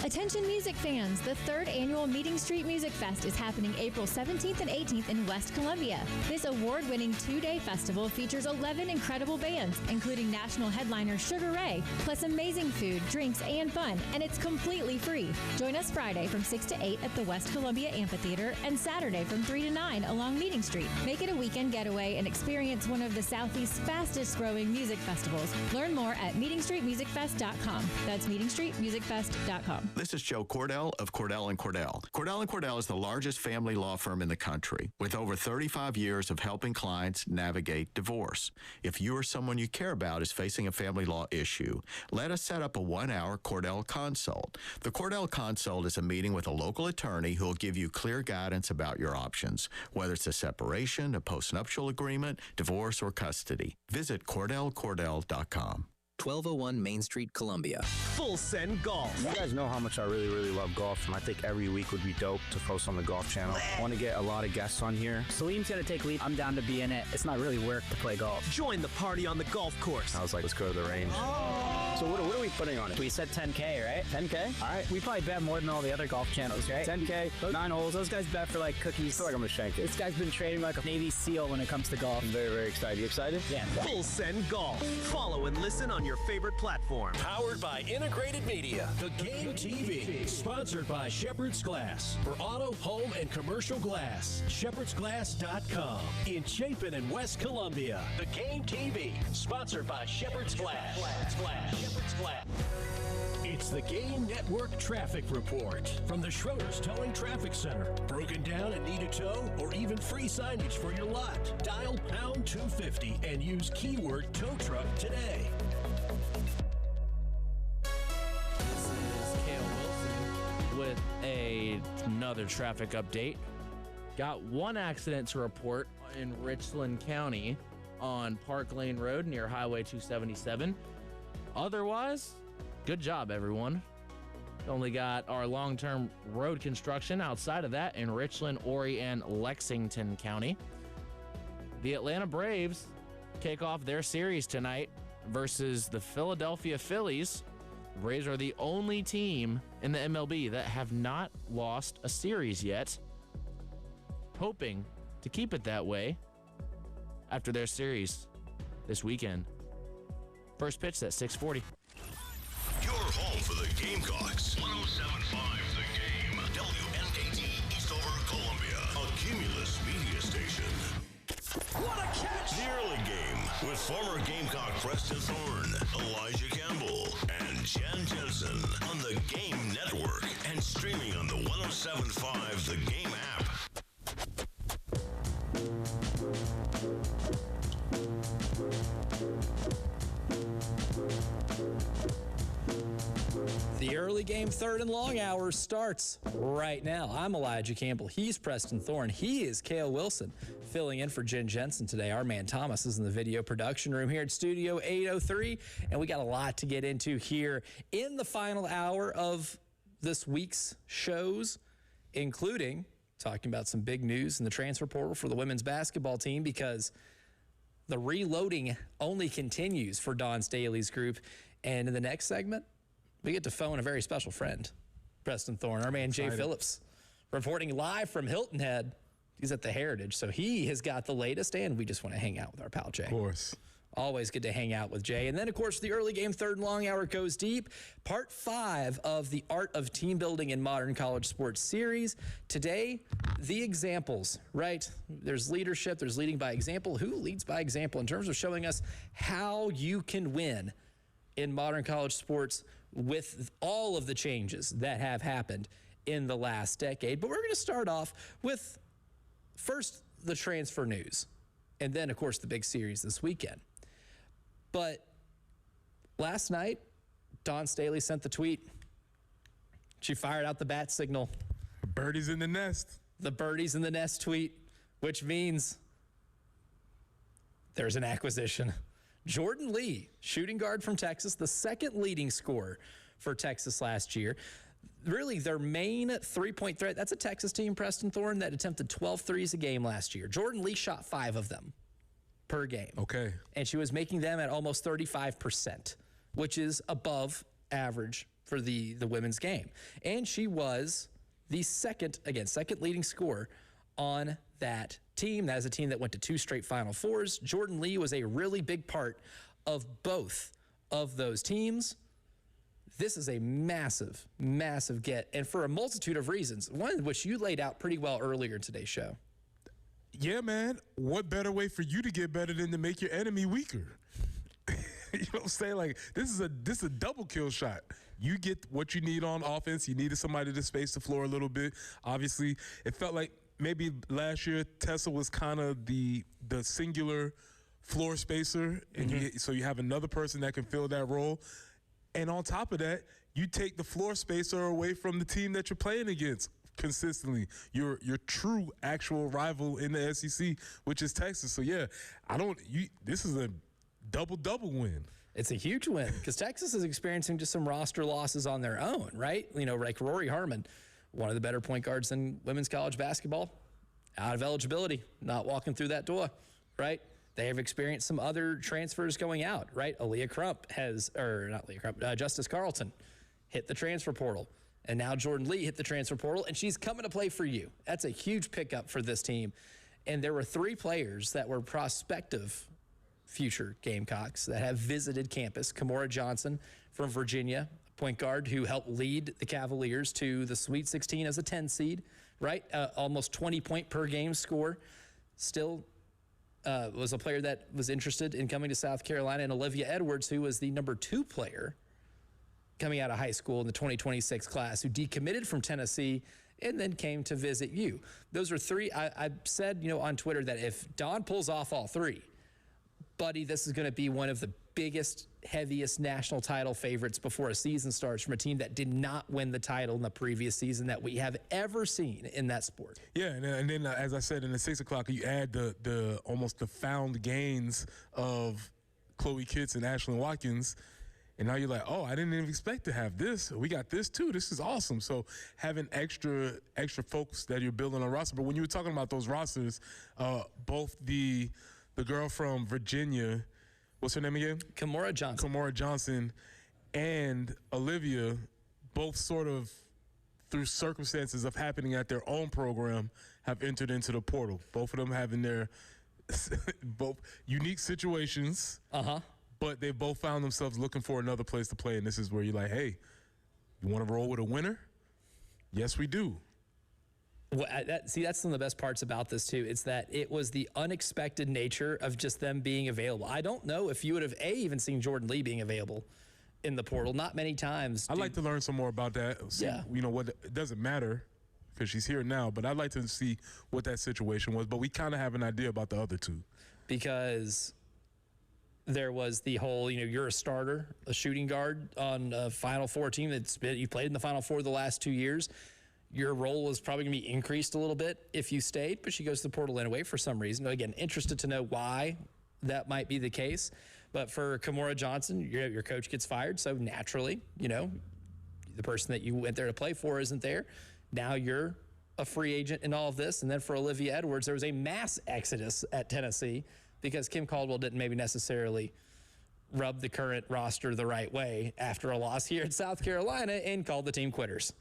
Attention music fans, the 3rd annual Meeting Street Music Fest is happening April 17th and 18th in West Columbia. This award-winning 2-day festival features 11 incredible bands, including national headliner Sugar Ray, plus amazing food, drinks, and fun, and it's completely free. Join us Friday from 6 to 8 at the West Columbia Amphitheater and Saturday from 3 to 9 along Meeting Street. Make it a weekend getaway and experience one of the Southeast's fastest-growing music festivals. Learn more at meetingstreetmusicfest.com. That's meetingstreetmusicfest.com. This is Joe Cordell of Cordell & Cordell. Cordell & Cordell is the largest family law firm in the country with over 35 years of helping clients navigate divorce. If you or someone you care about is facing a family law issue, let us set up a 1-hour Cordell Consult. The Cordell Consult is a meeting with a local attorney who will give you clear guidance about your options, whether it's a separation, a postnuptial agreement, divorce, or custody. Visit CordellCordell.com. 1201 Main Street, Columbia. Full Send Golf. You guys know how much I really love golf, and I think every week would be dope to post on the Golf Channel. I want to get a lot of guests on here. Salim's going to take lead. I'm down to be in it. It's not really work to play golf. Join the party on the golf course. I was like, let's go to the range. So what are we putting on it? We said 10K, right? 10K? All right. We probably bet more than all the other golf channels, right? 10K, 9 holes. Those guys bet for like cookies. I feel like I'm going to shank it. This guy's been trading like a Navy SEAL when it comes to golf. I'm very excited. You excited? Yeah. Full Send Golf. Follow and listen on your favorite platform. Powered by Integrated Media. The Game TV. Sponsored by Shepherd's Glass. For auto, home, and commercial glass. ShepherdsGlass.com. In Chapin and West Columbia. The Game TV. Sponsored by Shepherd's Glass. Shepherd's Glass. It's the Game Network Traffic Report from the Schroeder's Towing Traffic Center. Broken down and need a tow or even free signage for your lot? Dial pound 250 and use keyword tow truck today. With another traffic update. Got one accident to report in Richland County on Park Lane Road near Highway 277. Otherwise, good job, everyone. Only got our long-term road construction outside of that in Richland, Horry, and Lexington County. The Atlanta Braves kick off their series tonight versus the Philadelphia Phillies. The Braves are the only team in the MLB that have not lost a series yet, hoping to keep it that way after their series this weekend. First pitch at 6:40. Your home for the Gamecocks. 107.5 The Game. WNKT Eastover, Columbia. A Cumulus media station. What a catch! The Early Game with former Gamecock Preston Thorne, Elijah Campbell, and Jen Jensen on the Game Network and streaming on the 107.5 The Game app. The Early Game third and long hour starts right now. I'm Elijah Campbell. He's Preston Thorne. He is Cale Wilson, filling in for Jen Jensen today. Our man Thomas is in the video production room here at Studio 803, and we got a lot to get into here in the final hour of this week's shows, including talking about some big news in the transfer portal for the women's basketball team, because the reloading only continues for Dawn Staley's group. And in the next segment, we get to phone a very special friend, Preston Thorne, our man Jay Phillips, reporting live from Hilton Head. He's at the Heritage, so he has got the latest, and we just want to hang out with our pal Jay. Of course. Always good to hang out with Jay. And then, of course, the Early Game third and long hour goes deep. Part 5 of the Art of Team Building in Modern College Sports series. Today, the examples, right? There's leadership, there's leading by example. Who leads by example in terms of showing us how you can win in modern college sports with all of the changes that have happened in the last decade? But we're going to start off with first the transfer news, and then, of course, the big series this weekend. But last night, Dawn Staley sent the tweet. She fired out the bat signal. Birdies in the nest. The birdies in the nest tweet, which means there's an acquisition. Jordan Lee, shooting guard from Texas, the second leading scorer for Texas last year. Really, their main three-point threat, that's a Texas team, Preston Thorne, that attempted 12 threes a game last year. Jordan Lee shot 5 of them per game. Okay. And she was making them at almost 35%, which is above average for the women's game. And she was the second leading scorer on that team. That is a team that went to 2 straight Final Fours. Jordan Lee was a really big part of both of those teams. This is a massive, massive get, and for a multitude of reasons, one of which you laid out pretty well earlier in today's show. Yeah, man. What better way for you to get better than to make your enemy weaker? what I'm saying? Like, this is a double kill shot. You get what you need on offense. You needed somebody to space the floor a little bit. Obviously, it felt like maybe last year Tessa was kind of the singular floor spacer, and so you have another person that can fill that role. And on top of that, you take the floor spacer away from the team that you're playing against consistently. Your true actual rival in the SEC, which is Texas. So yeah, this is a double win. It's a huge win because Texas is experiencing just some roster losses on their own, right? You know, like Rory Harmon, one of the better point guards in women's college basketball, out of eligibility, not walking through that door, right? They have experienced some other transfers going out, right? Justice Carlton hit the transfer portal. And now Jordan Lee hit the transfer portal, and she's coming to play for you. That's a huge pickup for this team. And there were 3 players that were prospective future Gamecocks that have visited campus. Kimora Johnson from Virginia, point guard who helped lead the Cavaliers to the Sweet 16 as a 10 seed, right? Almost 20-point per game score. Still was a player that was interested in coming to South Carolina. And Olivia Edwards, who was the number 2 player coming out of high school in the 2026 class, who decommitted from Tennessee and then came to visit you. Those are 3. I said, on Twitter that if Dawn pulls off all 3, buddy, this is going to be one of the biggest, heaviest national title favorites before a season starts from a team that did not win the title in the previous season that we have ever seen in that sport. Yeah, and then as I said, in the 6 o'clock, you add the almost the found gains of Chloe Kitts and Ashlyn Watkins. And now you're like, oh, I didn't even expect to have this. We got this too. This is awesome. So having extra folks that you're building on roster. But when you were talking about those rosters, both the girl from Virginia, what's her name again? Kimora Johnson and Olivia, both sort of through circumstances of happening at their own program, have entered into the portal. Both of them having their both unique situations. But they both found themselves looking for another place to play, and this is where you're like, hey, you want to roll with a winner? Yes, we do. Well, that's some of the best parts about this, too. It's that it was the unexpected nature of just them being available. I don't know if you would have, even seen Jordan Lee being available in the portal. Not many times. I'd like to learn some more about that. See, what it doesn't matter because she's here now, but I'd like to see what that situation was. But we kind of have an idea about the other 2. Because there was the whole, you're a starter, a shooting guard on a Final Four team you played in the Final Four the last 2 years. Your role was probably going to be increased a little bit if you stayed, but she goes to the portal anyway for some reason. Again, interested to know why that might be the case. But for Kimora Johnson, your coach gets fired, so naturally, the person that you went there to play for isn't there. Now you're a free agent in all of this. And then for Olivia Edwards, there was a mass exodus at Tennessee because Kim Caldwell didn't maybe necessarily rub the current roster the right way after a loss here at South Carolina and called the team quitters.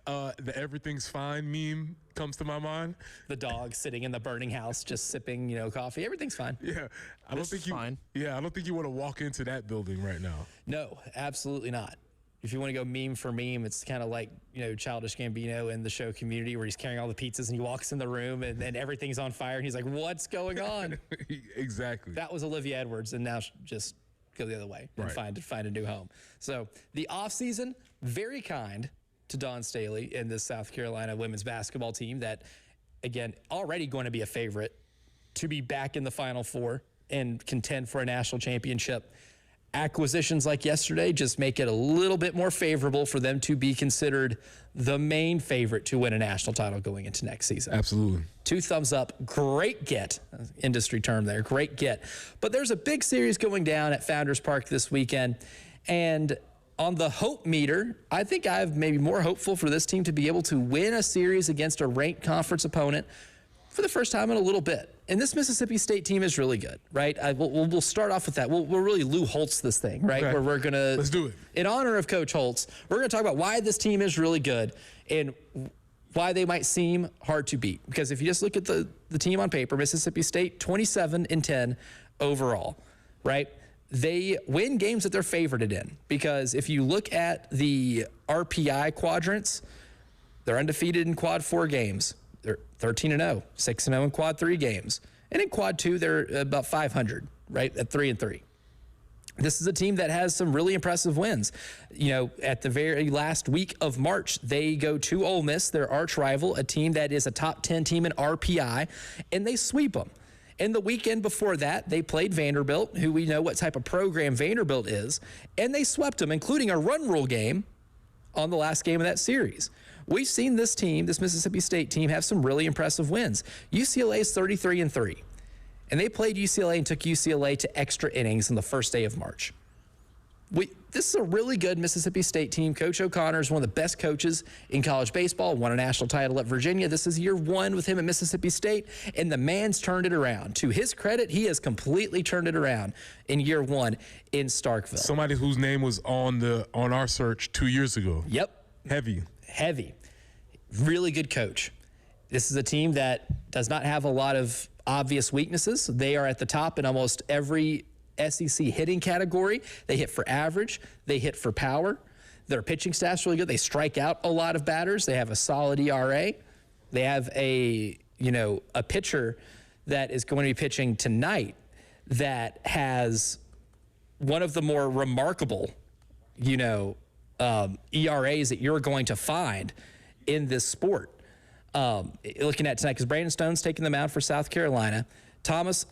The everything's fine meme comes to my mind. The dog sitting in the burning house just sipping, coffee. Everything's fine. Yeah. I don't think you want to walk into that building right now. No, absolutely not. If you want to go meme for meme, it's kind of like, Childish Gambino in the show Community where he's carrying all the pizzas and he walks in the room and everything's on fire and he's like, what's going on? Exactly. That was Olivia Edwards, and now just go the other way and find a new home. So the offseason, very kind to Dawn Staley and this South Carolina women's basketball team that, again, already going to be a favorite to be back in the Final Four and contend for a national championship. Acquisitions like yesterday just make it a little bit more favorable for them to be considered the main favorite to win a national title going into next season. Absolutely. 2 thumbs up. Great get. Industry term there. Great get. But there's a big series going down at Founders Park this weekend. And on the hope meter, I think I'm maybe more hopeful for this team to be able to win a series against a ranked conference opponent for the first time in a little bit. And this Mississippi State team is really good, right? We'll start off with that. We'll really Lou Holtz this thing, right? Okay. Where we're going to... Let's do it. In honor of Coach Holtz, we're going to talk about why this team is really good and why they might seem hard to beat. Because if you just look at the team on paper, Mississippi State, 27-10 overall, right? They win games that they're favorited in. Because if you look at the RPI quadrants, they're undefeated in quad 4 games. They're 13-0, 6-0 in quad 3 games. And in quad 2, they're about 500, right, at 3-3. This is a team that has some really impressive wins. You know, at the very last week of March, they go to Ole Miss, their arch rival, a team that is a top 10 team in RPI, and they sweep them. And the weekend before that, they played Vanderbilt, who we know what type of program Vanderbilt is, and they swept them, including a run rule game on the last game of that series. We've seen this team, this Mississippi State team, have some really impressive wins. UCLA is 33-3. And they played UCLA and took UCLA to extra innings on the first day of March. This is a really good Mississippi State team. Coach O'Connor is one of the best coaches in college baseball, won a national title at Virginia. This is year 1 with him at Mississippi State, and the man's turned it around. To his credit, he has completely turned it around in year 1 in Starkville. Somebody whose name was on our search 2 years ago. Yep. Heavy. Really good coach. This is a team that does not have a lot of obvious weaknesses. They are at the top in almost every SEC hitting category. They hit for average. They hit for power. Their pitching staff's really good. They strike out a lot of batters. They have a solid ERA. They have a pitcher that is going to be pitching tonight that has one of the more remarkable, ERAs that you're going to find in this sport. Looking at tonight, because Brandon Stone's taking them out for South Carolina. Thomas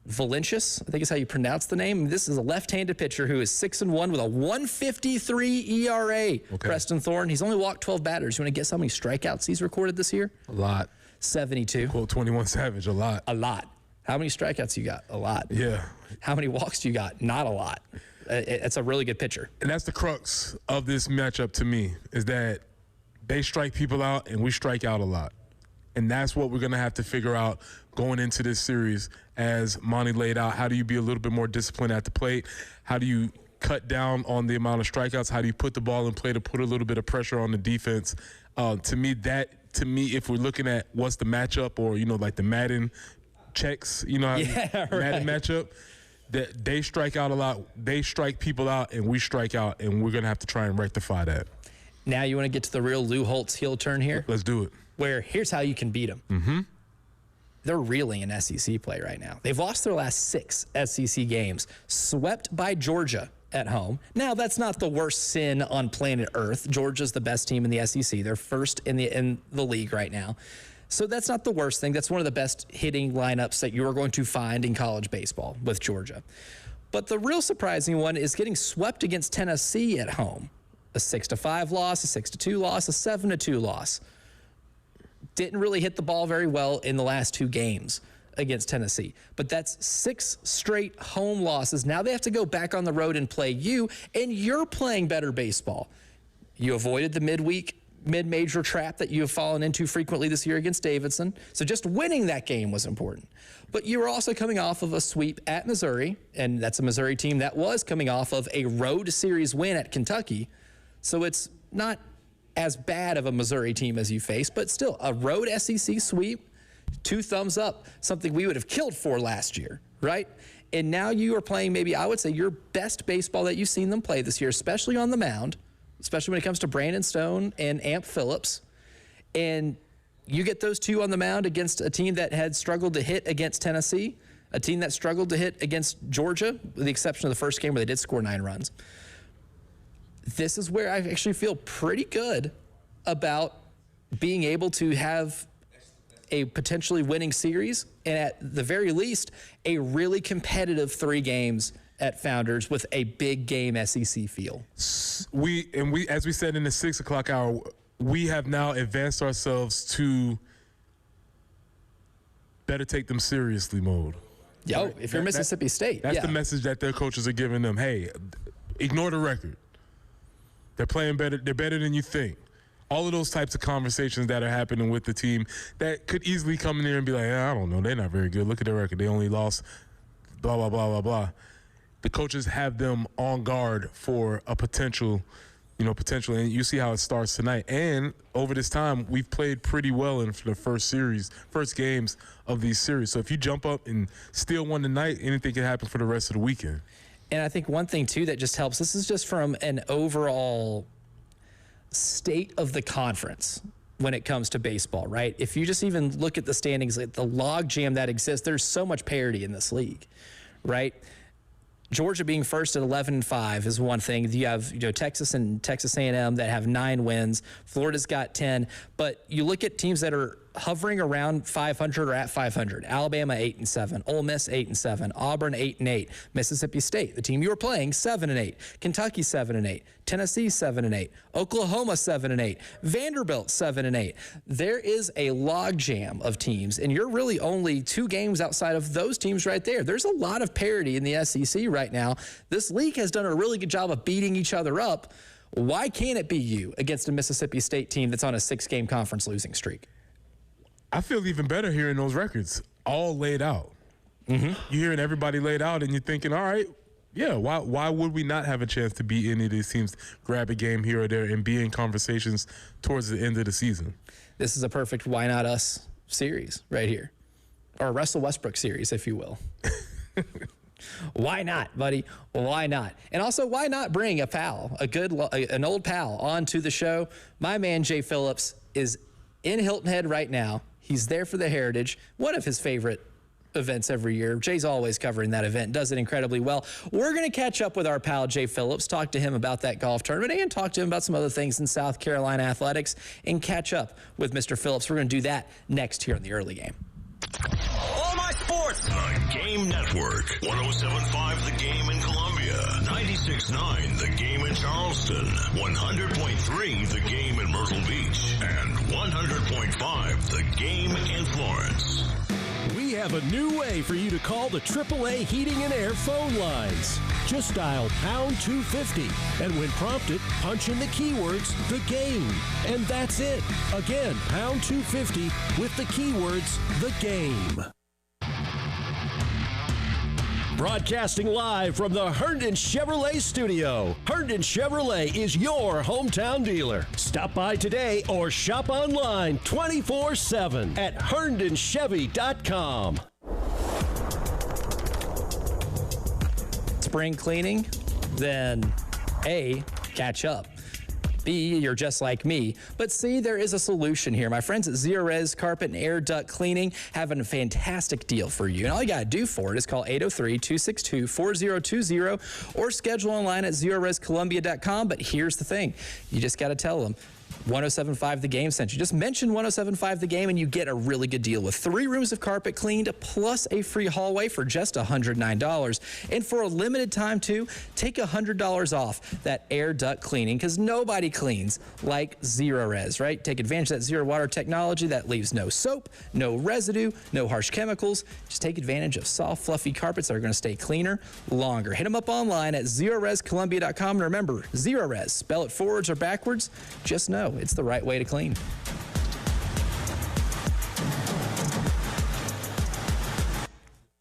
Valencius, I think is how you pronounce the name. This is a left-handed pitcher who is 6-1 with a 1.53 ERA. Okay. Preston Thorne, he's only walked 12 batters. You want to guess how many strikeouts he's recorded this year? A lot. 72. Quote 21 Savage, a lot. A lot. How many strikeouts you got? A lot. Yeah. How many walks do you got? Not a lot. It's a really good pitcher. And that's the crux of this matchup to me, is that they strike people out and we strike out a lot. And that's what we're going to have to figure out going into this series. As Monty laid out, how do you be a little bit more disciplined at the plate? How do you cut down on the amount of strikeouts? How do you put the ball in play to put a little bit of pressure on the defense? To me, if we're looking at what's the matchup, or, like the Madden checks, Madden matchup, that they strike out a lot. They strike people out and we strike out, and we're going to have to try and rectify that. Now you want to get to the real Lou Holtz heel turn here? Let's do it. Where here's how you can beat them. Mm-hmm. They're reeling in SEC play right now. They've lost their last 6 SEC games, swept by Georgia at home. Now, that's not the worst sin on planet Earth. Georgia's the best team in the SEC. They're first in the league right now. So that's not the worst thing. That's one of the best hitting lineups that you are going to find in college baseball with Georgia. But the real surprising one is getting swept against Tennessee at home. A 6-5 loss, a 6-2 loss, a 7-2 loss. Didn't really hit the ball very well in the last 2 games against Tennessee. But that's 6 straight home losses. Now they have to go back on the road and play you, and you're playing better baseball. You avoided the mid-major trap that you have fallen into frequently this year against Davidson. So just winning that game was important. But you were also coming off of a sweep at Missouri, and that's a Missouri team that was coming off of a road series win at Kentucky. So it's not as bad of a Missouri team as you face, but still a road SEC sweep, 2 thumbs up, something we would have killed for last year, right? And now you are playing maybe, I would say, your best baseball that you've seen them play this year, especially on the mound, especially when it comes to Brandon Stone and Amp Phillips. And you get those 2 on the mound against a team that had struggled to hit against Tennessee, a team that struggled to hit against Georgia, with the exception of the first game where they did score 9 runs. This is where I actually feel pretty good about being able to have a potentially winning series, and at the very least, a really competitive 3 games at Founders with a big game SEC feel. We, as we said in the 6 o'clock hour, we have now advanced ourselves to better take them seriously mode. Yo, right? If you're Mississippi State, that's the message that their coaches are giving them. Hey, ignore the record. They're playing better. They're better than you think. All of those types of conversations that are happening with the team that could easily come in there and be like, I don't know, they're not very good. Look at their record. They only lost blah, blah, blah, blah, blah. The coaches have them on guard for a potential, and you see how it starts tonight. And over this time, we've played pretty well in the first games of these series. So if you jump up and steal one tonight, anything can happen for the rest of the weekend. And I think one thing, too, that just helps, this is just from an overall state of the conference when it comes to baseball, right? If you just even look at the standings, like the log jam that exists, there's so much parity in this league, right? Georgia being first at 11-5 is one thing. You have Texas and Texas A&M that have 9 wins. Florida's got 10. But you look at teams that are hovering around 500 or at 500. Alabama 8-7, Ole Miss 8-7, Auburn 8-8, Mississippi State, the team you were playing, 7-8, Kentucky 7-8, Tennessee 7-8, Oklahoma 7-8, Vanderbilt 7-8. There is a logjam of teams, and you're really only 2 games outside of those teams right there. There's a lot of parity in the SEC right now. This league has done a really good job of beating each other up. Why can't it be you against a Mississippi State team that's on a 6-game conference losing streak? I feel even better hearing those records all laid out. You're hearing everybody laid out, and you're thinking, all right, yeah, why would we not have a chance to beat any of these teams, grab a game here or there, and be in conversations towards the end of the season? This is a perfect Why Not Us series right here, or a Russell Westbrook series, if you will. Why not, buddy? Why not? And also, why not bring a pal, an old pal, onto the show? My man, Jay Phillips, is in Hilton Head right now. He's there for the Heritage, one of his favorite events every year. Jay's always covering that event, does it incredibly well. We're going to catch up with our pal Jay Phillips, talk to him about that golf tournament, and talk to him about some other things in South Carolina athletics, and catch up with Mr. Phillips. We're going to do that next here in the early game. All my sports. The Game Network. 107.5 The Game in Columbia. 96.9 The Game in Charleston. 100.3 The Game in Myrtle Beach. And 100.5 The Game in Florence. We have a new way for you to call the AAA Heating and Air phone lines. Just dial pound 250, and when prompted, punch in the keywords, the game. And that's it. Again, pound 250 with the keywords, the game. Broadcasting live from the Herndon Chevrolet studio. Herndon Chevrolet is your hometown dealer. Stop by today or shop online 24/7 at HerndonChevy.com. Spring cleaning? Then A, catch up. B, you're just like me. But C, there is a solution here. My friends at Zerorez Carpet and Air Duct Cleaning have a fantastic deal for you. And all you got to do for it is call 803-262-4020 or schedule online at ZerorezColumbia.com. But here's the thing. You just got to tell them 107.5 The Game sent you. Just mention 107.5 The Game and you get a really good deal with 3 rooms of carpet cleaned plus a free hallway for just $109. And for a limited time too, take $100 off that air duct cleaning because nobody cleans like Zerorez, right? Take advantage of that zero water technology that leaves no soap, no residue, no harsh chemicals. Just take advantage of soft, fluffy carpets that are going to stay cleaner longer. Hit them up online at ZerorezColumbia.com. And remember, Zerorez, spell it forwards or backwards, just know it's the right way to clean.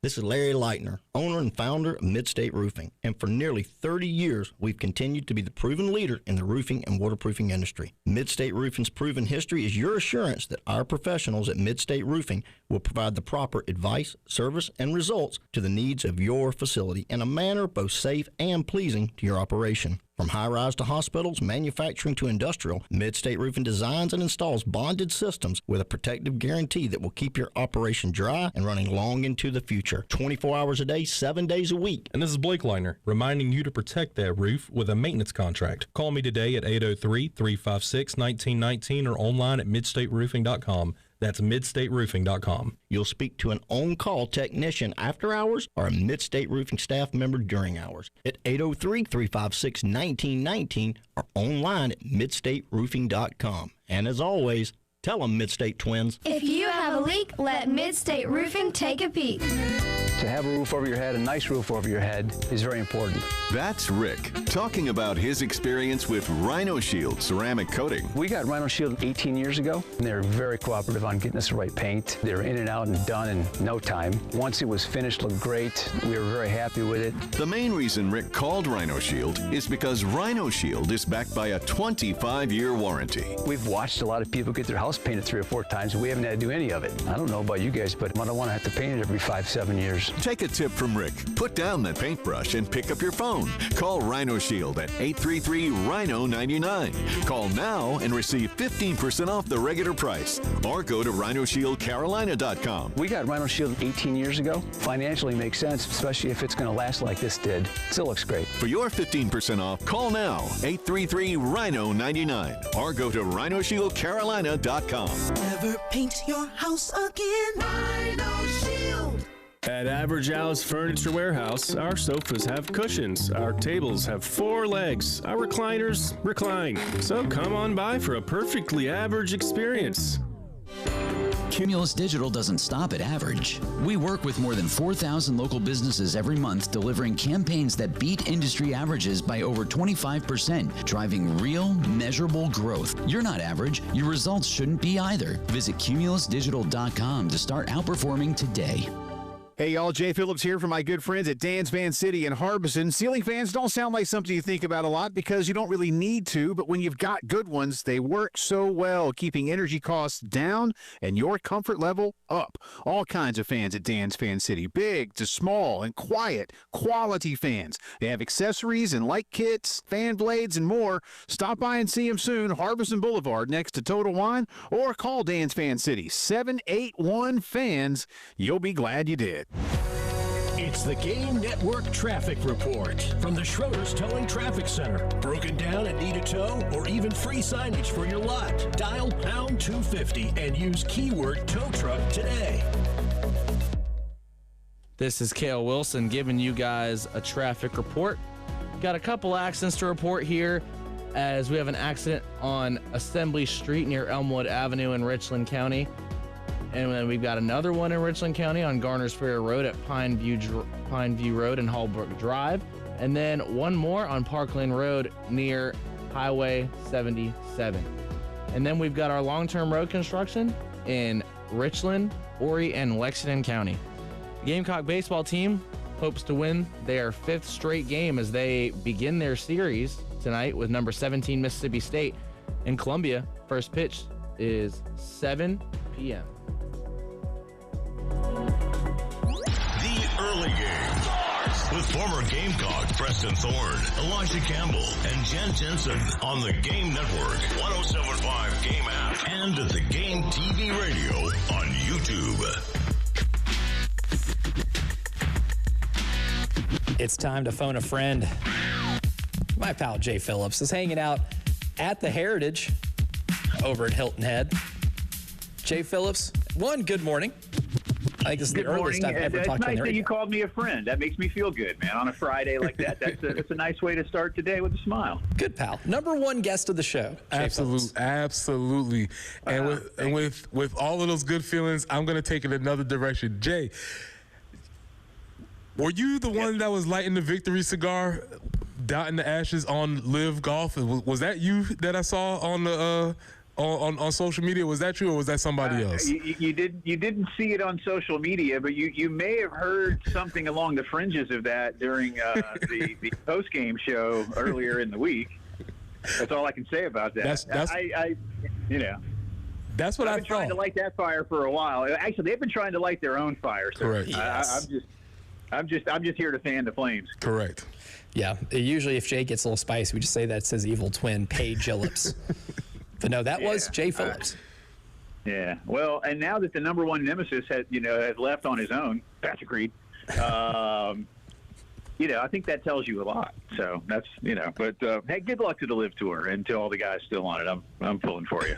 This is Larry Leitner, owner and founder of Midstate Roofing, and for nearly 30 years, we've continued to be the proven leader in the roofing and waterproofing industry. Midstate Roofing's proven history is your assurance that our professionals at Midstate Roofing will provide the proper advice, service, and results to the needs of your facility in a manner both safe and pleasing to your operation. From high-rise to hospitals, manufacturing to industrial, Midstate Roofing designs and installs bonded systems with a protective guarantee that will keep your operation dry and running long into the future. 24 hours a day, 7 days a week. And this is Blake Leitner, reminding you to protect that roof with a maintenance contract. Call me today at 803-356-1919 or online at midstateroofing.com. That's midstateroofing.com. You'll speak to an on-call technician after hours or a Midstate Roofing staff member during hours at 803-356-1919 or online at midstateroofing.com. And as always, tell them Midstate Twins. If you have a leak, let Midstate Roofing take a peek. To have a roof over your head, a nice roof over your head, is very important. That's Rick talking about his experience with Rhino Shield ceramic coating. We got Rhino Shield 18 years ago, and they were very cooperative on getting us the right paint. They were in and out and done in no time. Once it was finished, looked great. We were very happy with it. The main reason Rick called Rhino Shield is because Rhino Shield is backed by a 25-year warranty. We've watched a lot of people get their house painted 3 or 4 times, and we haven't had to do any of it. I don't know about you guys, but I don't want to have to paint it every 5-7 years. years. Take a tip from Rick. Put down that paintbrush and pick up your phone. Call Rhino Shield at 833-RHINO-99. Call now and receive 15% off the regular price. Or go to RhinoShieldCarolina.com. We got Rhino Shield 18 years ago. Financially makes sense, especially if it's going to last like this did. Still looks great. For your 15% off, call now, 833-RHINO-99. Or go to RhinoShieldCarolina.com. Never paint your house again. Rhino Shield. At Average Al's Furniture Warehouse, our sofas have cushions, our tables have 4 legs, our recliners recline. So come on by for a perfectly average experience. Cumulus Digital doesn't stop at average. We work with more than 4,000 local businesses every month, delivering campaigns that beat industry averages by over 25%, driving real, measurable growth. You're not average. Your results shouldn't be either. Visit cumulusdigital.com to start outperforming today. Hey, y'all, Jay Phillips here from my good friends at Dan's Fan City in Harbison. Ceiling fans don't sound like something you think about a lot because you don't really need to, but when you've got good ones, they work so well, keeping energy costs down and your comfort level up. All kinds of fans at Dan's Fan City, big to small and quiet, quality fans. They have accessories and light kits, fan blades, and more. Stop by and see them soon, Harbison Boulevard next to Total Wine, or call Dan's Fan City, 781-FANS. You'll be glad you did. It's the Game Network Traffic Report from the Schroeder's Towing Traffic Center. Broken down and need a tow or even free signage for your lot? Dial pound 250 and use keyword tow truck today. This is Kale Wilson giving you guys a traffic report. Got a couple accidents to report here as we have an accident on Assembly Street near Elmwood Avenue in Richland County. And then we've got another one in Richland County on Garner's Ferry Road at Pine View Road and Hallbrook Drive. And then one more on Parkland Road near Highway 77. And then we've got our long-term road construction in Richland, Horry, and Lexington County. The Gamecock baseball team hopes to win their 5th straight game as they begin their series tonight with number 17 Mississippi State in Columbia. First pitch is 7 p.m. Early game with former Gamecock Preston Thorne, Elijah Campbell, and Jen Jensen on the Game Network, 107.5 Game app, and at the Game TV radio on YouTube. It's time to phone a friend. My pal Jay Phillips is hanging out at the Heritage over at Hilton Head. Jay Phillips, good morning. I think this is the earliest I've ever talked to It's nice that you called me a friend. That makes me feel good, man. On a Friday like that, that's a nice way to start today with a smile. Good, pal. Number one guest of the show. Absolutely. And with all of those good feelings, I'm going to take it another direction. Jay, were you the one that was lighting the victory cigar, dotting the ashes on Live Golf? Was that you that I saw on the on social media? Was that you or was that somebody else? You didn't see it on social media, but you may have heard something along the fringes of that during the post game show earlier in the week. That's all I can say about that. That's what I've been trying to light that fire for a while. Actually, they've been trying to light their own fire. So correct. I'm just here to fan the flames. Correct. Yeah. Usually, if Jay gets a little spicy, we just say that's his evil twin, Paige Phillips. But no, that was Jay Phillips. Yeah. Well, and now that the number one nemesis has left on his own, Patrick Reed, I think that tells you a lot. So that's, but hey, good luck to the Live Tour and to all the guys still on it. I'm pulling for you.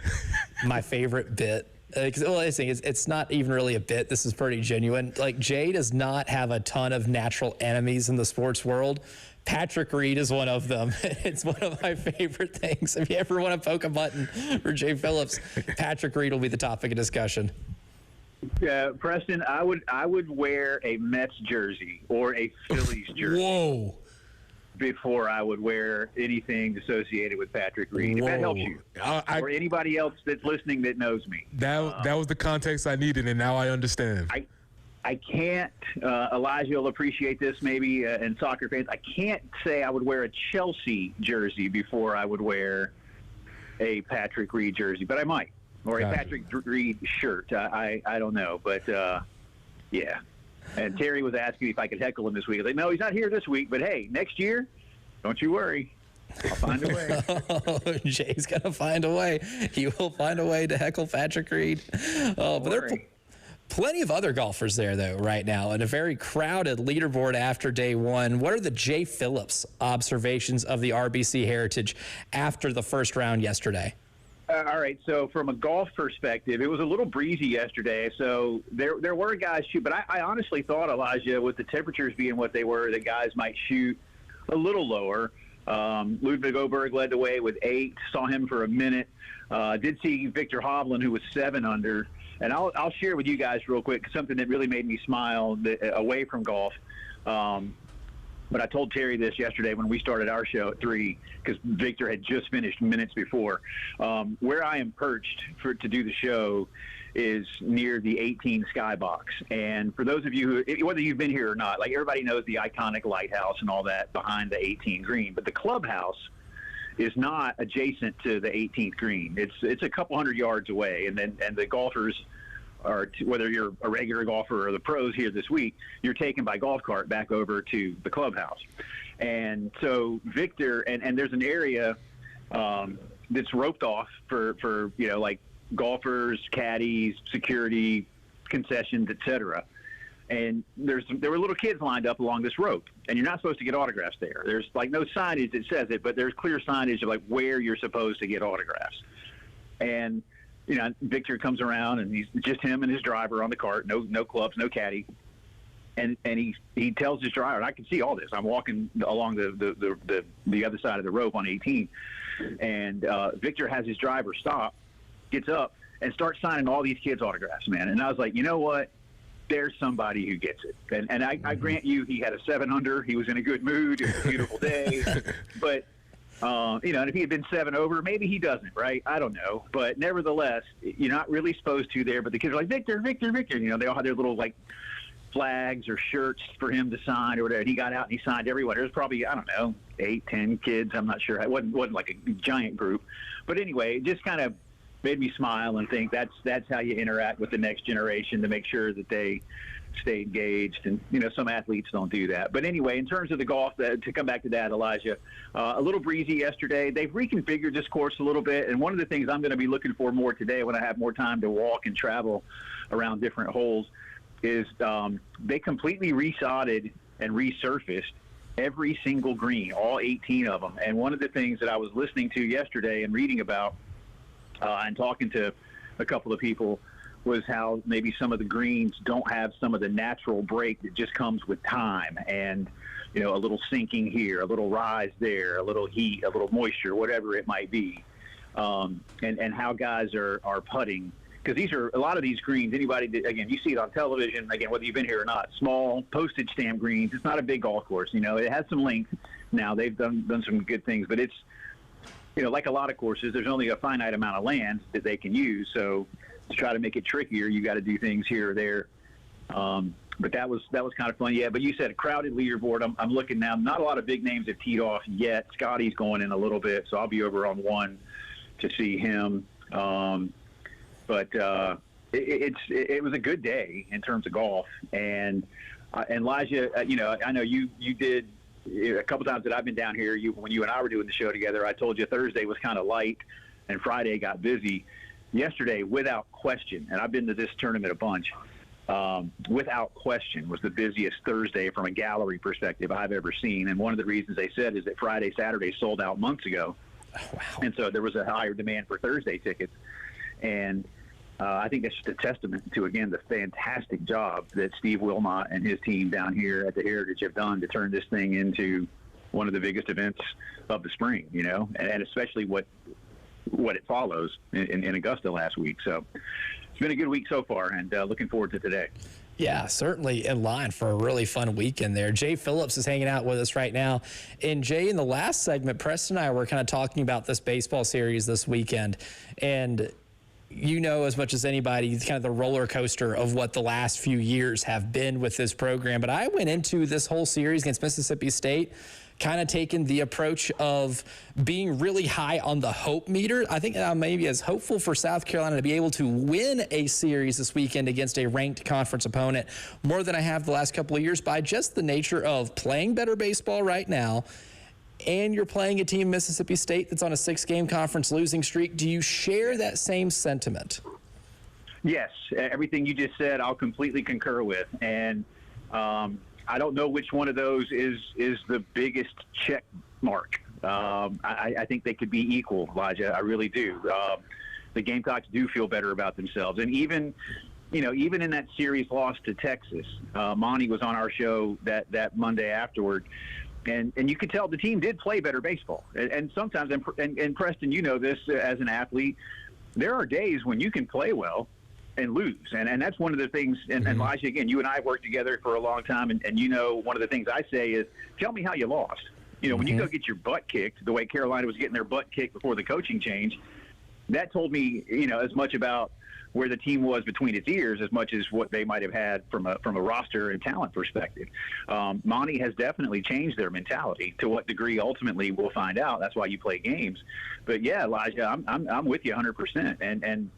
My favorite bit. It's not even really a bit. This is pretty genuine. Like, Jay does not have a ton of natural enemies in the sports world. Patrick Reed is one of them. It's one of my favorite things. If you ever want to poke a button for Jay Phillips, Patrick Reed will be the topic of discussion. Preston, I would wear a Mets jersey or a Phillies jersey. Whoa. Before I would wear anything associated with Patrick Reed. If that helps you. Or anybody else that's listening that knows me. That was the context I needed, and now I understand. I can't, Elijah will appreciate this maybe, and soccer fans, I can't say I would wear a Chelsea jersey before I would wear a Patrick Reed jersey, but I might. Or a Patrick Reed shirt. I don't know, but yeah. And Terry was asking me if I could heckle him this week. I was like, no, he's not here this week, but hey, next year, don't you worry. I'll find a way. Jay's going to find a way. He will find a way to heckle Patrick Reed. But there are plenty of other golfers there, though, right now, and a very crowded leaderboard after day one. What are the Jay Phillips observations of the RBC Heritage after the first round yesterday? All right, so from a golf perspective, it was a little breezy yesterday, so there were guys shoot, but I honestly thought, Elijah, with the temperatures being what they were, that guys might shoot a little lower. Ludwig Oberg led the way with 8, saw him for a minute. Did see Victor Hovland, who was 7 under, and I'll share with you guys real quick something that really made me smile away from golf. But I told Terry this yesterday when we started our show at 3, because Victor had just finished minutes before. Where I am perched to do the show is near the 18 skybox. And for those of you who, whether you've been here or not, like everybody knows the iconic lighthouse and all that behind the 18 green, but the clubhouse is not adjacent to the 18th green. It's a couple hundred yards away, and the golfers are, whether you're a regular golfer or the pros here this week, you're taken by golf cart back over to the clubhouse. And so Victor, and there's an area that's roped off for like golfers, caddies, security, concessions, etc. And there were little kids lined up along this rope, and you're not supposed to get autographs there. There's like no signage that says it, but there's clear signage of like where you're supposed to get autographs. And Victor comes around, and he's just him and his driver on the cart, no clubs, no caddy. And he tells his driver, and I can see all this. I'm walking along the other side of the rope on 18, and Victor has his driver stop, gets up, and starts signing all these kids' autographs, man. And I was like, you know what? There's somebody who gets it. And I grant you, he had a 7 under. He was in a good mood. It was a beautiful day. But and if he had been 7 over, maybe he doesn't, right? I don't know. But nevertheless, you're not really supposed to there. But the kids are like, Victor, Victor, Victor. They all had their little, like, flags or shirts for him to sign or whatever. And he got out and he signed everyone. There was probably, 8, 10 kids. I'm not sure. It wasn't like a giant group. But anyway, it just kind of made me smile and think that's how you interact with the next generation to make sure that they stay engaged. And, some athletes don't do that. But anyway, in terms of the golf, to come back to that, Elijah, a little breezy yesterday. They've reconfigured this course a little bit. And one of the things I'm going to be looking for more today when I have more time to walk and travel around different holes is they completely resodded and resurfaced every single green, all 18 of them. And one of the things that I was listening to yesterday and reading about and talking to a couple of people was how maybe some of the greens don't have some of the natural break that just comes with time, and a little sinking here, a little rise there, a little heat, a little moisture, whatever it might be, and how guys are putting, because these are a lot of these greens. Anybody that, again, you see it on television, again, whether you've been here or not, small postage stamp greens. It's not a big golf course. It has some length. Now they've done some good things, but it's like a lot of courses, there's only a finite amount of land that they can use. So to try to make it trickier, you got to do things here or there. But that was kind of fun. Yeah, but you said a crowded leaderboard. I'm looking now. Not a lot of big names have teed off yet. Scotty's going in a little bit, so I'll be over on 1 to see him. But it was a good day in terms of golf. And Elijah, I know you did a couple times that I've been down here. When you and I were doing the show together, I told you Thursday was kind of light, and Friday got busy. Yesterday, without question, and I've been to this tournament a bunch, without question was the busiest Thursday from a gallery perspective I've ever seen. And one of the reasons they said is that Friday, Saturday sold out months ago. Oh, wow. And so there was a higher demand for Thursday tickets. And I think that's just a testament to, again, the fantastic job that Steve Wilmot and his team down here at the Heritage have done to turn this thing into one of the biggest events of the spring, and especially what it follows in Augusta last week. So it's been a good week so far, and looking forward to today. Yeah, certainly in line for a really fun weekend there. Jay Phillips is hanging out with us right now. And Jay, in the last segment, Preston and I were kind of talking about this baseball series this weekend. And as much as anybody, kind of the roller coaster of what the last few years have been with this program. But I went into this whole series against Mississippi State kind of taken the approach of being really high on the hope meter. I think I'm maybe as hopeful for South Carolina to be able to win a series this weekend against a ranked conference opponent more than I have the last couple of years by just the nature of playing better baseball right now. And you're playing a team, Mississippi State, that's on a 6-game conference losing streak. Do you share that same sentiment? Yes. Everything you just said, I'll completely concur with. And I don't know which one of those is the biggest check mark. I think they could be equal, Elijah. I really do. The Gamecocks do feel better about themselves. And even in that series loss to Texas, Monty was on our show that Monday afterward. And you could tell the team did play better baseball. And sometimes, and Preston, you know this as an athlete, there are days when you can play well and lose. And that's one of the things, and Elijah, again, you and I have worked together for a long time, and you know one of the things I say is, tell me how you lost. When you go get your butt kicked, the way Carolina was getting their butt kicked before the coaching change, that told me, as much about where the team was between its ears as much as what they might have had from a roster and talent perspective. Monty has definitely changed their mentality. To what degree, ultimately, we'll find out. That's why you play games. But yeah, Elijah, I'm with you 100%. And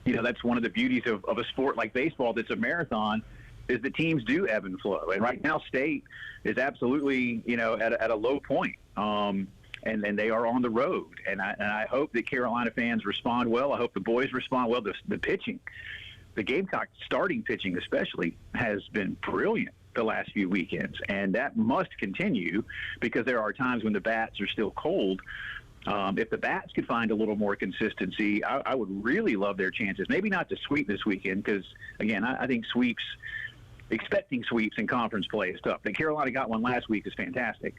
that's one of the beauties of a sport like baseball that's a marathon, is that teams do ebb and flow. And right now, State is absolutely, at a low point. And they are on the road. And I hope that Carolina fans respond well. I hope the boys respond well. The pitching, the Gamecock starting pitching especially, has been brilliant the last few weekends. And that must continue, because there are times when the bats are still cold. If the bats could find a little more consistency, I would really love their chances. Maybe not to sweep this weekend, because, again, I think expecting sweeps in conference play is tough. That Carolina got one last week is fantastic.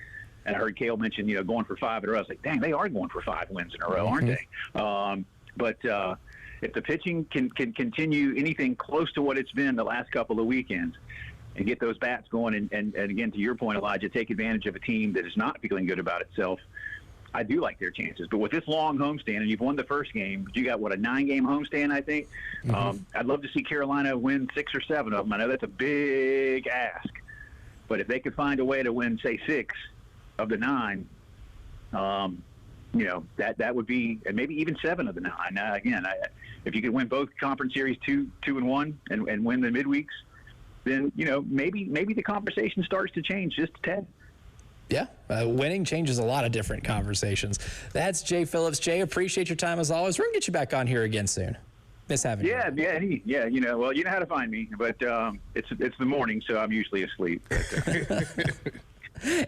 And I heard Cale mention, going for 5 in a row. I was like, dang, they are going for 5 wins in a row, aren't they? But if the pitching can continue anything close to what it's been the last couple of weekends and get those bats going, and again, to your point, Elijah, take advantage of a team that is not feeling good about itself, I do like their chances. But with this long homestand, and you've won the first game, but you got, a 9-game homestand, I think? I'd love to see Carolina win 6 or 7 of them. I know that's a big ask. But if they could find a way to win, say, 6 of the 9, that would be, and maybe even 7 of the 9. Again, if you could win both conference series 2-1 and win the midweeks, then maybe the conversation starts to change just a tad. Yeah, winning changes a lot of different conversations. That's Jay Phillips. Jay, appreciate your time as always. We're gonna get you back on here again soon. Miss having you. Yeah. Well, you know how to find me, but it's the morning, so I'm usually asleep.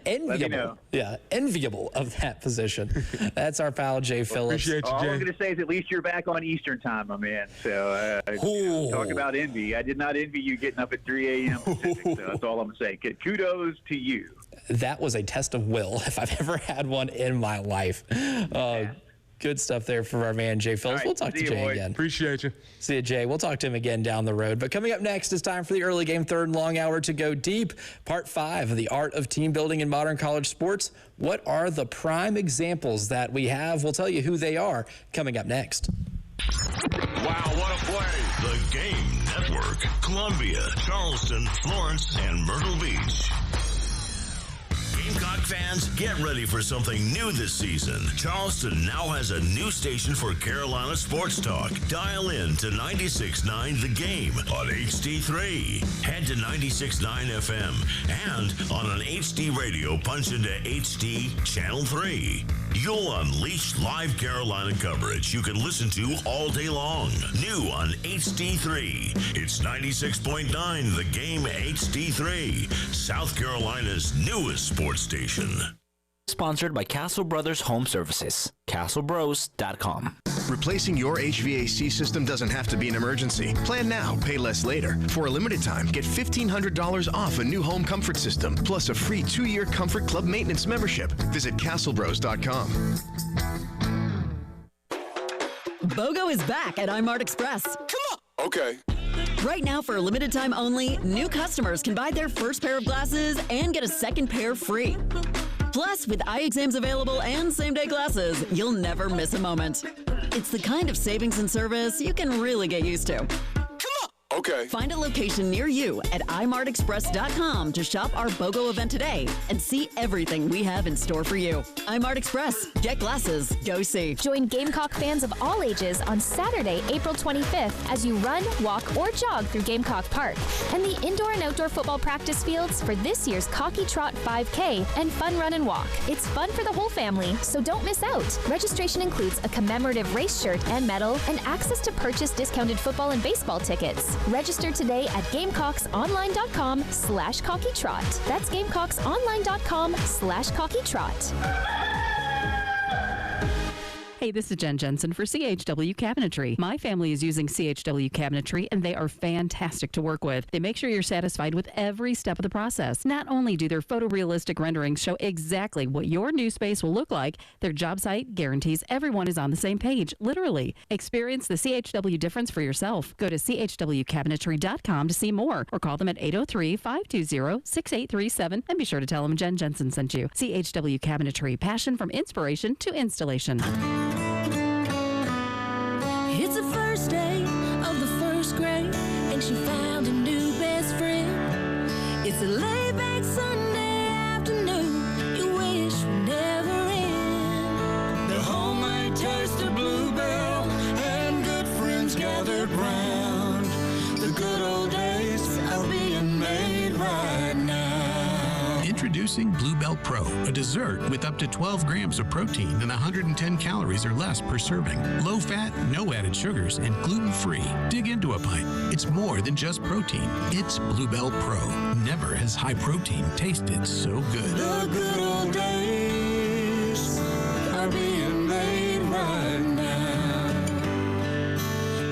Enviable. Yeah, enviable of that position. That's our pal, Jay Phillips. Appreciate you, Jay. All I'm going to say is at least you're back on Eastern time, my man. So talk about envy. I did not envy you getting up at 3 a.m. Pacific, so that's all I'm going to say. Kudos to you. That was a test of will, if I've ever had one in my life. Good stuff there for our man, Jay Phillips. Right, we'll talk to Jay again. Appreciate you. See you, Jay. We'll talk to him again down the road. But coming up next is time for the early game, third and long hour to go deep. Part 5 of the art of team building in modern college sports. What are the prime examples that we have? We'll tell you who they are coming up next. Wow, what a play. The Game Network. Columbia, Charleston, Florence, and Myrtle Beach. Gamecock fans, get ready for something new this season. Charleston now has a new station for Carolina sports talk. Dial in to 96.9 The Game on HD3. Head to 96.9 FM and on an HD radio, punch into HD Channel 3. You'll unleash live Carolina coverage you can listen to all day long. New on HD3. It's 96.9 The Game HD3, South Carolina's newest sports station. Sponsored by Castle Brothers Home Services. CastleBros.com. Replacing your HVAC system doesn't have to be an emergency. Plan now, pay less later. For a limited time, get $1,500 off a new home comfort system, plus a free 2-year Comfort Club maintenance membership. Visit CastleBros.com. BOGO is back at iMart Express. Come on. Okay. Right now, for a limited time only, new customers can buy their first pair of glasses and get a second pair free. Plus, with eye exams available and same-day glasses, you'll never miss a moment. It's the kind of savings and service you can really get used to. Come on. Okay. Find a location near you at imartexpress.com to shop our BOGO event today and see everything we have in store for you. iMart Express. Get glasses. Go see. Join Gamecock fans of all ages on Saturday, April 25th as you run, walk, or jog through Gamecock Park and the indoor and outdoor football practice fields for this year's Cocky Trot 5K and Fun Run and Walk. It's fun for the whole family, so don't miss out. Registration includes a commemorative race shirt and medal and access to purchase discounted football and baseball tickets. Register today at GamecocksOnline.com/CockyTrot. That's GamecocksOnline.com/CockyTrot. Hey, this is Jen Jensen for CHW Cabinetry. My family is using CHW Cabinetry, and they are fantastic to work with. They make sure you're satisfied with every step of the process. Not only do their photorealistic renderings show exactly what your new space will look like, their job site guarantees everyone is on the same page, literally. Experience the CHW difference for yourself. Go to chwcabinetry.com to see more, or call them at 803-520-6837, and be sure to tell them Jen Jensen sent you. CHW Cabinetry, passion from inspiration to installation. It's the first day of the first grade, and she found a new best friend. It's a laid-back Sunday afternoon you wish would never end. The homemade taste of Bluebell and good friends gathered round. The good old days are being made right now. Introducing Bluebell Pro, a dessert with up to 12 grams of protein and 110 calories or less per serving. Low fat, no added sugars, and gluten-free. Dig into a pint. It's more than just protein. It's Bluebell Pro. Never has high protein tasted so good. The good old days are being made right now.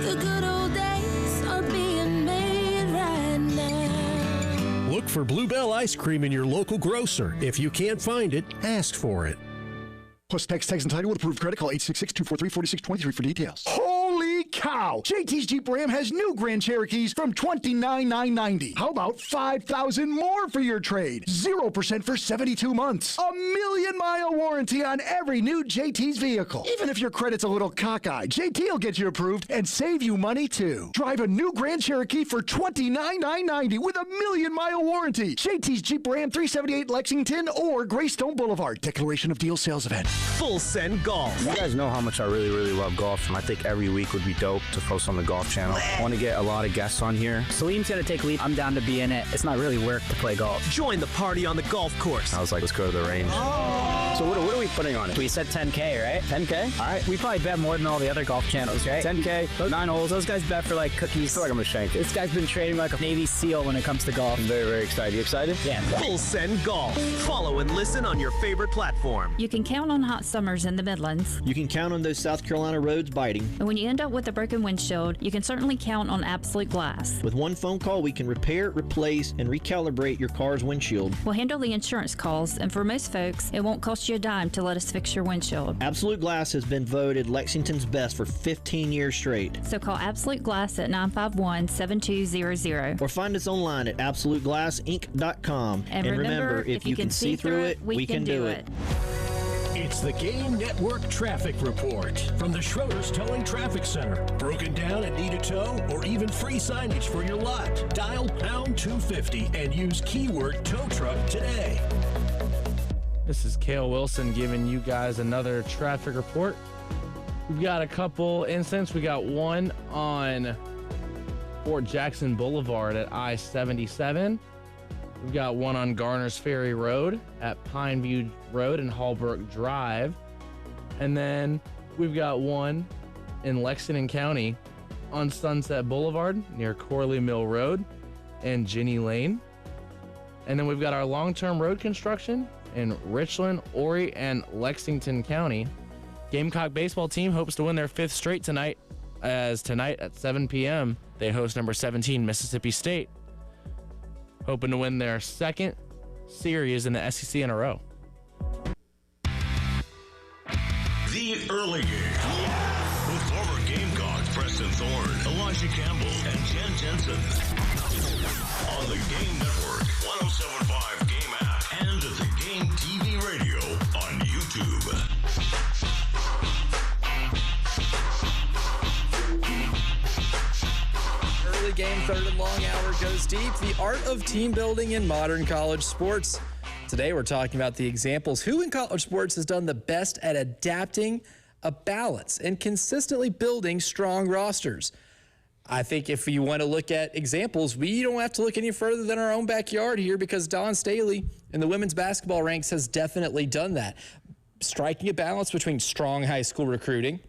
The good old days are being made right now. Look for Bluebell ice cream in your local grocer. If you can't find it, ask for it. Plus text and title with approved credit. Call 866-243-4623 for details. Holy cow! JT's Jeep Ram has new Grand Cherokees from $29,990. How about $5,000 more for your trade? 0% for 72 months. A 1,000,000-mile warranty on every new JT's vehicle. Even if your credit's a little cockeyed, JT will get you approved and save you money too. Drive a new Grand Cherokee for $29,990 with a 1,000,000-mile warranty. JT's Jeep Ram 378 Lexington or Greystone Boulevard. Declaration of Deal Sales Event. Full Send Golf. You guys know how much I really love golf, and I think every week would be dope to post on the golf channel. I want to get a lot of guests on here. Salim's going to take lead. I'm down to be in it. It's not really work to play golf. Join the party on the golf course. I was like, let's go to the range. So what are we putting on it? We said 10K, right? 10K? All right. We probably bet more than all the other golf channels, right? 10K, 9 holes. Those guys bet for like cookies. I feel like I'm going to shank it. This guy's been trading like a Navy SEAL when it comes to golf. I'm very excited. You excited? Yeah. Full Send Golf. Follow and listen on your favorite platform. You can count on hot summers in the Midlands. You can count on those South Carolina roads biting. And when you end up with a broken windshield, you can certainly count on Absolute Glass. With one phone call, we can repair, replace, and recalibrate your car's windshield. We'll handle the insurance calls, and for most folks, it won't cost you a dime to let us fix your windshield. Absolute Glass has been voted Lexington's best for 15 years straight. So call Absolute Glass at 951-7200. Or find us online at AbsoluteGlassInc.com. And remember, if you can see through it, we can do it. It's the Game Network Traffic Report from the Schroeder's Towing Traffic Center. Broken down and need a tow or even free signage for your lot? Dial pound 250 and use keyword tow truck today. This is Cale Wilson giving you guys another traffic report. We've got a couple incidents. We got one on Fort Jackson Boulevard at I-77. We've got one on Garner's Ferry Road at Pineview Road and Hallbrook Drive. And then we've got one in Lexington County on Sunset Boulevard near Corley Mill Road and Ginny Lane. And then we've got our long-term road construction in Richland, Horry, and Lexington County. Gamecock baseball team hopes to win their 5th straight tonight, as tonight at 7 p.m. they host number 17 Mississippi State, hoping to win their 2nd series in the SEC in a row. The Early Game. With former Gamecocks Preston Thorne, Elijah Campbell, and Jen Jensen. On the Game Network, 107.5 Game app, and the Game TV radio on YouTube. Early Game Third and long hour goes deep. The art of team building in modern college sports. Today we're talking about the examples. Who in college sports has done the best at adapting a balance and consistently building strong rosters? I think if you want to look at examples, we don't have to look any further than our own backyard here, because Dawn Staley in the women's basketball ranks has definitely done that. Striking a balance between strong high school recruiting,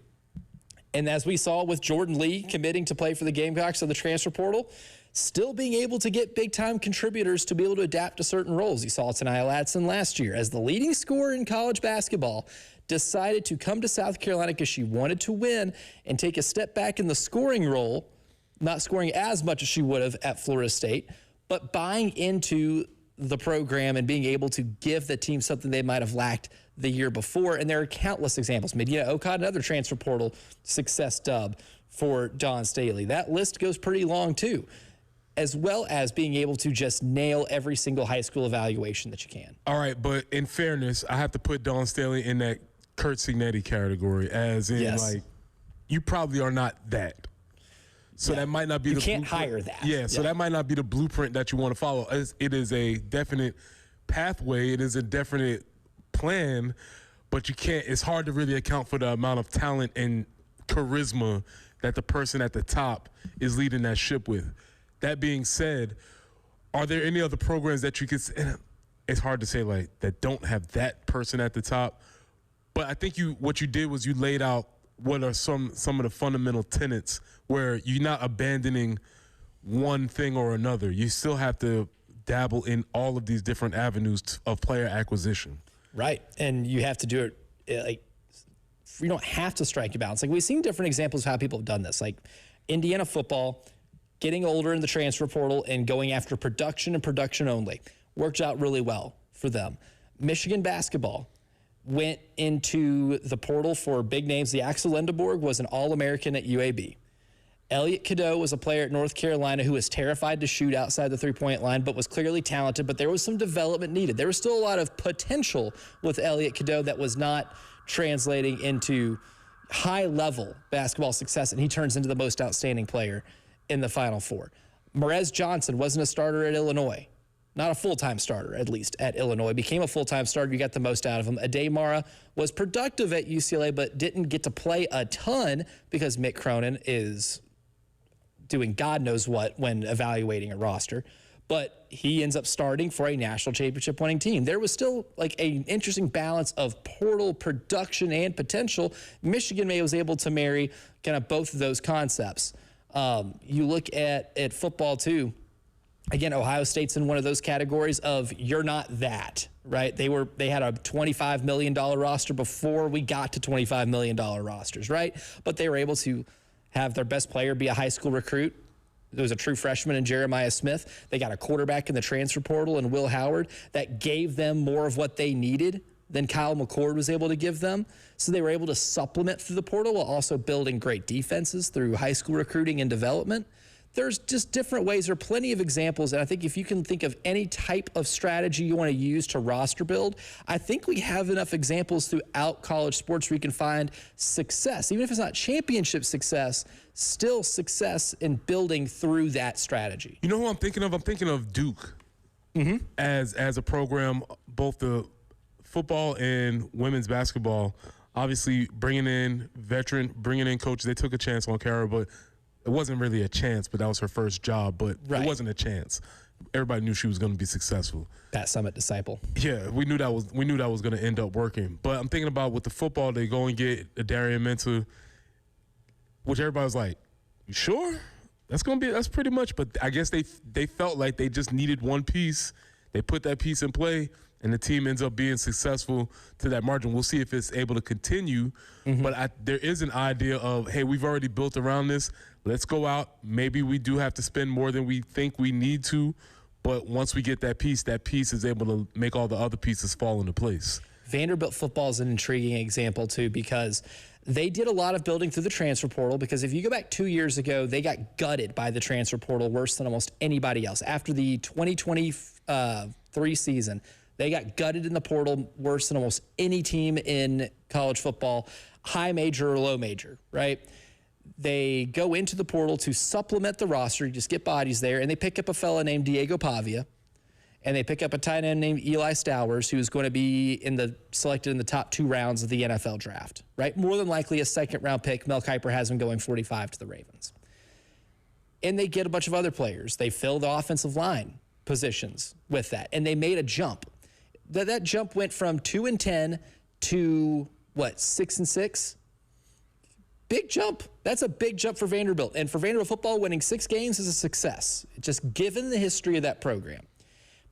and as we saw with Jordan Lee committing to play for the Gamecocks in the transfer portal, still being able to get big-time contributors to be able to adapt to certain roles. You saw Tania Latson last year as the leading scorer in college basketball, decided to come to South Carolina because she wanted to win and take a step back in the scoring role, not scoring as much as she would have at Florida State, but buying into the program and being able to give the team something they might have lacked the year before. And there are countless examples. Medina Okot, another transfer portal success dub for Dawn Staley. That list goes pretty long too, as well as being able to just nail every single high school evaluation that you can. All right, but in fairness, I have to put Dawn Staley in that Kurt Signetti category, as in, like, you probably are not that. So that might not be you the can't blueprint. hire that. Yeah, so that might not be the blueprint that you want to follow. It is a definite pathway. It is a definite plan, but you can't. It's hard to really account for the amount of talent and charisma that the person at the top is leading that ship with. That being said, are there any other programs that you could? It's hard to say like that don't have that person at the top, but I think what you did was you laid out what are some of the fundamental tenets where you're not abandoning one thing or another. You still have to dabble in all of these different avenues of player acquisition. Right, and you have to do it like you don't have to strike a balance. Like we've seen different examples of how people have done this. Like Indiana football, getting older in the transfer portal and going after production and production only worked out really well for them. Michigan basketball went into the portal for big names. The Axel Lindeborg was an All-American at UAB. Elliot Cadeau was a player at North Carolina who was terrified to shoot outside the three-point line, but was clearly talented, but there was some development needed. There was still a lot of potential with Elliot Cadeau that was not translating into high-level basketball success, and he turns into the most outstanding player in the Final Four. Merez Johnson wasn't a starter at Illinois. Not a full-time starter, at least, at Illinois. Became a full-time starter. You got the most out of him. Ade Mara was productive at UCLA, but didn't get to play a ton because Mick Cronin is doing God knows what when evaluating a roster. But he ends up starting for a national championship winning team. There was still like an interesting balance of portal production and potential. Michigan was able to marry kind of both of those concepts. You look at football too. Again, Ohio State's in one of those categories of you're not that, right? They had a $25 million roster before we got to $25 million rosters, right? But they were able to have their best player be a high school recruit. There was a true freshman in Jeremiah Smith. They got a quarterback in the transfer portal and Will Howard that gave them more of what they needed than Kyle McCord was able to give them. So they were able to supplement through the portal while also building great defenses through high school recruiting and development. There's just different ways. There are plenty of examples. And I think if you can think of any type of strategy you want to use to roster build, I think we have enough examples throughout college sports where you can find success. Even if it's not championship success, still success in building through that strategy. You know who I'm thinking of? I'm thinking of Duke as a program, both the football and women's basketball. Obviously, bringing in coaches. They took a chance on Kara, but it wasn't really a chance, but that was her first job. But It wasn't a chance. Everybody knew she was going to be successful. Pat Summitt disciple. Yeah, we knew that was going to end up working. But I'm thinking about with the football, they go and get a Darian Mensah, which everybody was like, "You sure? That's pretty much." But I guess they felt like they just needed one piece. They put that piece in play, and the team ends up being successful to that margin. We'll see if it's able to continue. But there is an idea of, hey, we've already built around this. Let's go out. Maybe we do have to spend more than we think we need to. But once we get that piece is able to make all the other pieces fall into place. Vanderbilt football is an intriguing example, too, because they did a lot of building through the transfer portal. Because if you go back 2 years ago, they got gutted by the transfer portal worse than almost anybody else. After the 2023 season, they got gutted in the portal worse than almost any team in college football, high major or low major, right? they go into the portal to supplement the roster, just get bodies there, and they pick up a fella named Diego Pavia, and they pick up a tight end named Eli Stowers, who's going to be selected in the top 2 rounds of the NFL draft, right? More than likely a second-round pick. Mel Kiper has him going 45 to the Ravens. And they get a bunch of other players. They fill the offensive line positions with that, and they made a jump. That jump went from 2-10 to, 6-6? Big jump. That's a big jump for Vanderbilt. And for Vanderbilt football, winning 6 games is a success, just given the history of that program.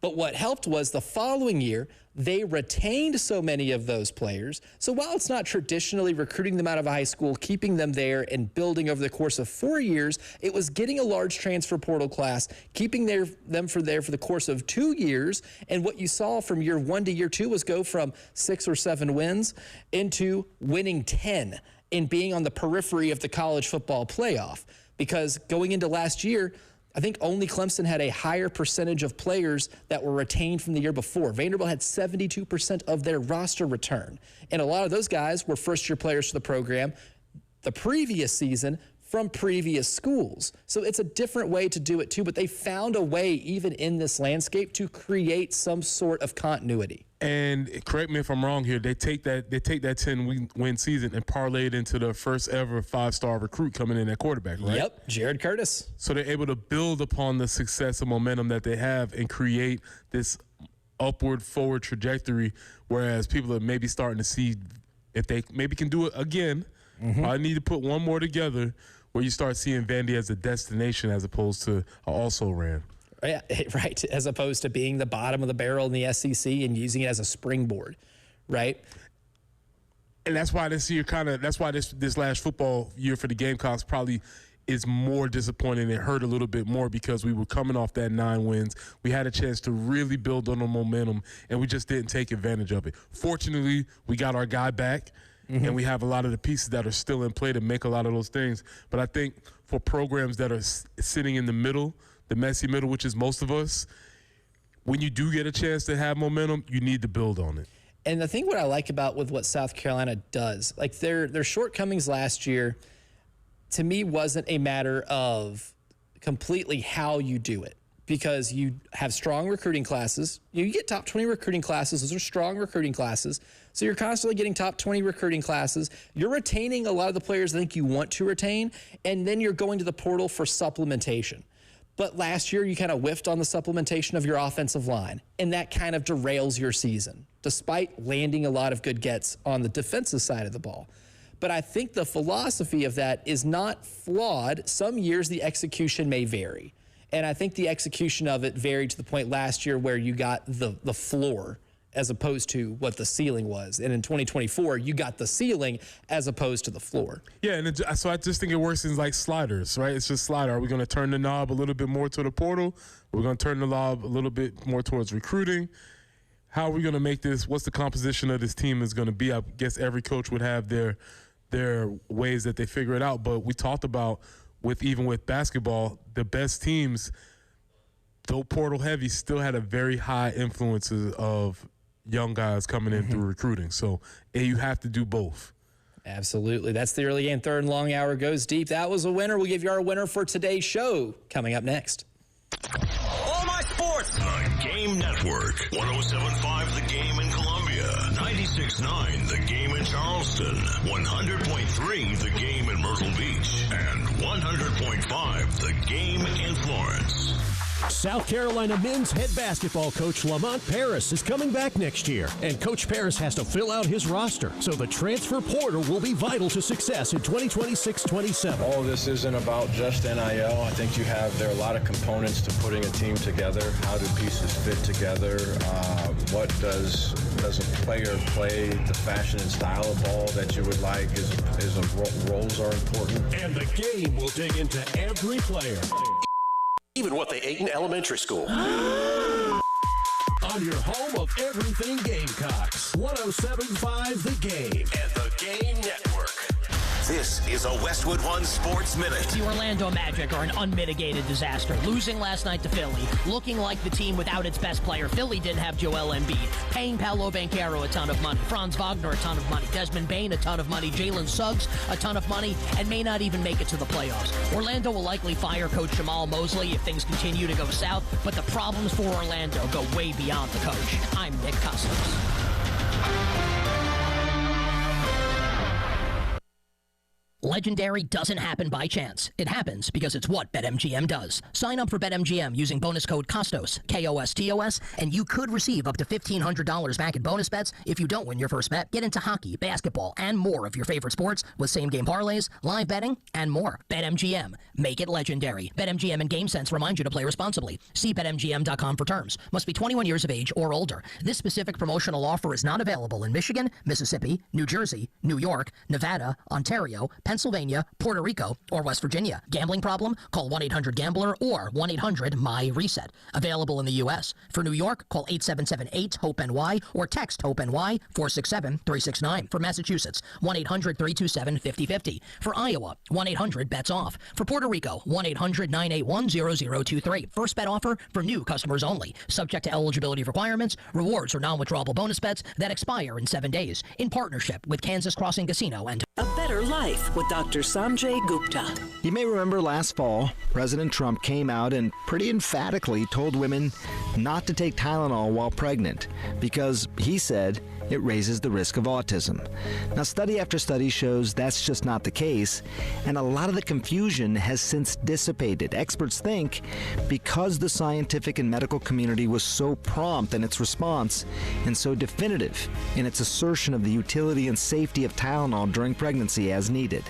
But what helped was the following year, they retained so many of those players. So while it's not traditionally recruiting them out of high school, keeping them there and building over the course of 4 years, it was getting a large transfer portal class, keeping them there for the course of 2 years. And what you saw from year 1 to year 2 was go from 6 or 7 wins into winning 10 and being on the periphery of the college football playoff. Because going into last year, I think only Clemson had a higher percentage of players that were retained from the year before. Vanderbilt had 72% of their roster return. And a lot of those guys were first-year players for the program the previous season from previous schools. So it's a different way to do it too, but they found a way, even in this landscape, to create some sort of continuity. And correct me if I'm wrong here, they take that 10-win season and parlay it into the first ever 5-star recruit coming in at quarterback, right? Yep, Jared Curtis. So they're able to build upon the success and momentum that they have and create this upward, forward trajectory, whereas people are maybe starting to see if they maybe can do it again. I need to put one more together where you start seeing Vandy as a destination as opposed to an also-ran. Yeah, right, as opposed to being the bottom of the barrel in the SEC and using it as a springboard, right? And that's why this year that's why this last football year for the Gamecocks probably is more disappointing. It hurt a little bit more because we were coming off that 9 wins. We had a chance to really build on the momentum, and we just didn't take advantage of it. Fortunately, we got our guy back, and we have a lot of the pieces that are still in play to make a lot of those things. But I think for programs that are sitting in the middle, the messy middle, which is most of us, when you do get a chance to have momentum, you need to build on it. And the thing what I like about with what South Carolina does, like their shortcomings last year, to me wasn't a matter of completely how you do it, because you have strong recruiting classes. You get top 20 recruiting classes. Those are strong recruiting classes. So you're constantly getting top 20 recruiting classes. You're retaining a lot of the players I think you want to retain, and then you're going to the portal for supplementation. But last year, you kind of whiffed on the supplementation of your offensive line, and that kind of derails your season, despite landing a lot of good gets on the defensive side of the ball. But I think the philosophy of that is not flawed. Some years, the execution may vary. And I think the execution of it varied to the point last year where you got the floor as opposed to what the ceiling was. And in 2024, you got the ceiling as opposed to the floor. Yeah, and so I just think it works in like sliders, right? It's just slider. Are we going to turn the knob a little bit more to the portal? We're going to turn the knob a little bit more towards recruiting. How are we going to make this? What's the composition of this team is going to be? I guess every coach would have their ways that they figure it out. But we talked about even with basketball, the best teams, though portal heavy, still had a very high influences of young guys coming in through recruiting. So you have to do both. Absolutely. That's the early game. Third and long hour goes deep. That was a winner. We'll give you our winner for today's show coming up next. All my sports. The Game Network. 107.5 The Game in Columbia. 96.9 The Game in Charleston. 100.3 The Game in Myrtle Beach. And 100.5 The Game in Florence. South Carolina men's head basketball coach Lamont Paris is coming back next year, and Coach Paris has to fill out his roster, so the transfer portal will be vital to success in 2026-27. All of this isn't about just NIL. I think there are a lot of components to putting a team together. How do pieces fit together? What does a player play? The fashion and style of ball that you would like roles are important. And the game will dig into every player. Even what they ate in elementary school. On your home of everything Gamecocks. 107.5 The Game. And The Game Network. This is a Westwood One Sports Minute. The Orlando Magic are an unmitigated disaster. Losing last night to Philly, looking like the team without its best player. Philly didn't have Joel Embiid. Paying Paolo Banchero a ton of money. Franz Wagner a ton of money. Desmond Bane a ton of money. Jalen Suggs a ton of money, and may not even make it to the playoffs. Orlando will likely fire coach Jamal Mosley if things continue to go south, but the problems for Orlando go way beyond the coach. I'm Nick Costos. Legendary doesn't happen by chance. It happens because it's what BetMGM does. Sign up for BetMGM using bonus code KOSTOS, KOSTOS, and you could receive up to $1,500 back in bonus bets if you don't win your first bet. Get into hockey, basketball, and more of your favorite sports with same-game parlays, live betting, and more. BetMGM. Make it legendary. BetMGM and GameSense remind you to play responsibly. See BetMGM.com for terms. Must be 21 years of age or older. This specific promotional offer is not available in Michigan, Mississippi, New Jersey, New York, Nevada, Ontario, Pennsylvania, Puerto Rico, or West Virginia. Gambling problem? Call 1-800-GAMBLER or 1-800-MY-RESET. Available in the U.S. For New York, call 877-8-HOPE-NY or text HOPE-NY 467-369. For Massachusetts, 1-800-327-5050. For Iowa, 1-800-BETS-OFF. For Puerto Rico, 1-800-981-0023. First bet offer for new customers only. Subject to eligibility requirements, rewards or non-withdrawable bonus bets that expire in 7 days. In partnership with Kansas Crossing Casino and A Better Life with Dr. Sanjay Gupta. You may remember last fall, President Trump came out and pretty emphatically told women not to take Tylenol while pregnant because he said it raises the risk of autism. Now, study after study shows that's just not the case, and a lot of the confusion has since dissipated. Experts think because the scientific and medical community was so prompt in its response and so definitive in its assertion of the utility and safety of Tylenol during pregnancy as needed.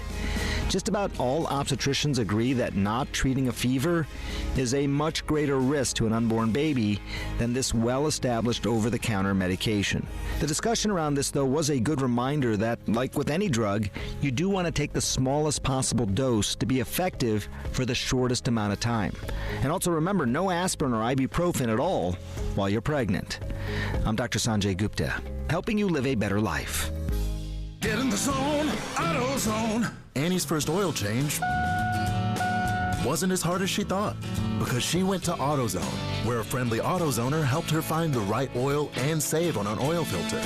Just about all obstetricians agree that not treating a fever is a much greater risk to an unborn baby than this well-established over-the-counter medication. The discussion around this, though, was a good reminder that, like with any drug, you do want to take the smallest possible dose to be effective for the shortest amount of time. And also remember, no aspirin or ibuprofen at all while you're pregnant. I'm Dr. Sanjay Gupta, helping you live a better life. Get in the zone, AutoZone. Annie's first oil change wasn't as hard as she thought because she went to AutoZone, where a friendly AutoZoner helped her find the right oil and save on an oil filter.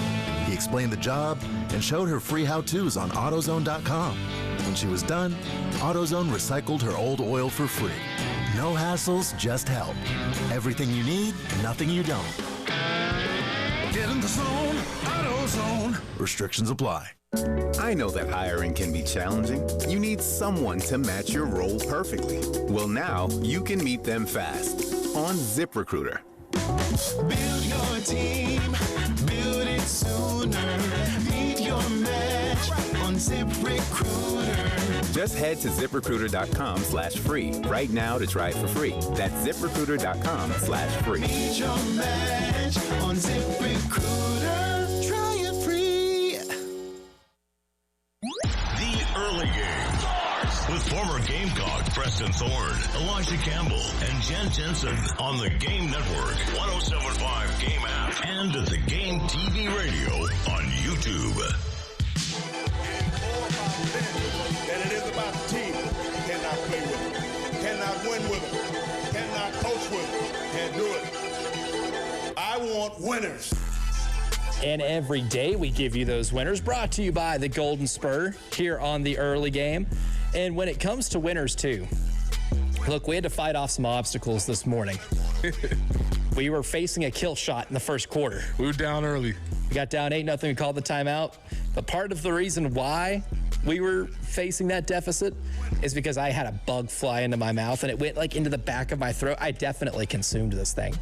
He explained the job and showed her free how-tos on AutoZone.com. When she was done, AutoZone recycled her old oil for free. No hassles, just help. Everything you need, nothing you don't. Get in the zone, AutoZone. Restrictions apply. I know that hiring can be challenging. You need someone to match your role perfectly. Well, now you can meet them fast on ZipRecruiter. Build your team, build it sooner. Meet your match on ZipRecruiter. Just head to ZipRecruiter.com/free right now to try it for free. That's ZipRecruiter.com/free. Meet your match on ZipRecruiter. Try it free. The Early Game with former Gamecock Preston Thorne, Elijah Campbell, and Jen Jensen on the Game Network, 107.5 Game app, and at the Game TV radio on YouTube. That it is about the team. Cannot play with them. Cannot win with them. Cannot coach with them. Can't do it. I want winners. And every day we give you those winners, brought to you by the Golden Spur here on the Early Game. And when it comes to winners too, look, we had to fight off some obstacles this morning. We were facing a kill shot in the first quarter. We were down early. We got down 8-0, we called the timeout. But part of the reason why we were facing that deficit is because I had a bug fly into my mouth and it went like into the back of my throat. I definitely consumed this thing.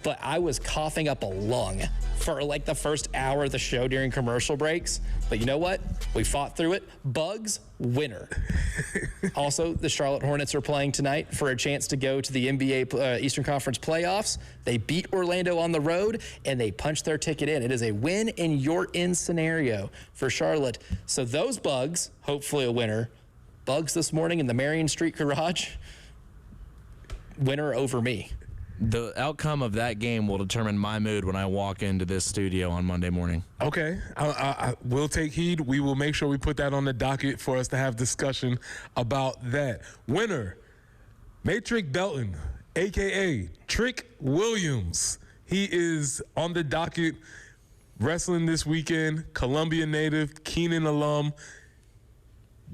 But I was coughing up a lung for like the first hour of the show during commercial breaks. But you know what? We fought through it. Bugs, winner. Also, the Charlotte Hornets are playing tonight for a chance to go to the NBA Eastern Conference playoffs. They beat Orlando on the road, and they punched their ticket in. It is a win and you're in scenario for Charlotte. So those Bugs, hopefully a winner. Bugs this morning in the Marion Street Garage, winner over me. The outcome of that game will determine my mood when I walk into this studio on Monday morning. Okay, I will take heed. We will make sure we put that on the docket for us to have discussion about that. Winner, Matrix Belton, a.k.a. Trick Williams. He is on the docket wrestling this weekend. Columbia native, Keenan alum,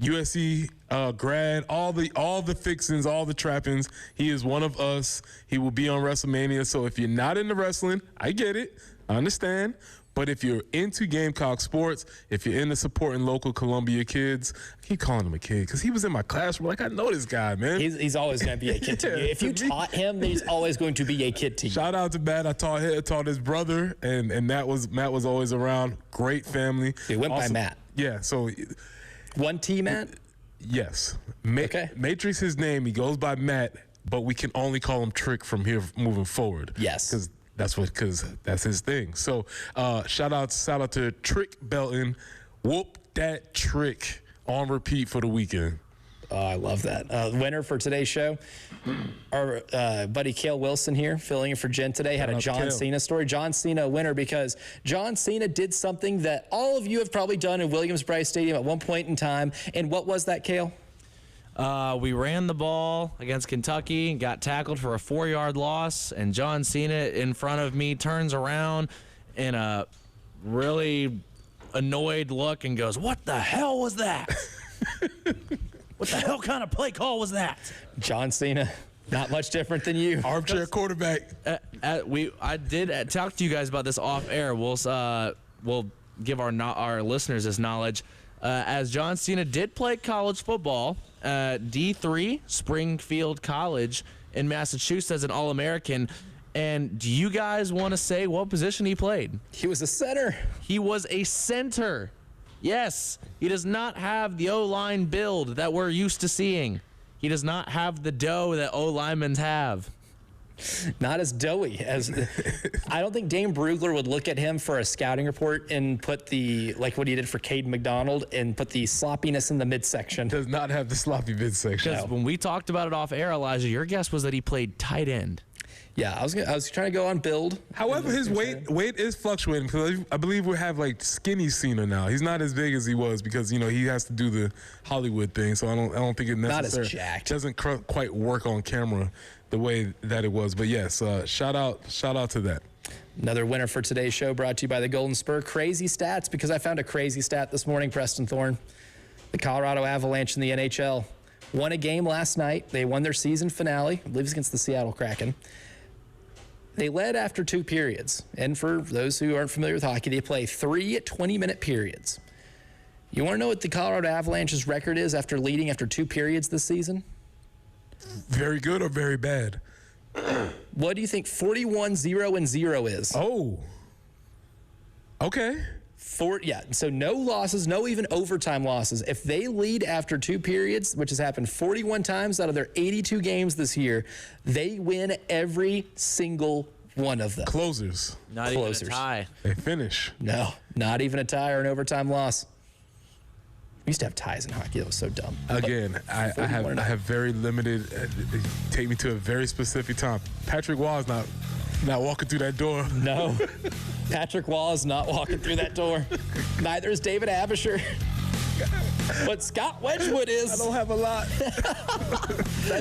USC grad, all the fixings, all the trappings. He is one of us. He will be on WrestleMania. So if you're not into wrestling, I get it. I understand. But if you're into Gamecock sports, if you're into supporting local Columbia kids, I keep calling him a kid because he was in my classroom. Like, I know this guy, man. He's always going to be a kid to you. If you taught him, he's always going to be a kid to you. Shout out to Matt. I taught his brother, and Matt was always around. Great family. He went by Matt. Yeah, so. 1T Matt? Yes. Okay. Matrix his name. He goes by Matt, but we can only call him Trick from here moving forward. Yes. Because that's his thing. So shout out to Trick Belton. Whoop that trick on repeat for the weekend. Oh, I love that. Winner for today's show, our buddy Cale Wilson here, filling in for Jen today, had a John Cena story. John Cena winner because John Cena did something that all of you have probably done in Williams-Brice Stadium at one point in time. And what was that, Cale? We ran the ball against Kentucky and got tackled for a 4-yard loss, and John Cena in front of me turns around in a really annoyed look and goes, "What the hell was that? What the hell kind of play call was that?" John Cena, not much different than you. Armchair quarterback. I did talk to you guys about this off air. We'll give our listeners this knowledge. As John Cena did play college football at D3 Springfield College in Massachusetts as an All-American. And do you guys want to say what position he played? He was a center. He was a center. Yes, he does not have the O-line build that we're used to seeing. He does not have the dough that O-linemen have. Not as doughy as I don't think Dane Brugler would look at him for a scouting report and put like what he did for Caden McDonald and put the sloppiness in the midsection. Does not have the sloppy midsection. Because when we talked about it off air, Elijah, your guess was that he played tight end. Yeah, I was trying to go on build. However, his weight is fluctuating because I believe we have like skinny Cena now. He's not as big as he was because he has to do the Hollywood thing. So I don't think it necessarily not as jacked. Doesn't quite work on camera the way that it was. But yes, shout out to that. Another winner for today's show brought to you by the Golden Spur. Crazy stats, because I found a crazy stat this morning, Preston Thorne. The Colorado Avalanche in the NHL won a game last night. They won their season finale, I believe it was against the Seattle Kraken. They led after 2 periods. And for those who aren't familiar with hockey, they play 3 20-minute periods. You want to know what the Colorado Avalanche's record is after leading after 2 periods this season? Very good or very bad? What do you think 41-0-0 is? Oh. Okay. So no losses, no even overtime losses. If they lead after 2 periods, which has happened 41 times out of their 82 games this year, they win every single one of them. Closers. Not even a tie. They finish. No, not even a tie or an overtime loss. We used to have ties in hockey. That was so dumb. Again, I have very limited. Take me to a very specific time. Patrick Waugh is not walking through that door. No, Patrick Waugh is not walking through that door. Neither is David Abisher. But Scott Wedgwood is. I don't have a lot.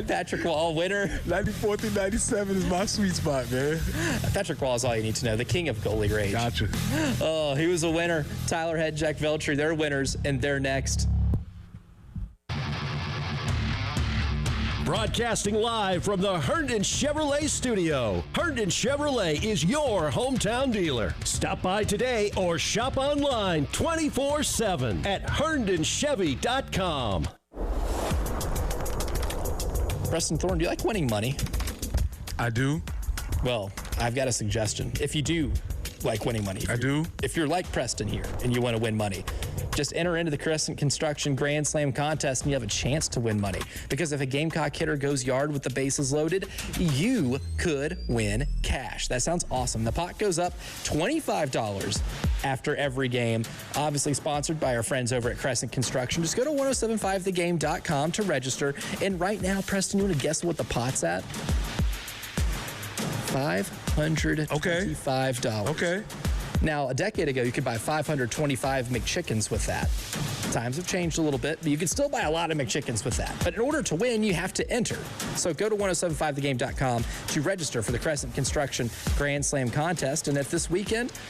Patrick Waugh, winner. 94 through 97 is my sweet spot, man. Patrick Waugh is all you need to know. The king of goalie rage. Gotcha. Oh, he was a winner. Tyler Head, Jack Veltri, they're winners, and they're next. Broadcasting live from the Herndon Chevrolet studio. Herndon Chevrolet is your hometown dealer. Stop by today or shop online 24/7 at HerndonChevy.com. Preston Thorne, do you like winning money? I do. Well, I've got a suggestion. If you do like winning money. I do. If you're like Preston here and you want to win money, just enter into the Crescent Construction Grand Slam contest and you have a chance to win money. Because if a Gamecock hitter goes yard with the bases loaded, you could win cash. That sounds awesome. The pot goes up $25 after every game. Obviously sponsored by our friends over at Crescent Construction. Just go to 1075thegame.com to register. And right now, Preston, you want to guess what the pot's at? $525. Okay. Now, a decade ago, you could buy 525 McChickens with that. Times have changed a little bit, but you can still buy a lot of McChickens with that. But in order to win, you have to enter. So go to 1075thegame.com to register for the Crescent Construction Grand Slam contest. And if this weekend